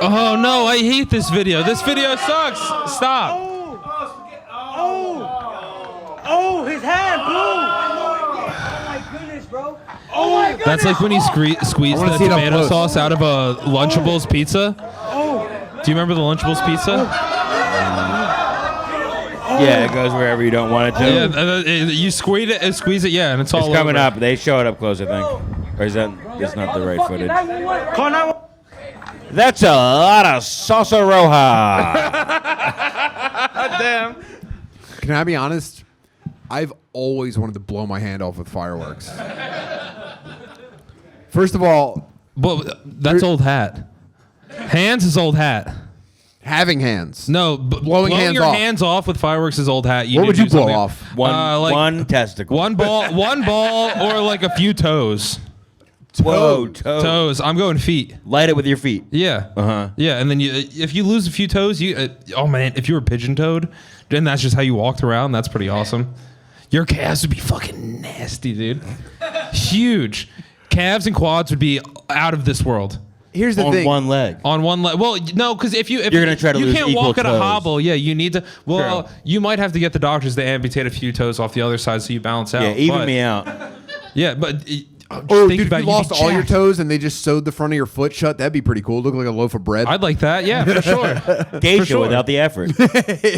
[SPEAKER 8] Oh no, I hate this video. This video sucks. Stop.
[SPEAKER 5] Oh, his hand blew! Oh my goodness, bro! Oh my goodness!
[SPEAKER 8] That's like when you squeeze
[SPEAKER 1] I wanna
[SPEAKER 8] the
[SPEAKER 1] see it up
[SPEAKER 8] tomato
[SPEAKER 1] close.
[SPEAKER 8] sauce out of a Lunchables pizza.
[SPEAKER 5] Oh,
[SPEAKER 8] Do you remember the Lunchables pizza?
[SPEAKER 3] Yeah, it goes wherever you don't want it to.
[SPEAKER 8] Yeah, you squeeze it, yeah, and it's all
[SPEAKER 3] It's coming
[SPEAKER 8] over.
[SPEAKER 3] up. They show it up close, I think. Or is that? It's not the right footage.
[SPEAKER 5] call 911.
[SPEAKER 3] That's a lot of salsa roja.
[SPEAKER 8] Damn.
[SPEAKER 1] Can I be honest? I've always wanted to blow my hand off with fireworks. First of all,
[SPEAKER 8] Well, that's old hat. Hands is old hat.
[SPEAKER 1] having hands.
[SPEAKER 8] No, blowing
[SPEAKER 1] hands
[SPEAKER 8] your
[SPEAKER 1] off.
[SPEAKER 8] hands off with fireworks is old hat.
[SPEAKER 1] What
[SPEAKER 8] need
[SPEAKER 1] would
[SPEAKER 8] to
[SPEAKER 1] you
[SPEAKER 8] do
[SPEAKER 1] blow
[SPEAKER 8] something-
[SPEAKER 1] off?
[SPEAKER 3] One testicle.
[SPEAKER 8] One ball, or like a few toes.
[SPEAKER 3] Whoa,
[SPEAKER 8] Toes. I'm going feet.
[SPEAKER 3] Light it with your feet.
[SPEAKER 8] Yeah.
[SPEAKER 3] Uh-huh.
[SPEAKER 8] Yeah, and then if you lose a few toes, oh man, if you were pigeon-toed, then that's just how you walked around. That's pretty awesome. Your calves would be fucking nasty, dude. Huge. Calves and quads would be out of this world.
[SPEAKER 1] Here's the
[SPEAKER 3] On
[SPEAKER 1] thing.
[SPEAKER 3] one leg.
[SPEAKER 8] On one leg. Well, no, because if you're
[SPEAKER 3] gonna try to
[SPEAKER 8] you
[SPEAKER 3] lose
[SPEAKER 8] can't
[SPEAKER 3] equal
[SPEAKER 8] walk at a
[SPEAKER 3] toes.
[SPEAKER 8] hobble. Yeah, you need to. Well,
[SPEAKER 3] True.
[SPEAKER 8] you might have to get the doctors to amputate a few toes off the other side so you balance out.
[SPEAKER 3] Yeah, even
[SPEAKER 8] but-
[SPEAKER 3] me out.
[SPEAKER 8] Yeah, but
[SPEAKER 1] Oh,
[SPEAKER 8] think
[SPEAKER 1] dude, if
[SPEAKER 8] about
[SPEAKER 1] you
[SPEAKER 8] it, you'd
[SPEAKER 1] lost
[SPEAKER 8] be
[SPEAKER 1] all your
[SPEAKER 8] jacked.
[SPEAKER 1] toes and they just sewed the front of your foot shut, that'd be pretty cool. Look like a loaf of bread.
[SPEAKER 8] I'd like that. Yeah, for sure.
[SPEAKER 3] Geisha
[SPEAKER 8] sure.
[SPEAKER 3] without the effort.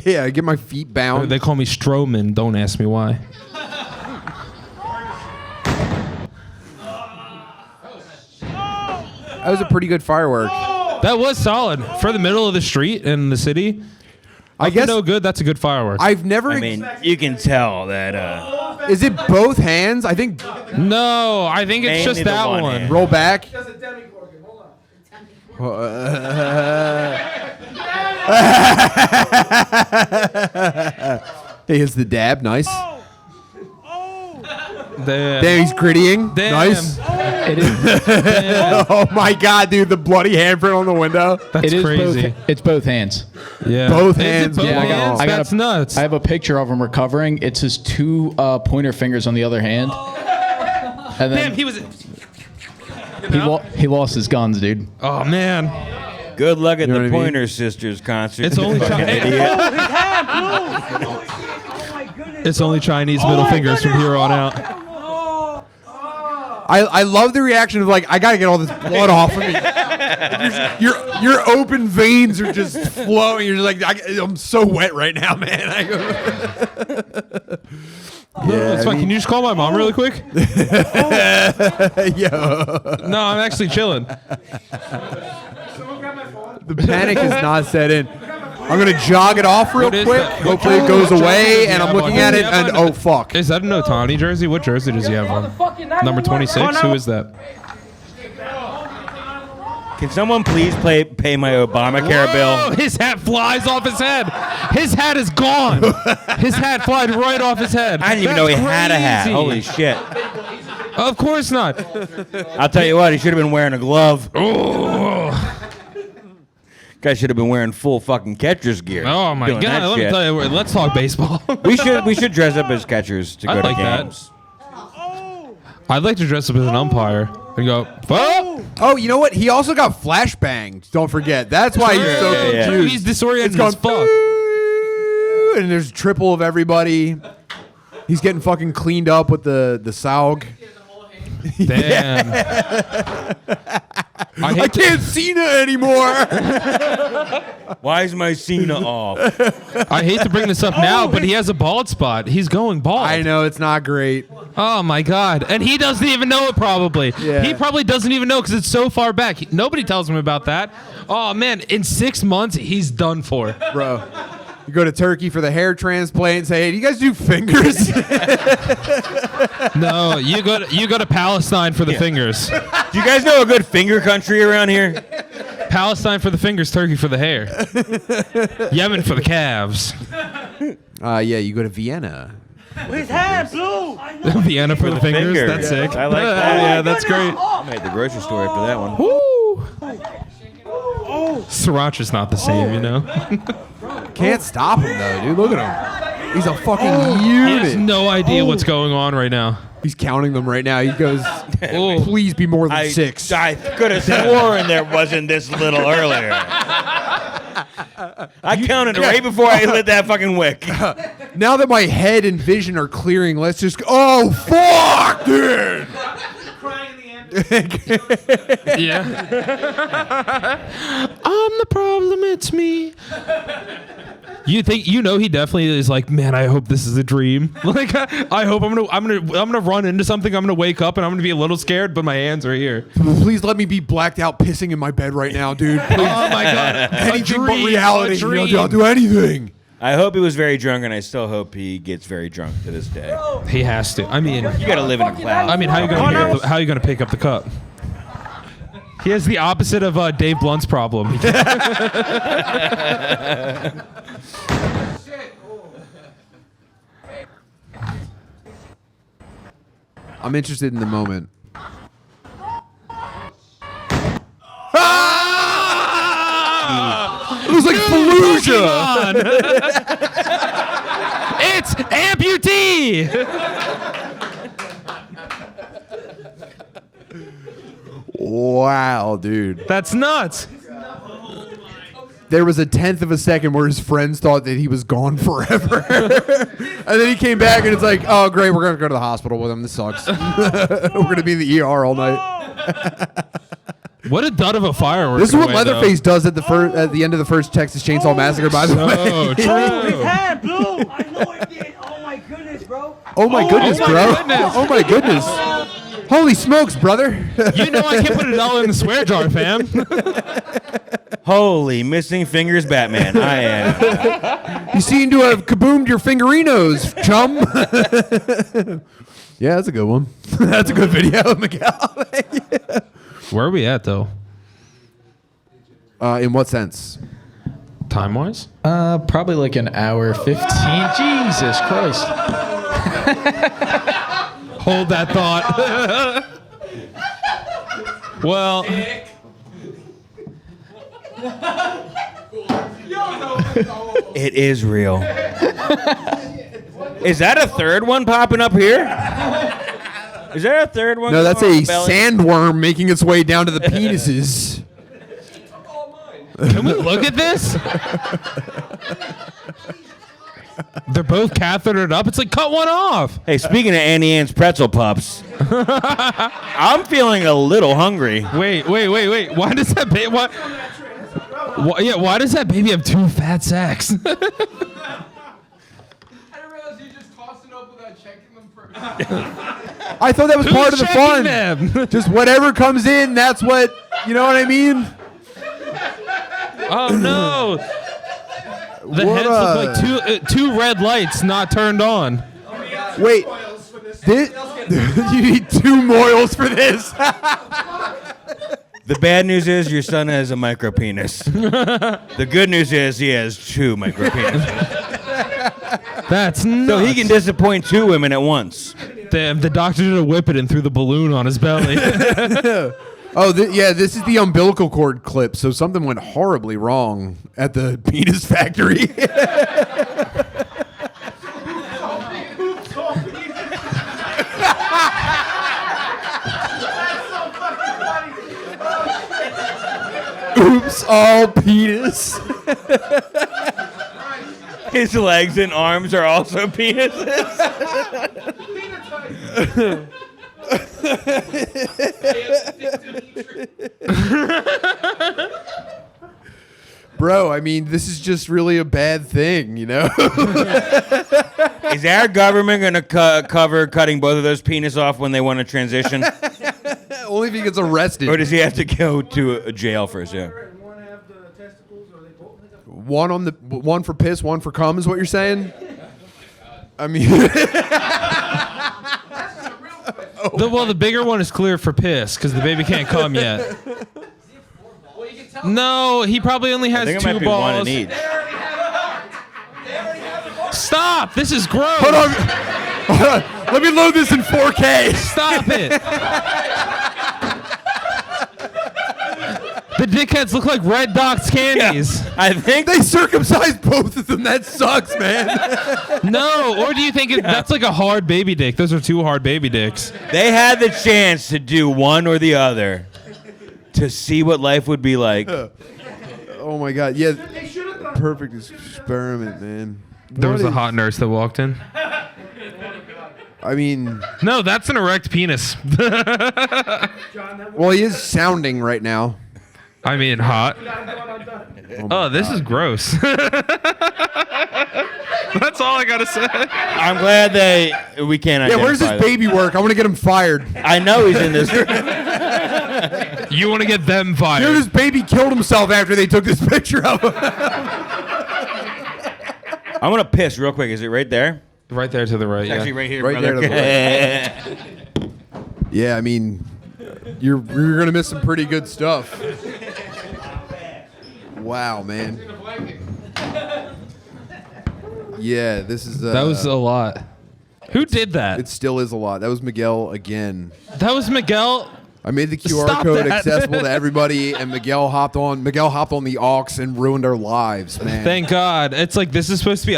[SPEAKER 1] Yeah, get my feet bound.
[SPEAKER 8] They call me Strowman. Don't ask me why.
[SPEAKER 1] That was a pretty good firework.
[SPEAKER 8] That was solid for the middle of the street in the city.
[SPEAKER 1] I guess
[SPEAKER 8] No good. That's a good firework.
[SPEAKER 1] I've never.
[SPEAKER 3] I mean, you can tell that
[SPEAKER 1] is it both hands? I think
[SPEAKER 8] no, I think it's
[SPEAKER 3] Mainly
[SPEAKER 8] just
[SPEAKER 3] the
[SPEAKER 8] that
[SPEAKER 3] one
[SPEAKER 8] one.
[SPEAKER 3] hand.
[SPEAKER 1] roll back.
[SPEAKER 5] That's a demi-gorgon. Hold on.
[SPEAKER 1] Here's the dab. Nice.
[SPEAKER 8] Damn.
[SPEAKER 1] Damn, he's grittying.
[SPEAKER 8] Damn.
[SPEAKER 1] Nice.
[SPEAKER 4] It is.
[SPEAKER 1] Oh my god, dude, the bloody handprint on the window.
[SPEAKER 8] That's
[SPEAKER 4] It is
[SPEAKER 8] crazy.
[SPEAKER 4] It's both hands.
[SPEAKER 8] Yeah.
[SPEAKER 1] Both
[SPEAKER 8] Is it
[SPEAKER 1] hands.
[SPEAKER 8] both
[SPEAKER 1] Yeah,
[SPEAKER 8] hands?
[SPEAKER 4] I got
[SPEAKER 8] That's
[SPEAKER 4] a-
[SPEAKER 8] nuts.
[SPEAKER 4] I have a picture of him recovering. It's his two pointer fingers on the other hand. And then
[SPEAKER 8] Damn, he was.
[SPEAKER 4] he lost his guns, dude.
[SPEAKER 8] Oh man.
[SPEAKER 3] Good luck at
[SPEAKER 1] know
[SPEAKER 3] the
[SPEAKER 1] what I mean?
[SPEAKER 3] Pointer Sisters concert.
[SPEAKER 8] It's only
[SPEAKER 3] Fucking
[SPEAKER 8] Chinese.
[SPEAKER 3] idiot.
[SPEAKER 5] Oh, his hand, blue. Oh my goodness.
[SPEAKER 8] It's only Chinese middle fingers from here on out.
[SPEAKER 1] I love the reaction of like, I gotta get all this blood off of me. Your open veins are just flowing. You're just like, I'm so wet right now, man.
[SPEAKER 8] It's fine. Can you just call my mom really quick?
[SPEAKER 1] Yo,
[SPEAKER 8] No, I'm actually chilling.
[SPEAKER 1] the panic is not set in. I'm gonna jog it off real
[SPEAKER 8] What is
[SPEAKER 1] quick.
[SPEAKER 8] that?
[SPEAKER 1] Hopefully it
[SPEAKER 8] What
[SPEAKER 1] goes
[SPEAKER 8] jersey
[SPEAKER 1] away,
[SPEAKER 8] does he
[SPEAKER 1] and I'm
[SPEAKER 8] have
[SPEAKER 1] looking
[SPEAKER 8] on?
[SPEAKER 1] at it,
[SPEAKER 8] Does he have
[SPEAKER 1] and
[SPEAKER 8] on?
[SPEAKER 1] oh fuck.
[SPEAKER 8] Is that an Otani jersey? What jersey does he have on? Number 26? Who is that?
[SPEAKER 3] Can someone please pay my Obamacare
[SPEAKER 8] Oh,
[SPEAKER 3] bill?
[SPEAKER 8] his hat flies off his head. His hat is gone. His hat flied right off his head.
[SPEAKER 3] I didn't even know he had a hat.
[SPEAKER 8] Crazy.
[SPEAKER 3] Holy shit.
[SPEAKER 8] Of course not.
[SPEAKER 3] I'll tell you what, he should have been wearing a glove.
[SPEAKER 8] Oh,
[SPEAKER 3] Guy should have been wearing full fucking catcher's gear.
[SPEAKER 8] oh my
[SPEAKER 3] doing that
[SPEAKER 8] God. Let me
[SPEAKER 3] shit.
[SPEAKER 8] tell you, let's talk baseball.
[SPEAKER 3] We should dress up as catchers to go
[SPEAKER 8] I'd
[SPEAKER 3] to
[SPEAKER 8] like that.
[SPEAKER 3] games.
[SPEAKER 8] I'd like to dress up as an umpire and go, oh,
[SPEAKER 1] Oh, you know what? He also got flashbanged. Don't forget. That's why he's so
[SPEAKER 3] Yeah, yeah.
[SPEAKER 1] confused.
[SPEAKER 8] he's disoriented
[SPEAKER 1] It's
[SPEAKER 8] as fuck.
[SPEAKER 1] and there's triple of everybody. He's getting fucking cleaned up with the Saug.
[SPEAKER 8] Damn.
[SPEAKER 1] I can't see Cena anymore.
[SPEAKER 3] Why is my Cena off?
[SPEAKER 8] I hate to bring this up now, but he has a bald spot. He's going bald.
[SPEAKER 1] I know it's not great.
[SPEAKER 8] Oh my God. And he doesn't even know it probably.
[SPEAKER 1] Yeah.
[SPEAKER 8] He probably doesn't even know because it's so far back. Nobody tells him about that. Oh man, in 6 months, he's done for.
[SPEAKER 1] Bro. You go to Turkey for the hair transplant and say, hey, do you guys do fingers?
[SPEAKER 8] No, you go to Palestine for the fingers.
[SPEAKER 3] Do you guys know a good finger country around here?
[SPEAKER 8] Palestine for the fingers, Turkey for the hair. Yemen for the calves.
[SPEAKER 1] Yeah, you go to Vienna.
[SPEAKER 5] His hand, blue.
[SPEAKER 8] Vienna for the fingers.
[SPEAKER 3] finger.
[SPEAKER 8] That's sick.
[SPEAKER 3] I like that.
[SPEAKER 8] Yeah, that's great.
[SPEAKER 3] I'm at the grocery store after that one.
[SPEAKER 8] Woo! Sriracha's not the same, you know?
[SPEAKER 1] Can't stop him, though, dude. Look at him. He's a fucking
[SPEAKER 8] He has
[SPEAKER 1] unit.
[SPEAKER 8] no idea what's going on right now.
[SPEAKER 1] He's counting them right now. He goes, please be more than 6.
[SPEAKER 3] I could have sworn there wasn't this little earlier. I counted right before I lit that fucking wick.
[SPEAKER 1] Now that my head and vision are clearing, let's just go. Oh, fuck, dude.
[SPEAKER 8] Yeah. I'm the problem, it's me. You think he definitely is like, man, I hope this is a dream. Like I hope I'm gonna run into something, I'm gonna wake up and I'm gonna be a little scared, but my hands are here.
[SPEAKER 1] Please let me be blacked out pissing in my bed right now, dude. Please.
[SPEAKER 8] Oh my God.
[SPEAKER 1] Anything but
[SPEAKER 8] a
[SPEAKER 1] reality.
[SPEAKER 8] dream.
[SPEAKER 1] I'll do anything.
[SPEAKER 3] I hope he was very drunk, and I still hope he gets very drunk to this day.
[SPEAKER 8] He has to. I mean,
[SPEAKER 3] You gotta live in a cloud.
[SPEAKER 8] how are you gonna pick up the cup? He has the opposite of Dave Blunt's problem.
[SPEAKER 1] I'm interested in the moment. It was like Fallujah.
[SPEAKER 8] It's amputee.
[SPEAKER 1] Wow, dude.
[SPEAKER 8] That's nuts.
[SPEAKER 1] There was a 1/10 of a second where his friends thought that he was gone forever. And then he came back and it's like, oh, great, we're going to go to the hospital with him. This sucks. We're going to be in the ER all night.
[SPEAKER 8] What a dud of a firework.
[SPEAKER 1] This is what
[SPEAKER 8] away, though.
[SPEAKER 1] Leatherface does at the end of the first Texas Chainsaw Massacre, by the way.
[SPEAKER 8] Oh,
[SPEAKER 5] His
[SPEAKER 8] true.
[SPEAKER 5] hand, blue. I know it did. Oh my goodness, bro.
[SPEAKER 1] Oh my goodness,
[SPEAKER 8] oh my
[SPEAKER 1] bro.
[SPEAKER 8] goodness.
[SPEAKER 1] Oh my goodness. Holy smokes, brother.
[SPEAKER 8] You know I can't put $1 in the swear jar, fam.
[SPEAKER 3] Holy missing fingers, Batman! I am.
[SPEAKER 1] You seem to have kaboomed your fingerinos, chum. Yeah, that's a good one. That's a good video, Miguel.
[SPEAKER 8] Where are we at, though?
[SPEAKER 1] In what sense?
[SPEAKER 8] Time wise?
[SPEAKER 4] Probably like an hour 15. Jesus Christ.
[SPEAKER 8] Hold that thought. Well,
[SPEAKER 3] It is real. Is that a third one popping up here? Is there a third one?
[SPEAKER 1] No, that's
[SPEAKER 3] going on
[SPEAKER 1] a
[SPEAKER 3] the belly?
[SPEAKER 1] sandworm making its way down to the penises.
[SPEAKER 8] can we look at this? They're both cathetered up. It's like, cut one off.
[SPEAKER 3] Hey, speaking of Annie Ann's pretzel pups, I'm feeling a little hungry.
[SPEAKER 8] Wait. Why does that baby? Why does that baby have 2 fat sacks?
[SPEAKER 1] I didn't realize you just tossed it up without checking them first. I thought that was part of the fun.
[SPEAKER 8] Them?
[SPEAKER 1] Just whatever comes in, that's what, you know what I mean?
[SPEAKER 8] Oh no! The
[SPEAKER 1] What
[SPEAKER 8] heads look like two red lights not turned on.
[SPEAKER 1] Wait, you need 2 moils for this.
[SPEAKER 3] The bad news is your son has a micro penis. The good news is he has 2 micro penises.
[SPEAKER 8] That's nuts.
[SPEAKER 3] So he can disappoint 2 women at once.
[SPEAKER 8] The doctor did a whippet through the balloon on his belly.
[SPEAKER 1] Oh, this is the umbilical cord clip, so something went horribly wrong at the penis factory. Oops, all penis.
[SPEAKER 3] His legs and arms are also penises.
[SPEAKER 1] Bro, I mean, this is just really a bad thing, you know?
[SPEAKER 3] Is our government going to cover cutting both of those penis off when they want to transition?
[SPEAKER 1] Only if he gets arrested.
[SPEAKER 3] Or does he have to go to a jail first? Yeah.
[SPEAKER 1] One for piss, one for cum is what you're saying? I mean...
[SPEAKER 8] The bigger one is clear for piss because the baby can't come yet. No, he probably only
[SPEAKER 3] I
[SPEAKER 8] has
[SPEAKER 3] think it
[SPEAKER 8] 2
[SPEAKER 3] might be one
[SPEAKER 8] balls.
[SPEAKER 3] in each.
[SPEAKER 8] Stop! This is gross.
[SPEAKER 1] Hold on. Let me load this in 4K.
[SPEAKER 8] Stop it. The dickheads look like Red Doc's candies.
[SPEAKER 3] Yeah, I think
[SPEAKER 1] They circumcised both of them. That sucks, man.
[SPEAKER 8] No, or do you think that's like a hard baby dick? Those are 2 hard baby dicks.
[SPEAKER 3] they had the chance to do one or the other to see what life would be like.
[SPEAKER 1] Oh my god. Yeah. Perfect experiment, man.
[SPEAKER 8] There was a hot nurse that walked in.
[SPEAKER 1] I mean,
[SPEAKER 8] No, that's an erect penis.
[SPEAKER 1] well, he is sounding right now.
[SPEAKER 8] I mean, hot. Oh, this is gross. That's all I gotta say.
[SPEAKER 3] I'm glad we can't identify
[SPEAKER 1] Yeah, where's this
[SPEAKER 3] that.
[SPEAKER 1] baby work? I want to get him fired.
[SPEAKER 3] I know he's in this.
[SPEAKER 8] You want to get them fired?
[SPEAKER 1] Dude, this baby killed himself after they took this picture of him.
[SPEAKER 3] I'm going to piss real quick. Is it right there?
[SPEAKER 8] Right there to the right.
[SPEAKER 3] It's actually right here,
[SPEAKER 1] Right
[SPEAKER 3] brother.
[SPEAKER 1] there to the Yeah, I mean, you're gonna miss some pretty good stuff. Wow, man. Yeah, this is.
[SPEAKER 8] That was a lot. Who did that?
[SPEAKER 1] It still is a lot. That was Miguel again.
[SPEAKER 8] That was Miguel.
[SPEAKER 1] I made the QR
[SPEAKER 8] Stop
[SPEAKER 1] code
[SPEAKER 8] that.
[SPEAKER 1] accessible to everybody, and Miguel hopped on the aux and ruined our lives, man.
[SPEAKER 8] Thank God. It's like this is supposed to be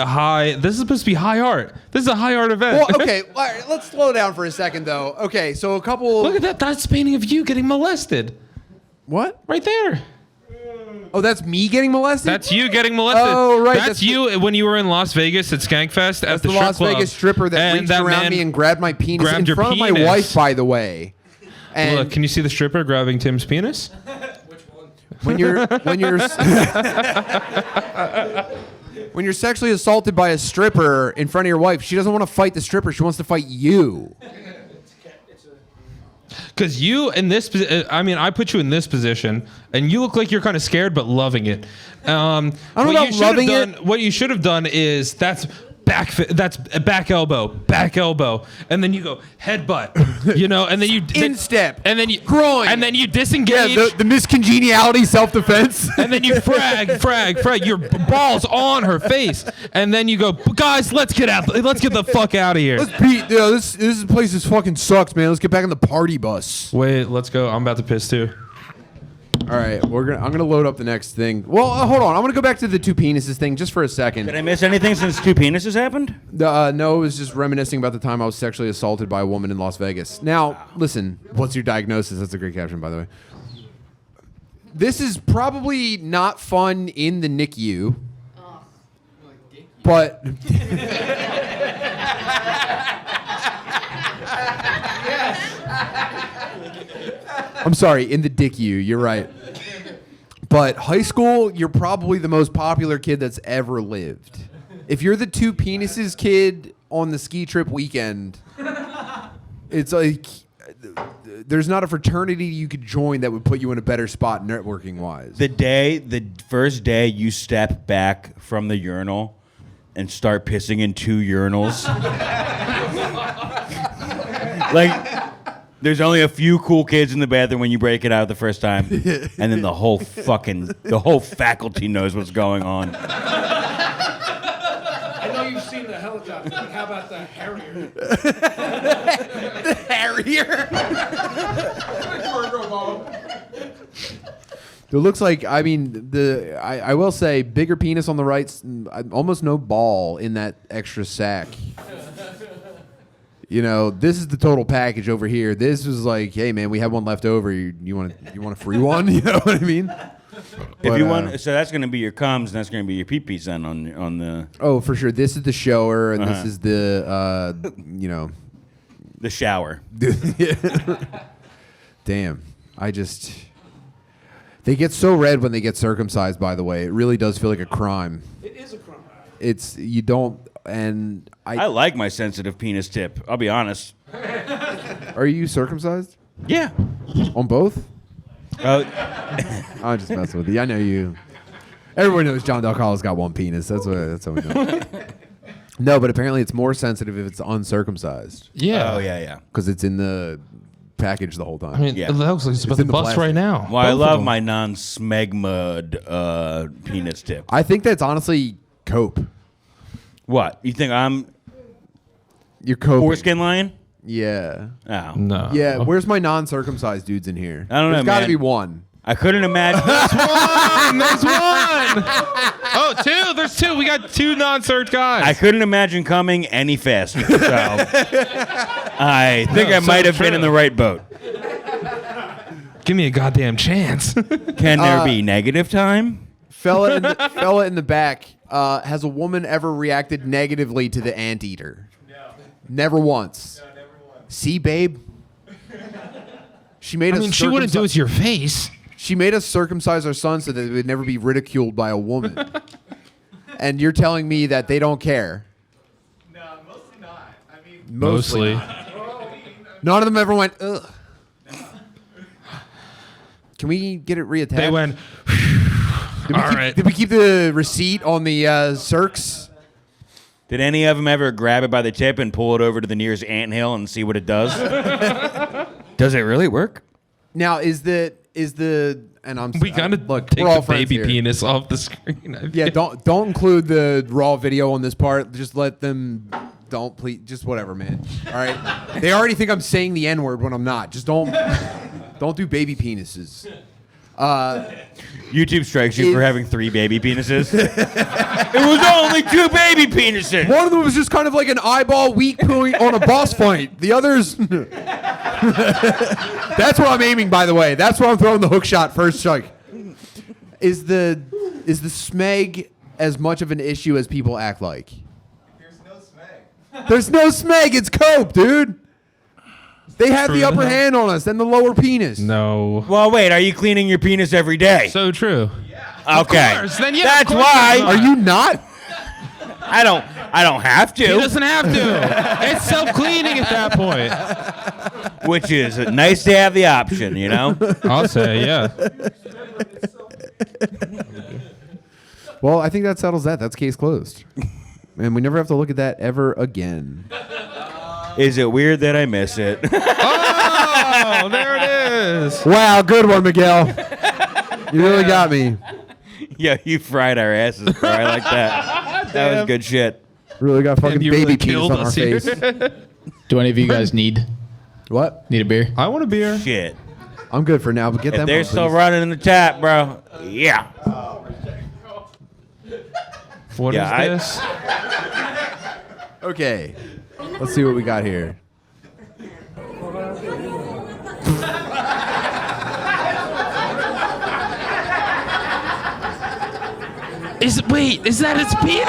[SPEAKER 8] This is supposed to be high art. This is a high art event.
[SPEAKER 1] Well, okay, all right, let's slow down for a second, though. Okay, so a couple.
[SPEAKER 8] Look at that. That's a painting of you getting molested.
[SPEAKER 1] What?
[SPEAKER 8] Right there.
[SPEAKER 1] Oh, that's me getting molested?
[SPEAKER 8] That's you getting molested.
[SPEAKER 1] Oh, right,
[SPEAKER 8] That's
[SPEAKER 1] that's
[SPEAKER 8] you when you were in Las Vegas at Skankfest at
[SPEAKER 1] That's
[SPEAKER 8] the
[SPEAKER 1] the
[SPEAKER 8] strip
[SPEAKER 1] Las
[SPEAKER 8] club.
[SPEAKER 1] Vegas stripper that
[SPEAKER 8] And
[SPEAKER 1] reached
[SPEAKER 8] that
[SPEAKER 1] around
[SPEAKER 8] man
[SPEAKER 1] me and grabbed my penis
[SPEAKER 8] grabbed
[SPEAKER 1] in
[SPEAKER 8] your
[SPEAKER 1] front of my
[SPEAKER 8] penis.
[SPEAKER 1] wife, by the way. And
[SPEAKER 8] Look, can you see the stripper grabbing Tim's penis?
[SPEAKER 1] when you're when you're sexually assaulted by a stripper in front of your wife, she doesn't want to fight the stripper. She wants to fight you.
[SPEAKER 8] Because you in this, I put you in this position, and you look like you're kind of scared but loving it.
[SPEAKER 1] I don't know about loving it.
[SPEAKER 8] What you should have done is that's back elbow, and then you go headbutt, you know, and then you
[SPEAKER 1] Instep.
[SPEAKER 8] and then you
[SPEAKER 1] Groin.
[SPEAKER 8] and then you disengage,
[SPEAKER 1] Yeah, the miscongeniality, self-defense.
[SPEAKER 8] and then you frag, your balls on her face, and then you go, guys, let's get the fuck out of here.
[SPEAKER 1] This place fucking sucks, man. Let's get back on the party bus.
[SPEAKER 8] Wait, let's go. I'm about to piss too.
[SPEAKER 1] All right, I'm gonna load up the next thing. Well, hold on. I'm gonna go back to the two penises thing just for a second.
[SPEAKER 3] Did I miss anything since two penises happened?
[SPEAKER 1] No, it was just reminiscing about the time I was sexually assaulted by a woman in Las Vegas. Now, listen, what's your diagnosis? That's a great caption, by the way. This is probably not fun in the NICU, but... I'm sorry, in the DICU, you're right. But high school, you're probably the most popular kid that's ever lived. If you're the two penises kid on the ski trip weekend, it's like there's not a fraternity you could join that would put you in a better spot networking wise.
[SPEAKER 3] The first day you step back from the urinal and start pissing in two urinals. Like, there's only a few cool kids in the bathroom when you break it out the first time, and then the whole faculty knows what's going on.
[SPEAKER 9] I know you've seen the helicopter, but how about the Harrier?
[SPEAKER 1] The Harrier? It looks like, I mean, I will say, bigger penis on the right, almost no ball in that extra sack. You know, this is the total package over here. This was like, hey man, we have one left over. You want a free one? You know what I mean?
[SPEAKER 3] If you want, so that's going to be your cums, and that's going to be your pee-pees then on the.
[SPEAKER 1] Oh, for sure. This is the shower, and this is the,
[SPEAKER 3] the shower.
[SPEAKER 1] Damn, they get so red when they get circumcised. By the way, it really does feel like a crime.
[SPEAKER 9] It is a crime.
[SPEAKER 1] You don't. And
[SPEAKER 3] I like my sensitive penis tip. I'll be honest.
[SPEAKER 1] Are you circumcised?
[SPEAKER 3] Yeah.
[SPEAKER 1] On both?
[SPEAKER 3] I'm
[SPEAKER 1] just messing with you. I know you. Everyone knows John DelCollo's got one penis. That's what we know. No, but apparently it's more sensitive if it's uncircumcised.
[SPEAKER 8] Yeah.
[SPEAKER 3] Oh yeah.
[SPEAKER 1] Because it's in the package the whole time.
[SPEAKER 8] I mean,
[SPEAKER 3] Yeah.
[SPEAKER 8] it looks like it's about to
[SPEAKER 1] in the
[SPEAKER 8] bust
[SPEAKER 1] plastic.
[SPEAKER 8] right now.
[SPEAKER 3] Well, I
[SPEAKER 8] Both of
[SPEAKER 3] love
[SPEAKER 8] them.
[SPEAKER 3] my non-smegma'd penis tip.
[SPEAKER 1] I think that's honestly cope.
[SPEAKER 3] What? You think I'm
[SPEAKER 1] You're coping.
[SPEAKER 3] foreskin lion?
[SPEAKER 1] Yeah.
[SPEAKER 3] Oh.
[SPEAKER 8] No.
[SPEAKER 1] Yeah, where's my non-circumcised dudes in here?
[SPEAKER 3] I don't know,
[SPEAKER 1] There's got to
[SPEAKER 3] man.
[SPEAKER 1] be one.
[SPEAKER 3] I couldn't imagine.
[SPEAKER 8] There's one. Oh, two. There's two. We got two non-cert guys.
[SPEAKER 3] I couldn't imagine coming any faster. So I think I might have been in the right boat.
[SPEAKER 8] Give me a goddamn chance.
[SPEAKER 3] Can there be negative time?
[SPEAKER 1] Fella in the back, has a woman ever reacted negatively to the anteater? No. Never once. No, never once. See, babe? She made us
[SPEAKER 8] she wouldn't do it to your face.
[SPEAKER 1] She made us circumcise our son so that it would never be ridiculed by a woman. And you're telling me that they don't care?
[SPEAKER 9] No, mostly not. I mean,
[SPEAKER 8] Mostly.
[SPEAKER 1] None of them ever went, ugh. Can we get it reattached?
[SPEAKER 8] They went.
[SPEAKER 1] Did we keep the receipt on the Cirques?
[SPEAKER 3] Did any of them ever grab it by the tip and pull it over to the nearest anthill and see what it does? Does it really work?
[SPEAKER 1] Now, and I'm
[SPEAKER 8] We gotta
[SPEAKER 1] look,
[SPEAKER 8] take
[SPEAKER 1] we're all
[SPEAKER 8] the
[SPEAKER 1] friends
[SPEAKER 8] baby
[SPEAKER 1] here.
[SPEAKER 8] penis off the screen.
[SPEAKER 1] Yeah, don't include the raw video on this part. Just let them. Don't please. Just whatever, man. All right. They already think I'm saying the N-word when I'm not. Just don't do baby penises.
[SPEAKER 3] YouTube strikes you for having 3 baby penises. It was only 2 baby penises.
[SPEAKER 1] One of them was just kind of like an eyeball weak point on a boss fight. The others. That's what I'm aiming, by the way. That's where I'm throwing the hook shot first strike. Is the smeg as much of an issue as people act like?
[SPEAKER 9] there's no smeg.
[SPEAKER 1] There's no smeg. It's cope, dude. They have
[SPEAKER 8] True
[SPEAKER 1] the upper
[SPEAKER 8] enough.
[SPEAKER 1] hand on us than the lower penis.
[SPEAKER 8] No.
[SPEAKER 3] Well, wait, are you cleaning your penis every day?
[SPEAKER 8] So true.
[SPEAKER 3] Okay.
[SPEAKER 8] Of course. Then, yeah,
[SPEAKER 3] That's
[SPEAKER 8] of course
[SPEAKER 3] why
[SPEAKER 8] it's not.
[SPEAKER 1] Are you not?
[SPEAKER 3] I don't have
[SPEAKER 8] He
[SPEAKER 3] to,
[SPEAKER 8] doesn't have to. It's self-cleaning at that point.
[SPEAKER 3] which is nice to have the option, you know?
[SPEAKER 8] I'll say, yeah.
[SPEAKER 1] Well, I think that settles that. That's case closed. And we never have to look at that ever again.
[SPEAKER 3] Is it weird that I miss it?
[SPEAKER 8] Oh, there it is.
[SPEAKER 1] Wow, good one, Miguel. You really got me.
[SPEAKER 3] Yeah, you fried our asses, bro. I like that. That was good shit.
[SPEAKER 1] Really got fucking
[SPEAKER 8] you
[SPEAKER 1] baby
[SPEAKER 8] really
[SPEAKER 1] penis
[SPEAKER 8] killed
[SPEAKER 1] on our
[SPEAKER 8] us here.
[SPEAKER 1] face.
[SPEAKER 4] Do any of you guys need
[SPEAKER 1] What?
[SPEAKER 4] a beer?
[SPEAKER 8] I want a beer.
[SPEAKER 3] Shit.
[SPEAKER 1] I'm good for now, but get
[SPEAKER 3] If
[SPEAKER 1] that
[SPEAKER 3] they're
[SPEAKER 1] one,
[SPEAKER 3] still
[SPEAKER 1] please.
[SPEAKER 3] running in the tap, bro. Yeah.
[SPEAKER 8] What is
[SPEAKER 3] Yeah, I-
[SPEAKER 8] this?
[SPEAKER 1] Okay. Let's see what we got here.
[SPEAKER 8] Wait, is that his penis?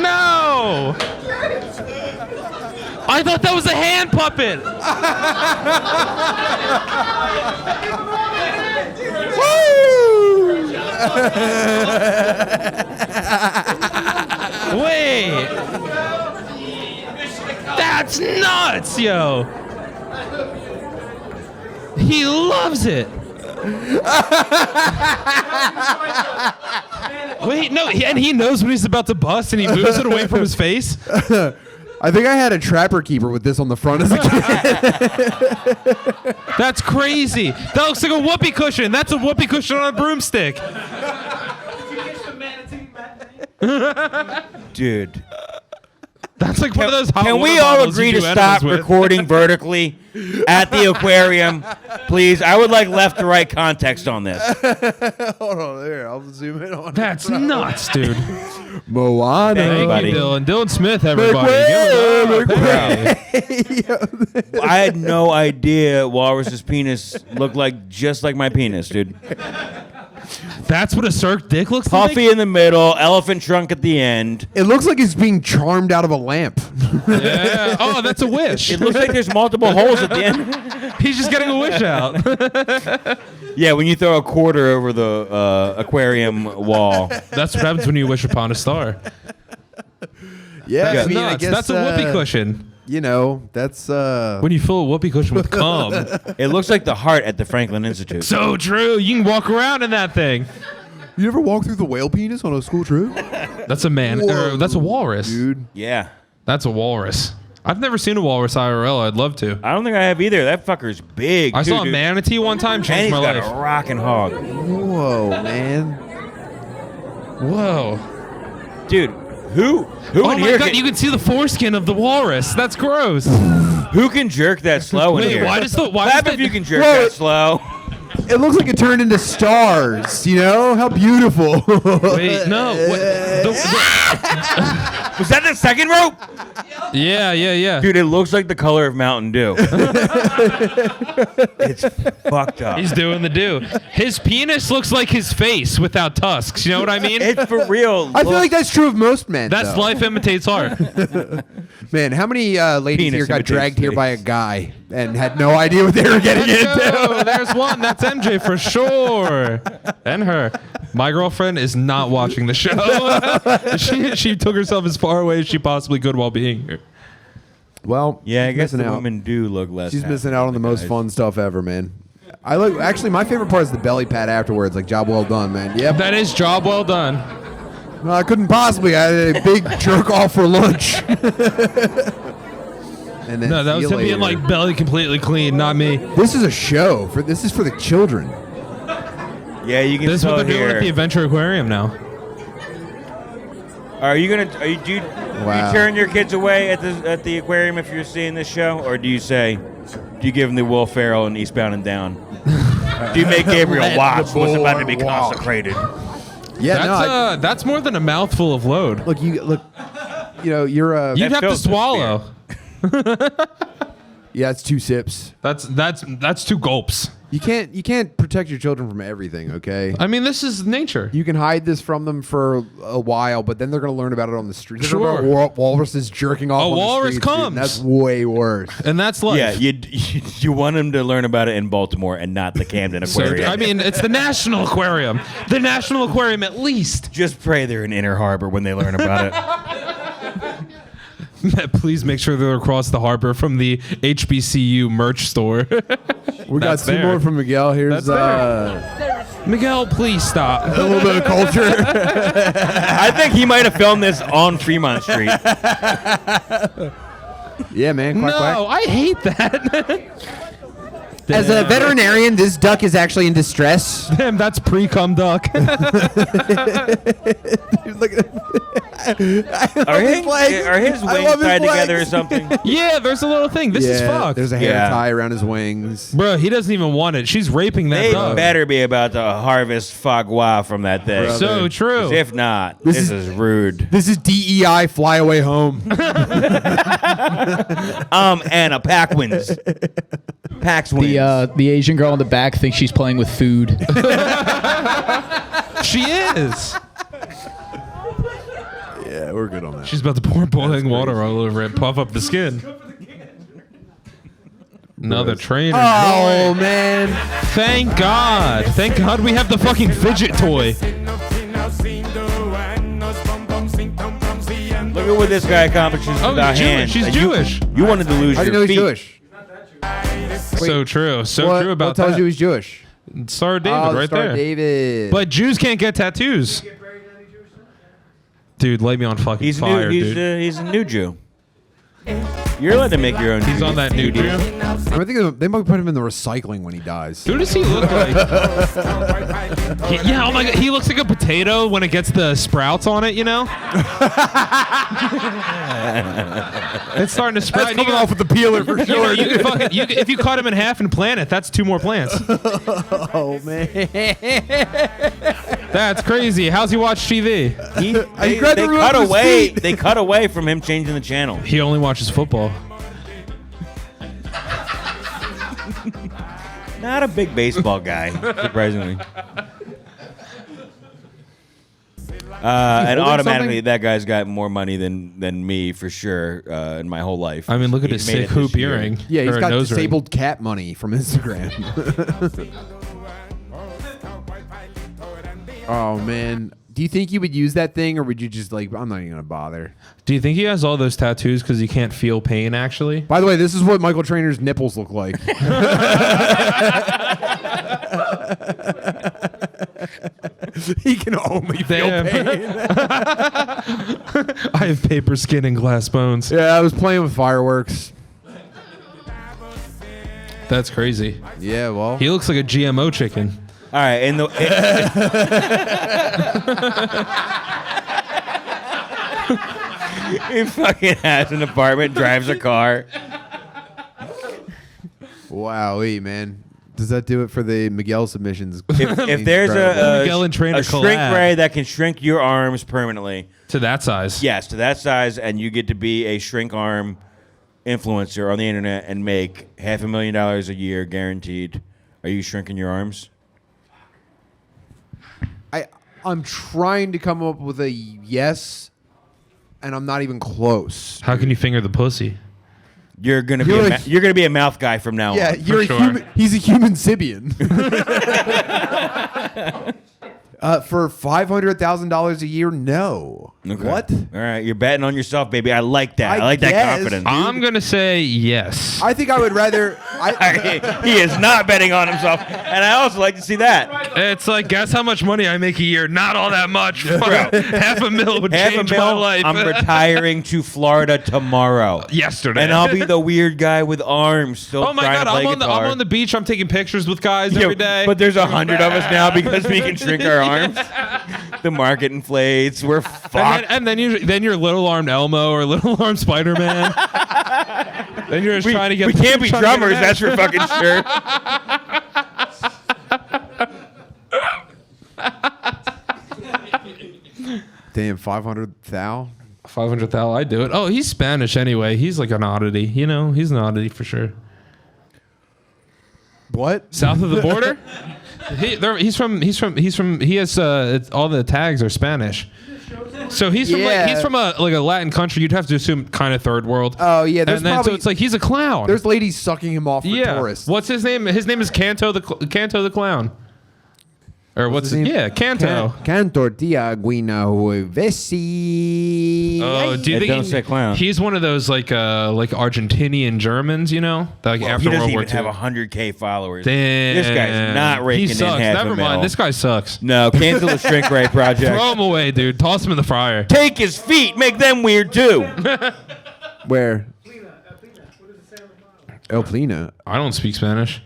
[SPEAKER 8] No! I thought that was a hand puppet. Wait. That's nuts, yo. He loves it. Wait, no, and he knows when he's about to bust and he moves it away from his face.
[SPEAKER 1] I think I had a trapper keeper with this on the front as a kid.
[SPEAKER 8] That's crazy. That looks like a whoopee cushion. That's a whoopee cushion on a broomstick.
[SPEAKER 3] Dude.
[SPEAKER 8] That's like one of those hot
[SPEAKER 3] Can we
[SPEAKER 8] water
[SPEAKER 3] all
[SPEAKER 8] bottles
[SPEAKER 3] agree
[SPEAKER 8] you
[SPEAKER 3] to
[SPEAKER 8] do
[SPEAKER 3] stop
[SPEAKER 8] enemas with.
[SPEAKER 3] recording vertically at the aquarium? Please. I would like left to right context on this.
[SPEAKER 1] Hold on, there. I'll zoom in on
[SPEAKER 8] That's nuts, dude.
[SPEAKER 1] Moana.
[SPEAKER 8] Thank
[SPEAKER 3] buddy.
[SPEAKER 8] you, Dylan. Dylan Smith, everybody.
[SPEAKER 1] Make
[SPEAKER 8] Give
[SPEAKER 1] way,
[SPEAKER 8] it up.
[SPEAKER 3] I had no idea Walrus's penis looked like just like my penis, dude.
[SPEAKER 8] That's what a cirque dick looks
[SPEAKER 3] Puffy
[SPEAKER 8] like?
[SPEAKER 3] in the middle, elephant trunk at the end.
[SPEAKER 1] It looks like he's being charmed out of a lamp.
[SPEAKER 8] Yeah. Oh, that's a wish.
[SPEAKER 3] It looks like there's multiple holes at the end.
[SPEAKER 8] He's just getting a wish out.
[SPEAKER 3] Yeah, when you throw a quarter over the aquarium wall.
[SPEAKER 8] That's what happens when you wish upon a star.
[SPEAKER 1] Yeah,
[SPEAKER 8] That's
[SPEAKER 1] I mean, I
[SPEAKER 8] nuts.
[SPEAKER 1] guess
[SPEAKER 8] That's a whoopee cushion.
[SPEAKER 1] You know, that's
[SPEAKER 8] When you fill a whoopee cushion with cum.
[SPEAKER 3] It looks like the heart at the Franklin Institute.
[SPEAKER 8] So true. You can walk around in that thing.
[SPEAKER 1] You ever walk through the whale penis on a school trip?
[SPEAKER 8] That's a man.
[SPEAKER 1] Whoa,
[SPEAKER 8] That's a walrus.
[SPEAKER 1] dude.
[SPEAKER 3] Yeah.
[SPEAKER 8] That's a walrus. I've never seen a walrus IRL. I'd love to.
[SPEAKER 3] I don't think I have either. That fucker's big.
[SPEAKER 8] I
[SPEAKER 3] too,
[SPEAKER 8] saw a
[SPEAKER 3] dude.
[SPEAKER 8] manatee one time,
[SPEAKER 3] And
[SPEAKER 8] changed
[SPEAKER 3] he's
[SPEAKER 8] my
[SPEAKER 3] got
[SPEAKER 8] life.
[SPEAKER 3] a rockin' hog.
[SPEAKER 1] Whoa, man.
[SPEAKER 8] Whoa.
[SPEAKER 3] Dude, who
[SPEAKER 8] Oh
[SPEAKER 3] in
[SPEAKER 8] my
[SPEAKER 3] here
[SPEAKER 8] god,
[SPEAKER 3] can,
[SPEAKER 8] you can see the foreskin of the walrus. That's gross.
[SPEAKER 3] who can jerk that slow in
[SPEAKER 8] Wait,
[SPEAKER 3] here?
[SPEAKER 8] why does the
[SPEAKER 3] Clap if you can jerk
[SPEAKER 1] Whoa.
[SPEAKER 3] that slow.
[SPEAKER 1] It looks like it turned into stars, you know? How beautiful.
[SPEAKER 8] Wait, no.
[SPEAKER 3] Was that the second rope?
[SPEAKER 8] Yeah.
[SPEAKER 3] Dude, it looks like the color of Mountain Dew. It's fucked up.
[SPEAKER 8] He's doing the do. His penis looks like his face without tusks. You know what I mean?
[SPEAKER 3] It's for real.
[SPEAKER 1] I feel like that's true of most men.
[SPEAKER 8] That's
[SPEAKER 1] though.
[SPEAKER 8] life imitates art.
[SPEAKER 1] Man, how many ladies
[SPEAKER 3] Penis
[SPEAKER 1] here got
[SPEAKER 3] imitates
[SPEAKER 1] dragged here
[SPEAKER 3] face.
[SPEAKER 1] by a guy and had no idea what they were getting into?
[SPEAKER 8] Oh, there's one. That's MJ for sure. And her. My girlfriend is not watching the show. she took herself as far away as she possibly could while being here.
[SPEAKER 1] Well,
[SPEAKER 3] Yeah, I
[SPEAKER 1] she's
[SPEAKER 3] guess the
[SPEAKER 1] missing out.
[SPEAKER 3] women do look less.
[SPEAKER 1] She's
[SPEAKER 3] happy
[SPEAKER 1] missing out on the
[SPEAKER 3] than
[SPEAKER 1] most
[SPEAKER 3] guys.
[SPEAKER 1] fun stuff ever, man. I look. Actually, my favorite part is the belly pat afterwards. Like, job well done, man. Yep.
[SPEAKER 8] That is job well done.
[SPEAKER 1] No, I couldn't possibly. I had a big jerk off for lunch. And then
[SPEAKER 8] No, that was
[SPEAKER 1] see
[SPEAKER 8] him
[SPEAKER 1] you
[SPEAKER 8] being
[SPEAKER 1] later.
[SPEAKER 8] like belly completely clean, not me.
[SPEAKER 1] This is a show. This is for the children.
[SPEAKER 3] Yeah, you can
[SPEAKER 8] This is
[SPEAKER 3] still
[SPEAKER 8] what they're doing
[SPEAKER 3] hear.
[SPEAKER 8] at the Adventure Aquarium now.
[SPEAKER 3] Do you
[SPEAKER 1] Wow.
[SPEAKER 3] turn your kids away at the aquarium if you're seeing this show, or do you give them the Will Ferrell and Eastbound and Down? Do you make Gabriel watch what's about to be consecrated?
[SPEAKER 1] Yeah,
[SPEAKER 8] That's more than a mouthful of load.
[SPEAKER 1] Look, you know, you're a.
[SPEAKER 8] You'd have to
[SPEAKER 3] fills the
[SPEAKER 8] swallow.
[SPEAKER 1] Yeah, it's 2 sips.
[SPEAKER 8] That's 2 gulps.
[SPEAKER 1] You can't protect your children from everything. Okay.
[SPEAKER 8] I mean, this is nature.
[SPEAKER 1] You can hide this from them for a while, but then they're going to learn about it on the street. They're gonna
[SPEAKER 8] Sure.
[SPEAKER 1] learn about walruses jerking off.
[SPEAKER 8] A
[SPEAKER 1] on the
[SPEAKER 8] walrus
[SPEAKER 1] streets, dude,
[SPEAKER 8] comes.
[SPEAKER 1] and that's way worse.
[SPEAKER 8] And that's life.
[SPEAKER 3] Yeah, you want them to learn about it in Baltimore and not the Camden
[SPEAKER 8] So,
[SPEAKER 3] Aquarium.
[SPEAKER 8] I mean, it's the National Aquarium. The National Aquarium, at least.
[SPEAKER 3] just pray they're in Inner Harbor when they learn about it.
[SPEAKER 8] Please make sure they're across the harbor from the HBCU merch store.
[SPEAKER 1] We got
[SPEAKER 8] That's
[SPEAKER 1] 2
[SPEAKER 8] fair.
[SPEAKER 1] more from Miguel. Here's
[SPEAKER 8] That's fair.
[SPEAKER 7] The
[SPEAKER 8] Miguel, please stop.
[SPEAKER 1] A little bit of culture.
[SPEAKER 3] I think he might have filmed this on Fremont Street.
[SPEAKER 1] Yeah, man. Quack,
[SPEAKER 8] No,
[SPEAKER 1] quack.
[SPEAKER 8] I hate that.
[SPEAKER 1] As a veterinarian, this duck is actually in distress.
[SPEAKER 8] Damn, that's pre-cum duck.
[SPEAKER 1] Look at
[SPEAKER 3] Are his wings tied together or something?
[SPEAKER 8] Yeah, there's a little thing. This is fucked.
[SPEAKER 1] There's a hair
[SPEAKER 3] Yeah.
[SPEAKER 1] tie around his wings.
[SPEAKER 8] Bro, he doesn't even want it. She's raping that
[SPEAKER 3] They
[SPEAKER 8] dog.
[SPEAKER 3] better be about to harvest foie gras from that thing.
[SPEAKER 8] So true.
[SPEAKER 3] 'Cause if not, this is rude.
[SPEAKER 1] This is DEI. Fly away home.
[SPEAKER 3] Anna, Pac wins. Pax wins.
[SPEAKER 4] The Asian girl in the back thinks she's playing with food.
[SPEAKER 8] She is.
[SPEAKER 1] Yeah, we're good on that.
[SPEAKER 8] She's about to pour boiling water all over it, puff up the skin. Another trainer.
[SPEAKER 1] Oh man!
[SPEAKER 8] Thank God. Thank God we have the fucking fidget toy.
[SPEAKER 3] Look at what this guy accomplishes
[SPEAKER 8] Oh,
[SPEAKER 3] with our
[SPEAKER 8] he's Jewish.
[SPEAKER 3] hands.
[SPEAKER 8] He's
[SPEAKER 3] And
[SPEAKER 8] Jewish.
[SPEAKER 3] You wanted to lose
[SPEAKER 1] How do you
[SPEAKER 3] your
[SPEAKER 1] know he's
[SPEAKER 3] feet.
[SPEAKER 1] Jewish?
[SPEAKER 8] So true. So
[SPEAKER 1] What,
[SPEAKER 8] true about
[SPEAKER 1] what tells
[SPEAKER 8] that.
[SPEAKER 1] you he's Jewish?
[SPEAKER 8] Star David right
[SPEAKER 1] Star
[SPEAKER 8] there.
[SPEAKER 1] David.
[SPEAKER 8] But Jews can't get tattoos. Dude, light me on fucking
[SPEAKER 3] He's
[SPEAKER 8] fire,
[SPEAKER 3] new.
[SPEAKER 8] dude.
[SPEAKER 3] He's a new Jew. You're allowed to make your own.
[SPEAKER 8] He's on that new Jew.
[SPEAKER 1] I think they might put him in the recycling when he dies.
[SPEAKER 8] Who does he look like? Yeah, oh my God, he looks like a potato when it gets the sprouts on it, you know? It's starting to sprout.
[SPEAKER 1] That's coming off with the peeler for sure.
[SPEAKER 8] If you cut him in half and plant it, that's 2 more plants.
[SPEAKER 1] Oh man!
[SPEAKER 8] That's crazy. How's he watch TV?
[SPEAKER 3] They cut away. They cut away from him changing the channel.
[SPEAKER 8] He only watches football.
[SPEAKER 3] Not a big baseball guy, surprisingly. And automatically, that guy's got more money than me for sure in my whole life.
[SPEAKER 8] I mean, look at his
[SPEAKER 3] He's made
[SPEAKER 8] sick
[SPEAKER 3] it this
[SPEAKER 8] hoop
[SPEAKER 3] year.
[SPEAKER 8] earring.
[SPEAKER 1] Yeah, he's
[SPEAKER 8] Or a
[SPEAKER 1] got
[SPEAKER 8] nose ring.
[SPEAKER 1] disabled cat money from Instagram. Oh man, do you think you would use that thing, or would you just like? I'm not even gonna bother.
[SPEAKER 8] Do you think he has all those tattoos because he can't feel pain, actually?
[SPEAKER 1] By the way, this is what Michael Trainor's nipples look like. He can only feel
[SPEAKER 8] Damn.
[SPEAKER 1] pain.
[SPEAKER 8] I have paper skin and glass bones.
[SPEAKER 1] Yeah, I was playing with fireworks.
[SPEAKER 8] That's crazy.
[SPEAKER 1] Yeah, well,
[SPEAKER 8] He looks like a GMO chicken.
[SPEAKER 3] All right, and he fucking has an apartment, drives a car.
[SPEAKER 1] wowee, man. Does that do it for the Miguel submissions?
[SPEAKER 3] If there's
[SPEAKER 8] Miguel and Trainer
[SPEAKER 3] a shrink
[SPEAKER 8] collab.
[SPEAKER 3] ray that can shrink your arms permanently,
[SPEAKER 8] To that size.
[SPEAKER 3] yes, to that size, and you get to be a shrink arm influencer on the internet and make $500,000 a year guaranteed, are you shrinking your arms?
[SPEAKER 1] I'm trying to come up with a yes, and I'm not even close.
[SPEAKER 8] How can you finger the pussy?
[SPEAKER 3] You're gonna
[SPEAKER 1] You're
[SPEAKER 3] be
[SPEAKER 1] like-
[SPEAKER 3] you're gonna be a mouth guy from now
[SPEAKER 1] Yeah,
[SPEAKER 3] on.
[SPEAKER 1] you're a
[SPEAKER 8] sure.
[SPEAKER 1] human. He's a human Sibian. For $500,000 a year, no.
[SPEAKER 3] Okay.
[SPEAKER 1] What?
[SPEAKER 3] All right, you're betting on yourself, baby. I like that. I like that
[SPEAKER 1] guess.
[SPEAKER 3] confidence.
[SPEAKER 8] I'm going to say yes.
[SPEAKER 1] I think I would rather.
[SPEAKER 3] He is not betting on himself, and I also like to see that.
[SPEAKER 8] It's like, guess how much money I make a year? Not all that much. $500,000 would change my life.
[SPEAKER 3] I'm retiring to Florida tomorrow.
[SPEAKER 8] Yesterday.
[SPEAKER 3] And I'll be the weird guy with arms still
[SPEAKER 8] Oh my
[SPEAKER 3] trying
[SPEAKER 8] God,
[SPEAKER 3] to play
[SPEAKER 8] I'm
[SPEAKER 3] guitar.
[SPEAKER 8] on the beach. I'm taking pictures with guys
[SPEAKER 3] Yo,
[SPEAKER 8] every day.
[SPEAKER 3] But there's 100 of us now because we can shrink our arms. The market inflates. We're fucked.
[SPEAKER 8] and then you're little armed Elmo or little armed Spider-Man. Then you're just trying to get.
[SPEAKER 3] We can't be
[SPEAKER 8] trying to get
[SPEAKER 3] drummers,
[SPEAKER 8] an
[SPEAKER 3] that's for fucking sure.
[SPEAKER 1] Damn, 500,000.
[SPEAKER 8] 500,000. I do it. Oh, he's Spanish anyway. He's like an oddity. You know, he's an oddity for sure.
[SPEAKER 1] What?
[SPEAKER 8] South of the border. He has all the tags are Spanish. So he's from
[SPEAKER 1] Yeah.
[SPEAKER 8] a Latin country. You'd have to assume kind of third world.
[SPEAKER 1] Oh yeah, there's
[SPEAKER 8] And then,
[SPEAKER 1] probably
[SPEAKER 8] so it's like he's a clown.
[SPEAKER 1] there's ladies sucking him off for
[SPEAKER 8] yeah.
[SPEAKER 1] tourists.
[SPEAKER 8] What's his name? His name is Canto the Clown. Or what's
[SPEAKER 1] his
[SPEAKER 8] it?
[SPEAKER 1] name?
[SPEAKER 8] Yeah, Canto.
[SPEAKER 1] Cantor Tiaguino Vessi.
[SPEAKER 8] Oh, do you think
[SPEAKER 3] don't say clown.
[SPEAKER 8] he's one of those like Argentinian Germans, you know? That, like
[SPEAKER 3] He
[SPEAKER 8] after
[SPEAKER 3] doesn't
[SPEAKER 8] World War
[SPEAKER 3] even
[SPEAKER 8] II.
[SPEAKER 3] have 100K followers.
[SPEAKER 8] Damn.
[SPEAKER 3] This guy's not raking
[SPEAKER 8] He sucks.
[SPEAKER 3] in half
[SPEAKER 8] Never
[SPEAKER 3] a
[SPEAKER 8] mind.
[SPEAKER 3] mil.
[SPEAKER 8] This guy sucks.
[SPEAKER 3] No, cancel the Shrink Ray project.
[SPEAKER 8] Throw him away, dude. Toss him in the fryer.
[SPEAKER 3] Take his feet, make them weird too.
[SPEAKER 1] Where? El Plina.
[SPEAKER 8] I don't speak Spanish.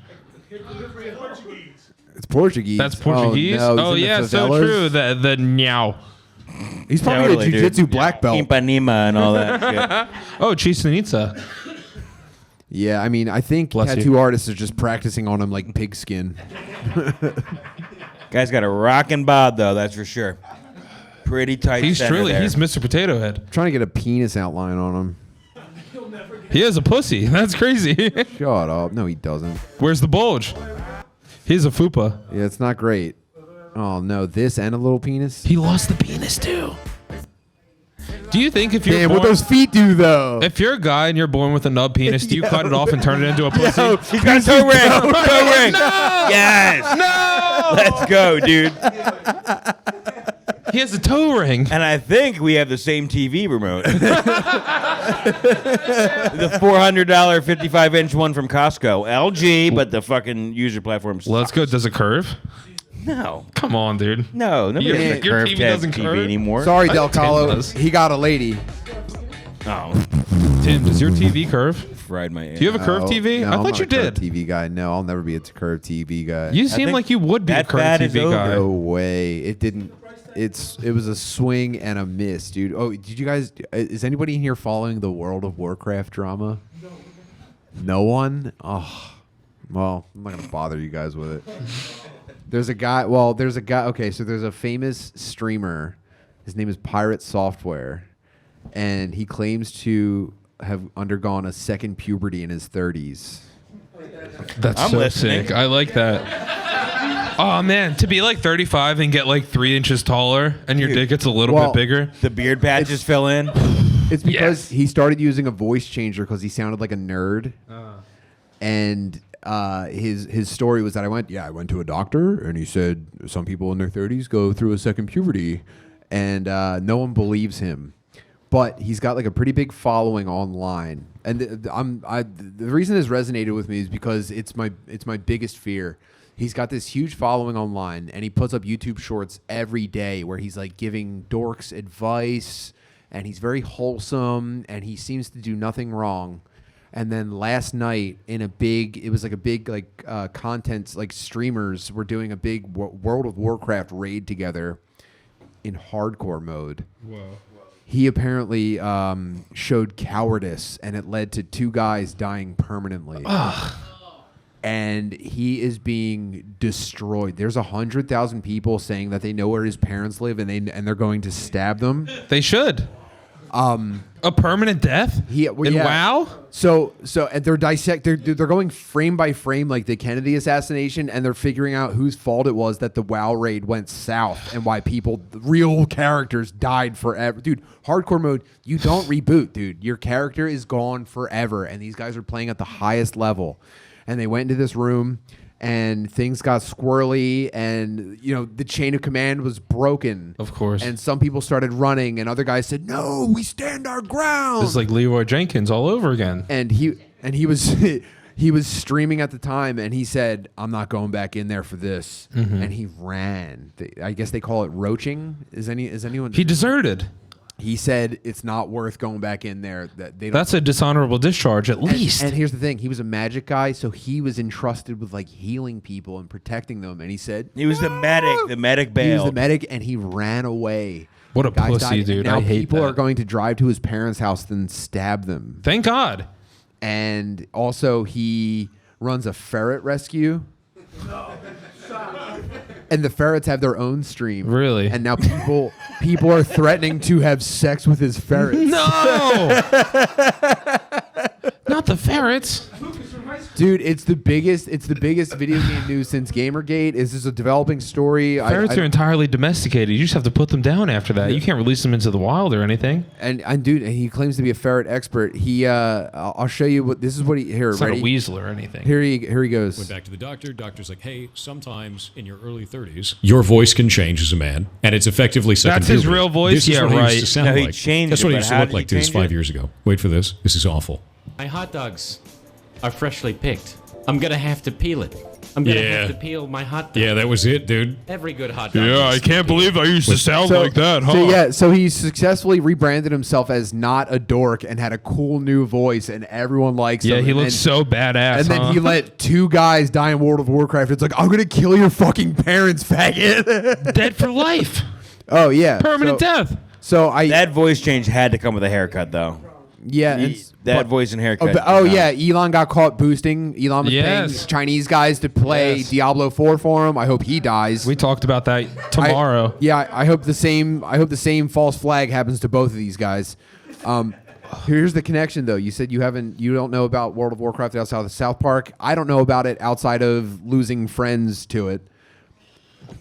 [SPEAKER 1] It's Portuguese.
[SPEAKER 8] That's Portuguese?
[SPEAKER 1] Oh, no,
[SPEAKER 8] oh
[SPEAKER 1] he's in
[SPEAKER 8] yeah,
[SPEAKER 1] the
[SPEAKER 8] so
[SPEAKER 1] favelas?
[SPEAKER 8] true. The meow.
[SPEAKER 1] He's probably
[SPEAKER 3] Totally,
[SPEAKER 1] a jiu-jitsu
[SPEAKER 3] dude.
[SPEAKER 1] black belt.
[SPEAKER 3] Impanima and all that shit.
[SPEAKER 8] Oh, Chichen
[SPEAKER 1] Yeah, I mean, I think
[SPEAKER 8] Bless
[SPEAKER 1] tattoo
[SPEAKER 8] you.
[SPEAKER 1] artists are just practicing on him like pigskin.
[SPEAKER 3] Guy's got a rockin' bod though, that's for sure. Pretty tight.
[SPEAKER 8] He's
[SPEAKER 3] center
[SPEAKER 8] truly,
[SPEAKER 3] there.
[SPEAKER 8] he's Mr. Potato Head.
[SPEAKER 1] I'm trying to get a penis outline on him.
[SPEAKER 8] He has a pussy. That's crazy.
[SPEAKER 1] Shut up. No, he doesn't.
[SPEAKER 8] Where's the bulge? He's a fupa.
[SPEAKER 1] Yeah, it's not great. Oh, no, this and a little penis?
[SPEAKER 8] He lost the penis too. Do you think if you're
[SPEAKER 1] Damn,
[SPEAKER 8] born,
[SPEAKER 1] what those feet do, though?
[SPEAKER 8] if you're a guy and you're born with a nub penis, do you cut it off and turn it into a pussy?
[SPEAKER 1] Yo,
[SPEAKER 3] He's got a toe ring. Toe ring.
[SPEAKER 8] No!
[SPEAKER 3] Yes.
[SPEAKER 8] No!
[SPEAKER 3] Let's go, dude.
[SPEAKER 8] He has a toe ring.
[SPEAKER 3] And I think we have the same TV remote. The $400 55-inch one from Costco. LG, but the fucking user platform sucks.
[SPEAKER 8] Let's go. Does it curve?
[SPEAKER 3] No.
[SPEAKER 8] Come on, dude.
[SPEAKER 3] No. Nobody
[SPEAKER 8] Your-
[SPEAKER 3] has a
[SPEAKER 8] your
[SPEAKER 3] curved
[SPEAKER 8] TV
[SPEAKER 3] head
[SPEAKER 8] doesn't
[SPEAKER 3] TV
[SPEAKER 8] curve?
[SPEAKER 3] anymore.
[SPEAKER 1] Sorry,
[SPEAKER 8] I think Tim
[SPEAKER 1] DelCollo.
[SPEAKER 8] does.
[SPEAKER 1] He got a lady.
[SPEAKER 3] Oh.
[SPEAKER 8] Tim, does your TV curve?
[SPEAKER 3] Fried my ass.
[SPEAKER 8] Do you have a curved TV?
[SPEAKER 1] No,
[SPEAKER 8] I
[SPEAKER 1] I'm
[SPEAKER 8] thought
[SPEAKER 1] not
[SPEAKER 8] you
[SPEAKER 1] a curved
[SPEAKER 8] did.
[SPEAKER 1] TV guy. No, I'll never be a curved TV guy.
[SPEAKER 8] You seem
[SPEAKER 3] think
[SPEAKER 8] like you would be a
[SPEAKER 3] that
[SPEAKER 8] curved
[SPEAKER 3] fad is
[SPEAKER 8] TV guy.
[SPEAKER 1] No way. It didn't. It was a swing and a miss, dude. Oh, did you guys? Is anybody in here following the World of Warcraft drama? No one. Oh, well, I'm not gonna bother you guys with it. There's a guy. Well, there's a guy. Okay, so there's a famous streamer. His name is Pirate Software, and he claims to have undergone a second puberty in his 30s.
[SPEAKER 8] That's
[SPEAKER 3] I'm
[SPEAKER 8] so
[SPEAKER 3] listening.
[SPEAKER 8] sick. I like that. Oh man, to be like 35 and get like 3 inches taller, and your dick gets a little
[SPEAKER 1] Well,
[SPEAKER 8] bit bigger.
[SPEAKER 3] The beard patches fill in.
[SPEAKER 1] It's because
[SPEAKER 8] Yes.
[SPEAKER 1] he started using a voice changer because he sounded like a nerd. And his story was that I went to a doctor and he said some people in their 30s go through a second puberty, and no one believes him. But he's got like a pretty big following online, and the reason this resonated with me is because it's my biggest fear. He's got this huge following online, and he puts up YouTube shorts every day where he's like giving dorks advice, and he's very wholesome, and he seems to do nothing wrong. And then last night it was like a big content, like streamers were doing a big World of Warcraft raid together in hardcore mode. Whoa. He apparently showed cowardice, and it led to 2 guys dying permanently. And he is being destroyed. There's 100,000 people saying that they know where his parents live, and they're going to stab them.
[SPEAKER 8] They should. A permanent death? In WoW?
[SPEAKER 1] So and they're they're going frame by frame like the Kennedy assassination, and they're figuring out whose fault it was that the WoW raid went south and why real characters died forever. Dude, hardcore mode, you don't reboot, dude. Your character is gone forever, and these guys are playing at the highest level. And they went into this room, and things got squirrely, and the chain of command was broken.
[SPEAKER 8] Of course.
[SPEAKER 1] And some people started running, and other guys said, "No, we stand our ground."
[SPEAKER 8] This is like Leroy Jenkins all over again.
[SPEAKER 1] And he was he was streaming at the time, and he said, "I'm not going back in there for this."
[SPEAKER 8] Mm-hmm.
[SPEAKER 1] And he ran. I guess they call it roaching. Is anyone?
[SPEAKER 8] He deserted.
[SPEAKER 1] He said it's not worth going back in there. That they don't.
[SPEAKER 8] That's a dishonorable discharge, at least.
[SPEAKER 1] And here's the thing: he was a magic guy, so he was entrusted with like healing people and protecting them. And he said
[SPEAKER 3] He was the medic. The medic bailed.
[SPEAKER 1] he was the medic, and he ran away.
[SPEAKER 8] What a
[SPEAKER 1] Guys
[SPEAKER 8] pussy,
[SPEAKER 1] died, and
[SPEAKER 8] dude.
[SPEAKER 1] Now
[SPEAKER 8] I hate
[SPEAKER 1] people
[SPEAKER 8] that.
[SPEAKER 1] are going to drive to his parents' house and stab them.
[SPEAKER 8] Thank God.
[SPEAKER 1] And also he runs a ferret rescue. And the ferrets have their own stream.
[SPEAKER 8] Really?
[SPEAKER 1] And now people are threatening to have sex with his ferrets.
[SPEAKER 8] No! Not the ferrets.
[SPEAKER 1] Dude, it's the biggest video game news since Gamergate. This is a developing story.
[SPEAKER 8] Ferrets are entirely domesticated. You just have to put them down after that. You can't release them into the wild or anything.
[SPEAKER 1] And dude, he claims to be a ferret expert. I'll show you what this is. What he here.
[SPEAKER 8] It's
[SPEAKER 1] Ready?
[SPEAKER 8] not a weasel or anything.
[SPEAKER 1] Here he goes.
[SPEAKER 10] Went back to the doctor. Doctor's like, hey, sometimes in your early 30s, your voice can change as a man, and it's effectively second.
[SPEAKER 8] That's his
[SPEAKER 10] puberty.
[SPEAKER 8] real voice?
[SPEAKER 10] This is
[SPEAKER 8] Yeah,
[SPEAKER 10] what he
[SPEAKER 8] right.
[SPEAKER 10] used to sound
[SPEAKER 3] No, he
[SPEAKER 10] like.
[SPEAKER 3] changed
[SPEAKER 10] That's
[SPEAKER 3] it,
[SPEAKER 10] what he
[SPEAKER 3] but
[SPEAKER 10] used to
[SPEAKER 3] how
[SPEAKER 10] look
[SPEAKER 3] did
[SPEAKER 10] like
[SPEAKER 3] he
[SPEAKER 10] this
[SPEAKER 3] change
[SPEAKER 10] 5
[SPEAKER 3] it?
[SPEAKER 10] years ago. Wait for this. This is awful.
[SPEAKER 11] My hot dogs are freshly picked. I'm gonna have to peel it. I'm gonna have to peel my hot dog.
[SPEAKER 10] Yeah, that was it, dude.
[SPEAKER 11] Every good hot dog.
[SPEAKER 8] Yeah, I can't believe I used to sound like that, huh?
[SPEAKER 1] So he successfully rebranded himself as not a dork and had a cool new voice, and everyone likes him.
[SPEAKER 8] Yeah, he
[SPEAKER 1] And
[SPEAKER 8] looks
[SPEAKER 1] then-
[SPEAKER 8] so badass.
[SPEAKER 1] And then
[SPEAKER 8] huh?
[SPEAKER 1] he let 2 guys die in World of Warcraft. It's like, I'm gonna kill your fucking parents, faggot.
[SPEAKER 8] dead for life.
[SPEAKER 1] Oh yeah,
[SPEAKER 8] Permanent death.
[SPEAKER 1] So
[SPEAKER 3] That voice change had to come with a haircut, though.
[SPEAKER 1] Yeah,
[SPEAKER 3] That voice and haircut.
[SPEAKER 1] yeah, Elon got caught boosting. Elon was paying Chinese guys to play Diablo 4 for him. I hope he dies.
[SPEAKER 8] We talked about that tomorrow.
[SPEAKER 1] I hope the same. I hope the same false flag happens to both of these guys. Here's the connection, though. You said you don't know about World of Warcraft outside of South Park. I don't know about it outside of losing friends to it.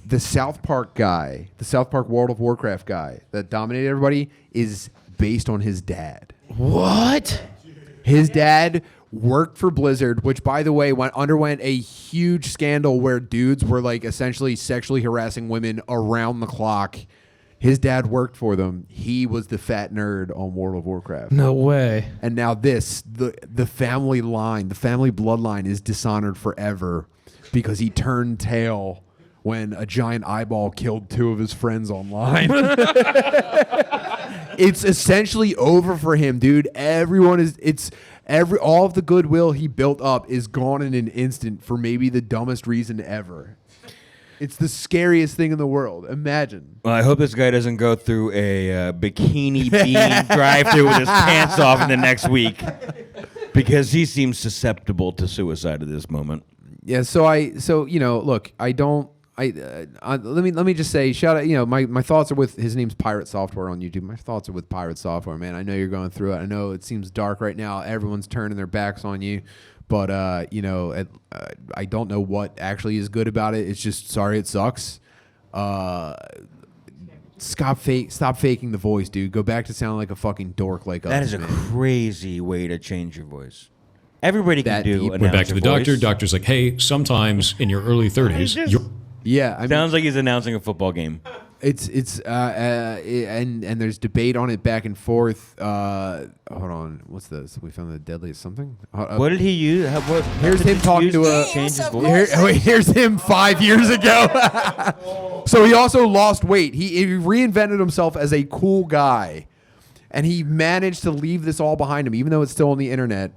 [SPEAKER 1] The South Park guy, the South Park World of Warcraft guy that dominated everybody, is based on his dad.
[SPEAKER 8] What?
[SPEAKER 1] His dad worked for Blizzard, which, by the way, underwent a huge scandal where dudes were like essentially sexually harassing women around the clock. His dad worked for them. He was the fat nerd on World of Warcraft.
[SPEAKER 8] No way.
[SPEAKER 1] And now the family line, the family bloodline is dishonored forever because he turned tail when a giant eyeball killed 2 of his friends online. It's essentially over for him, dude. All of the goodwill he built up is gone in an instant for maybe the dumbest reason ever. It's the scariest thing in the world. Imagine.
[SPEAKER 3] Well, I hope this guy doesn't go through a bikini bean drive-through with his pants off in the next week, because he seems susceptible to suicide at this moment.
[SPEAKER 1] Yeah. Look, I don't. Let me just say, shout out. My thoughts are with his name's Pirate Software on YouTube. My thoughts are with Pirate Software, man. I know you're going through it. I know it seems dark right now. Everyone's turning their backs on you, but I don't know what actually is good about it. It's just sorry, it sucks. Stop faking the voice, dude. Go back to sounding like a fucking dork like us.
[SPEAKER 3] That is a
[SPEAKER 1] man.
[SPEAKER 3] crazy way to change your voice. Everybody can do.
[SPEAKER 10] Went back to the doctor. Doctor's like, hey, sometimes in your hold
[SPEAKER 3] sounds like he's announcing a football game.
[SPEAKER 1] And there's debate on it back and forth. Hold on, what's this? We found the deadliest something.
[SPEAKER 3] What did he use?
[SPEAKER 1] Here's him talking to a.
[SPEAKER 3] Change his voice.
[SPEAKER 1] Here's him 5 years ago. So he also lost weight. He reinvented himself as a cool guy, and he managed to leave this all behind him, even though it's still on the internet.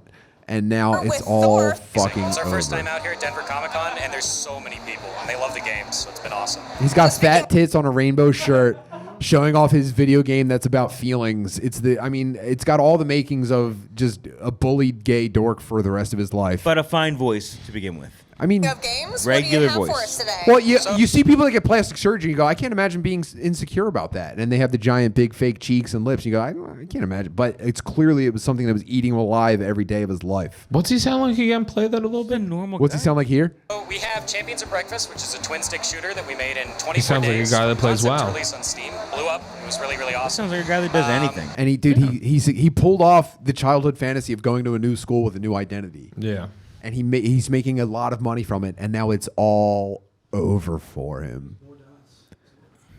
[SPEAKER 1] And now it's all fucking
[SPEAKER 12] It's our first
[SPEAKER 1] over.
[SPEAKER 12] time out here at Denver Comic Con, and there's so many people, and they love the games, so it's been awesome.
[SPEAKER 1] He's got fat tits on a rainbow shirt, showing off his video game that's about feelings. It's got all the makings of just a bullied gay dork for the rest of his life.
[SPEAKER 3] But a fine voice to begin with.
[SPEAKER 1] I mean,
[SPEAKER 7] games?
[SPEAKER 3] Regular
[SPEAKER 7] what do you have
[SPEAKER 3] voice.
[SPEAKER 7] for us today?
[SPEAKER 1] well, you see people that get plastic surgery, you go, I can't imagine being insecure about that. And they have the giant, big, fake cheeks and lips. You go, I can't imagine. But it was something that was eating him alive every day of his life.
[SPEAKER 8] What's he sound like again? Play that a little bit.
[SPEAKER 3] Normal.
[SPEAKER 1] What's he sound like here?
[SPEAKER 12] So we have Champions of Breakfast, which is a twin-stick shooter that we made in 24
[SPEAKER 8] He sounds like a
[SPEAKER 12] days.
[SPEAKER 8] guy that plays
[SPEAKER 12] Concept
[SPEAKER 8] WoW.
[SPEAKER 12] Release on Steam, blew up. It was really, really awesome.
[SPEAKER 3] Sounds like a guy that does anything.
[SPEAKER 1] And he pulled off the childhood fantasy of going to a new school with a new identity.
[SPEAKER 8] Yeah.
[SPEAKER 1] And he's making a lot of money from it, and now it's all over for him.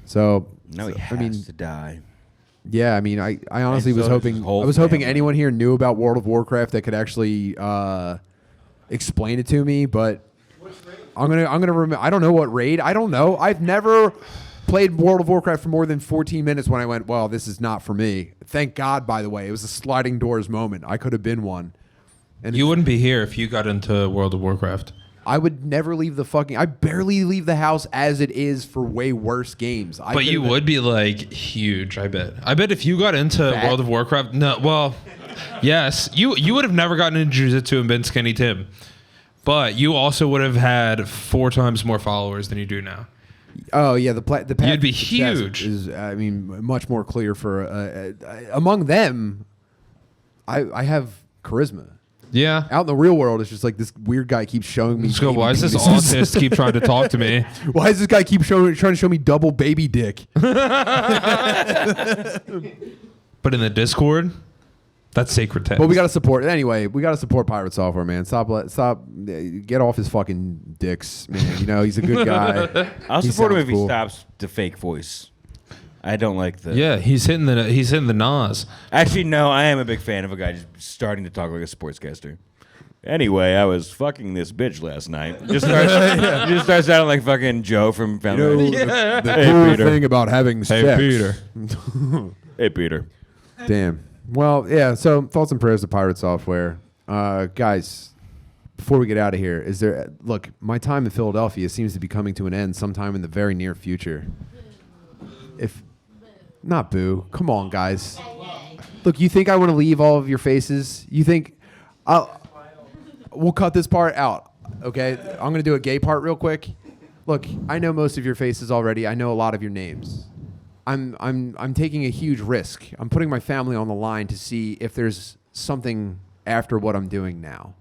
[SPEAKER 1] So
[SPEAKER 3] No, he has to die.
[SPEAKER 1] Yeah, I mean, I honestly
[SPEAKER 3] And
[SPEAKER 1] was
[SPEAKER 3] so does his
[SPEAKER 1] hoping
[SPEAKER 3] whole
[SPEAKER 1] hoping
[SPEAKER 3] family.
[SPEAKER 1] anyone here knew about World of Warcraft that could actually explain it to me. But I'm gonna remember. I don't know what raid. I don't know. I've never played World of Warcraft for more than 14 minutes when I went, well, this is not for me. Thank God, by the way, it was a sliding doors moment. I could have been one. And
[SPEAKER 8] You wouldn't be here if you got into World of Warcraft.
[SPEAKER 1] I would never leave I barely leave the house as it is for way worse games.
[SPEAKER 8] But you would be like huge, I bet. I bet if you got into World of Warcraft, yes, you would have never gotten into Jiu-Jitsu and been Skinny Tim. But you also would have had 4 times more followers than you do now.
[SPEAKER 1] Oh yeah, the path
[SPEAKER 8] You'd be
[SPEAKER 1] to success
[SPEAKER 8] huge.
[SPEAKER 1] Is much more clear for among them. I have charisma.
[SPEAKER 8] Yeah.
[SPEAKER 1] Out in the real world, it's just like this weird guy keeps showing me.
[SPEAKER 8] Just go,
[SPEAKER 1] baby
[SPEAKER 8] why does this
[SPEAKER 1] penises.
[SPEAKER 8] autist keep trying to talk to me?
[SPEAKER 1] Why does this guy keep trying to show me double baby dick?
[SPEAKER 8] But in the Discord, that's sacred text.
[SPEAKER 1] But we got to support. Anyway, we got to support Pirate Software, man. Stop. Get off his fucking dicks, man. You know, he's a good guy.
[SPEAKER 3] I'll
[SPEAKER 1] He
[SPEAKER 3] support him
[SPEAKER 1] sounds
[SPEAKER 3] if he
[SPEAKER 1] cool.
[SPEAKER 3] stops the fake voice. I don't like the.
[SPEAKER 8] Yeah, he's hitting the Nas.
[SPEAKER 3] Actually, no, I am a big fan of a guy just starting to talk like a sportscaster. Anyway, I was fucking this bitch last night. Just starts sounding like fucking Joe from Family Guy.
[SPEAKER 1] The
[SPEAKER 3] Hey,
[SPEAKER 1] cool
[SPEAKER 3] Peter.
[SPEAKER 1] thing about having sex.
[SPEAKER 8] Peter.
[SPEAKER 3] Hey, Peter.
[SPEAKER 1] Damn. Well, yeah. So thoughts and prayers to Pirate Software, guys. Before we get out of here, look? My time in Philadelphia seems to be coming to an end sometime in the very near future. If not, boo. Come on, guys. Look, you think I want to leave all of your faces? You think we'll cut this part out? Okay, I'm gonna do a gay part real quick. Look, I know most of your faces already. I know a lot of your names. I'm taking a huge risk. I'm putting my family on the line to see if there's something after what I'm doing now.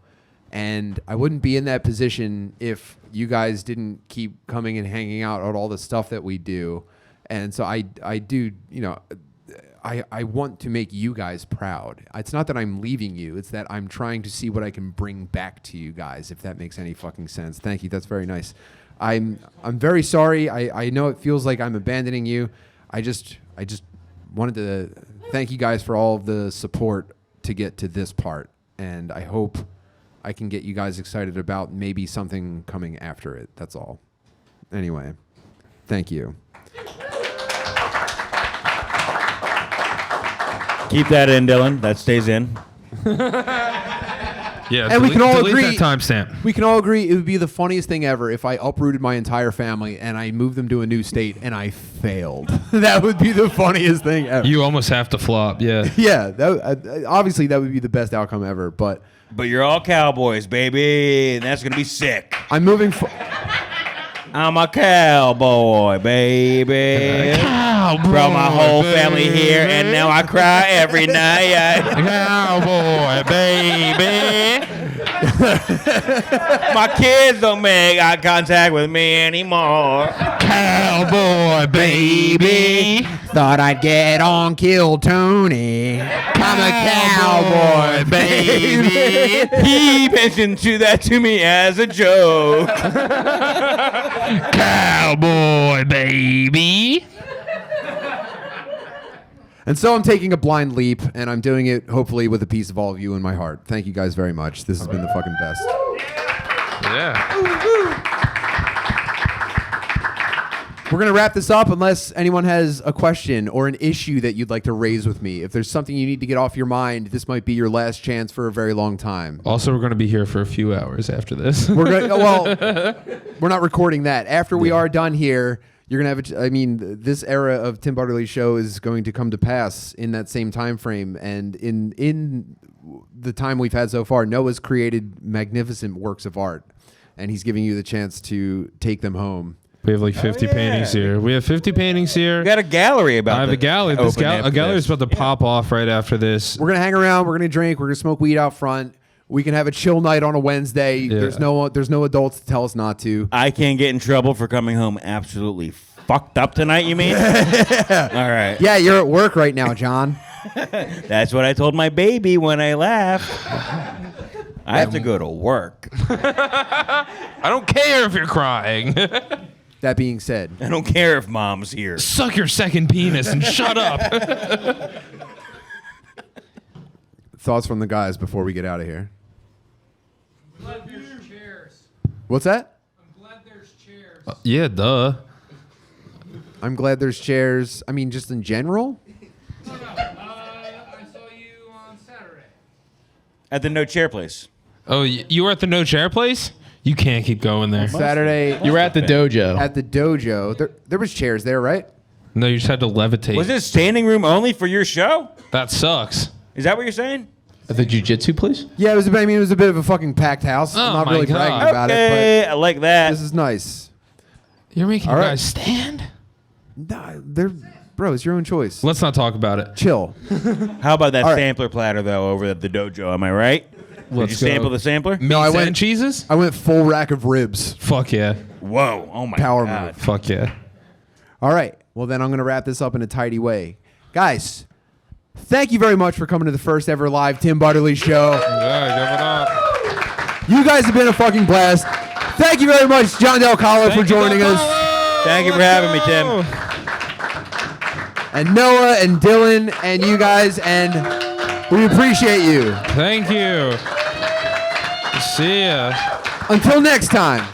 [SPEAKER 1] And I wouldn't be in that position if you guys didn't keep coming and hanging out on all the stuff that we do. And so I do, you know, I want to make you guys proud. It's not that I'm leaving you. It's that I'm trying to see what I can bring back to you guys, if that makes any fucking sense. Thank you. That's very nice. I'm very sorry. I know it feels like I'm abandoning you. I just wanted to thank you guys for all of the support to get to this part. And I hope I can get you guys excited about maybe something coming after it. That's all. Anyway, thank you.
[SPEAKER 3] Keep that in, Dylan. That stays in.
[SPEAKER 8] Yeah,
[SPEAKER 1] And we can all
[SPEAKER 8] delete
[SPEAKER 1] agree.
[SPEAKER 8] that timestamp.
[SPEAKER 1] We can all agree it would be the funniest thing ever if I uprooted my entire family and I moved them to a new state and I failed. That would be the funniest thing ever.
[SPEAKER 8] You almost have to flop. Yeah.
[SPEAKER 1] Yeah, obviously that would be the best outcome ever. But
[SPEAKER 3] you're all cowboys, baby, and that's gonna be sick.
[SPEAKER 1] I'm moving.
[SPEAKER 3] I'm a cowboy, baby. Brought my whole family here, and now I cry every night.
[SPEAKER 8] Cowboy, baby.
[SPEAKER 3] My kids don't make eye contact with me anymore.
[SPEAKER 8] Cowboy, baby.
[SPEAKER 1] Thought I'd get on Kill Tony. I'm a cowboy, baby.
[SPEAKER 3] He mentioned that to me as a joke.
[SPEAKER 8] Cowboy, baby.
[SPEAKER 1] And so I'm taking a blind leap, and I'm doing it hopefully with a piece of all of you in my heart. Thank you guys very much. This has been the fucking best.
[SPEAKER 8] Yeah.
[SPEAKER 1] We're going to wrap this up unless anyone has a question or an issue that you'd like to raise with me. If there's something you need to get off your mind, this might be your last chance for a very long time.
[SPEAKER 8] Also, we're going to be here for a few hours after this.
[SPEAKER 1] We're not recording that. After we are done here, you're going to have this era of Tim Butterly's show is going to come to pass in that same time frame. And in the time we've had so far, Noah's created magnificent works of art, and he's giving you the chance to take them home.
[SPEAKER 8] We have like 50 paintings here. We have 50 paintings here.
[SPEAKER 3] We got a gallery about.
[SPEAKER 8] I have a gallery. A gallery is about to pop off right after this.
[SPEAKER 1] We're gonna hang around. We're gonna drink. We're gonna smoke weed out front. We can have a chill night on a Wednesday.
[SPEAKER 8] Yeah.
[SPEAKER 1] There's no adults to tell us not to.
[SPEAKER 3] I can't get in trouble for coming home absolutely fucked up tonight. You mean? All right.
[SPEAKER 1] Yeah, you're at work right now, John.
[SPEAKER 3] That's what I told my baby when I left. I have to go to work.
[SPEAKER 8] I don't care if you're crying.
[SPEAKER 1] That being said,
[SPEAKER 3] I don't care if mom's here.
[SPEAKER 8] Suck your second penis and shut up.
[SPEAKER 1] thoughts from the guys before we get out of here.
[SPEAKER 9] I'm glad there's chairs.
[SPEAKER 1] What's that?
[SPEAKER 9] I'm glad there's chairs.
[SPEAKER 8] Yeah, duh.
[SPEAKER 1] I'm glad there's chairs. I mean, just in general?
[SPEAKER 9] No, I saw you on Saturday.
[SPEAKER 3] At the no chair place.
[SPEAKER 8] Oh, you were at the no chair place? You can't keep going there.
[SPEAKER 1] Saturday.
[SPEAKER 4] You were at the dojo.
[SPEAKER 1] At the dojo. There was chairs there, right?
[SPEAKER 8] No, you just had to levitate.
[SPEAKER 3] Was it standing room only for your show?
[SPEAKER 8] That sucks.
[SPEAKER 3] Is that what you're saying?
[SPEAKER 4] At the jiu-jitsu place?
[SPEAKER 1] Yeah, it was a bit of a fucking packed house. I'm not
[SPEAKER 8] my
[SPEAKER 1] really
[SPEAKER 8] God.
[SPEAKER 1] bragging about
[SPEAKER 3] Okay,
[SPEAKER 1] it,
[SPEAKER 3] I like that.
[SPEAKER 1] but this is nice.
[SPEAKER 8] You're making
[SPEAKER 1] All right.
[SPEAKER 8] guys stand?
[SPEAKER 1] Nah, bro, it's your own choice.
[SPEAKER 8] Let's not talk about it.
[SPEAKER 1] Chill.
[SPEAKER 3] How about that
[SPEAKER 1] All right.
[SPEAKER 3] sampler platter, though, over at the dojo? Am I right?
[SPEAKER 8] Let's
[SPEAKER 3] you sample
[SPEAKER 8] go.
[SPEAKER 3] the sampler?
[SPEAKER 1] No, I
[SPEAKER 8] Meats
[SPEAKER 1] went
[SPEAKER 8] and cheeses.
[SPEAKER 1] I went full rack of ribs.
[SPEAKER 8] Fuck yeah.
[SPEAKER 3] Whoa. Oh my
[SPEAKER 1] Power
[SPEAKER 3] God.
[SPEAKER 1] move.
[SPEAKER 8] Fuck yeah.
[SPEAKER 1] All right. Well, then I'm going to wrap this up in a tidy way. Guys, thank you very much for coming to the first ever live Tim Butterly show.
[SPEAKER 8] Yeah, give it up.
[SPEAKER 1] You guys have been a fucking blast. Thank you very much, John DelCollo, for joining us.
[SPEAKER 3] Thank you for having me, Tim.
[SPEAKER 1] And Noah and Dylan and you guys, and we appreciate you.
[SPEAKER 8] Thank you. See ya.
[SPEAKER 1] Until next time.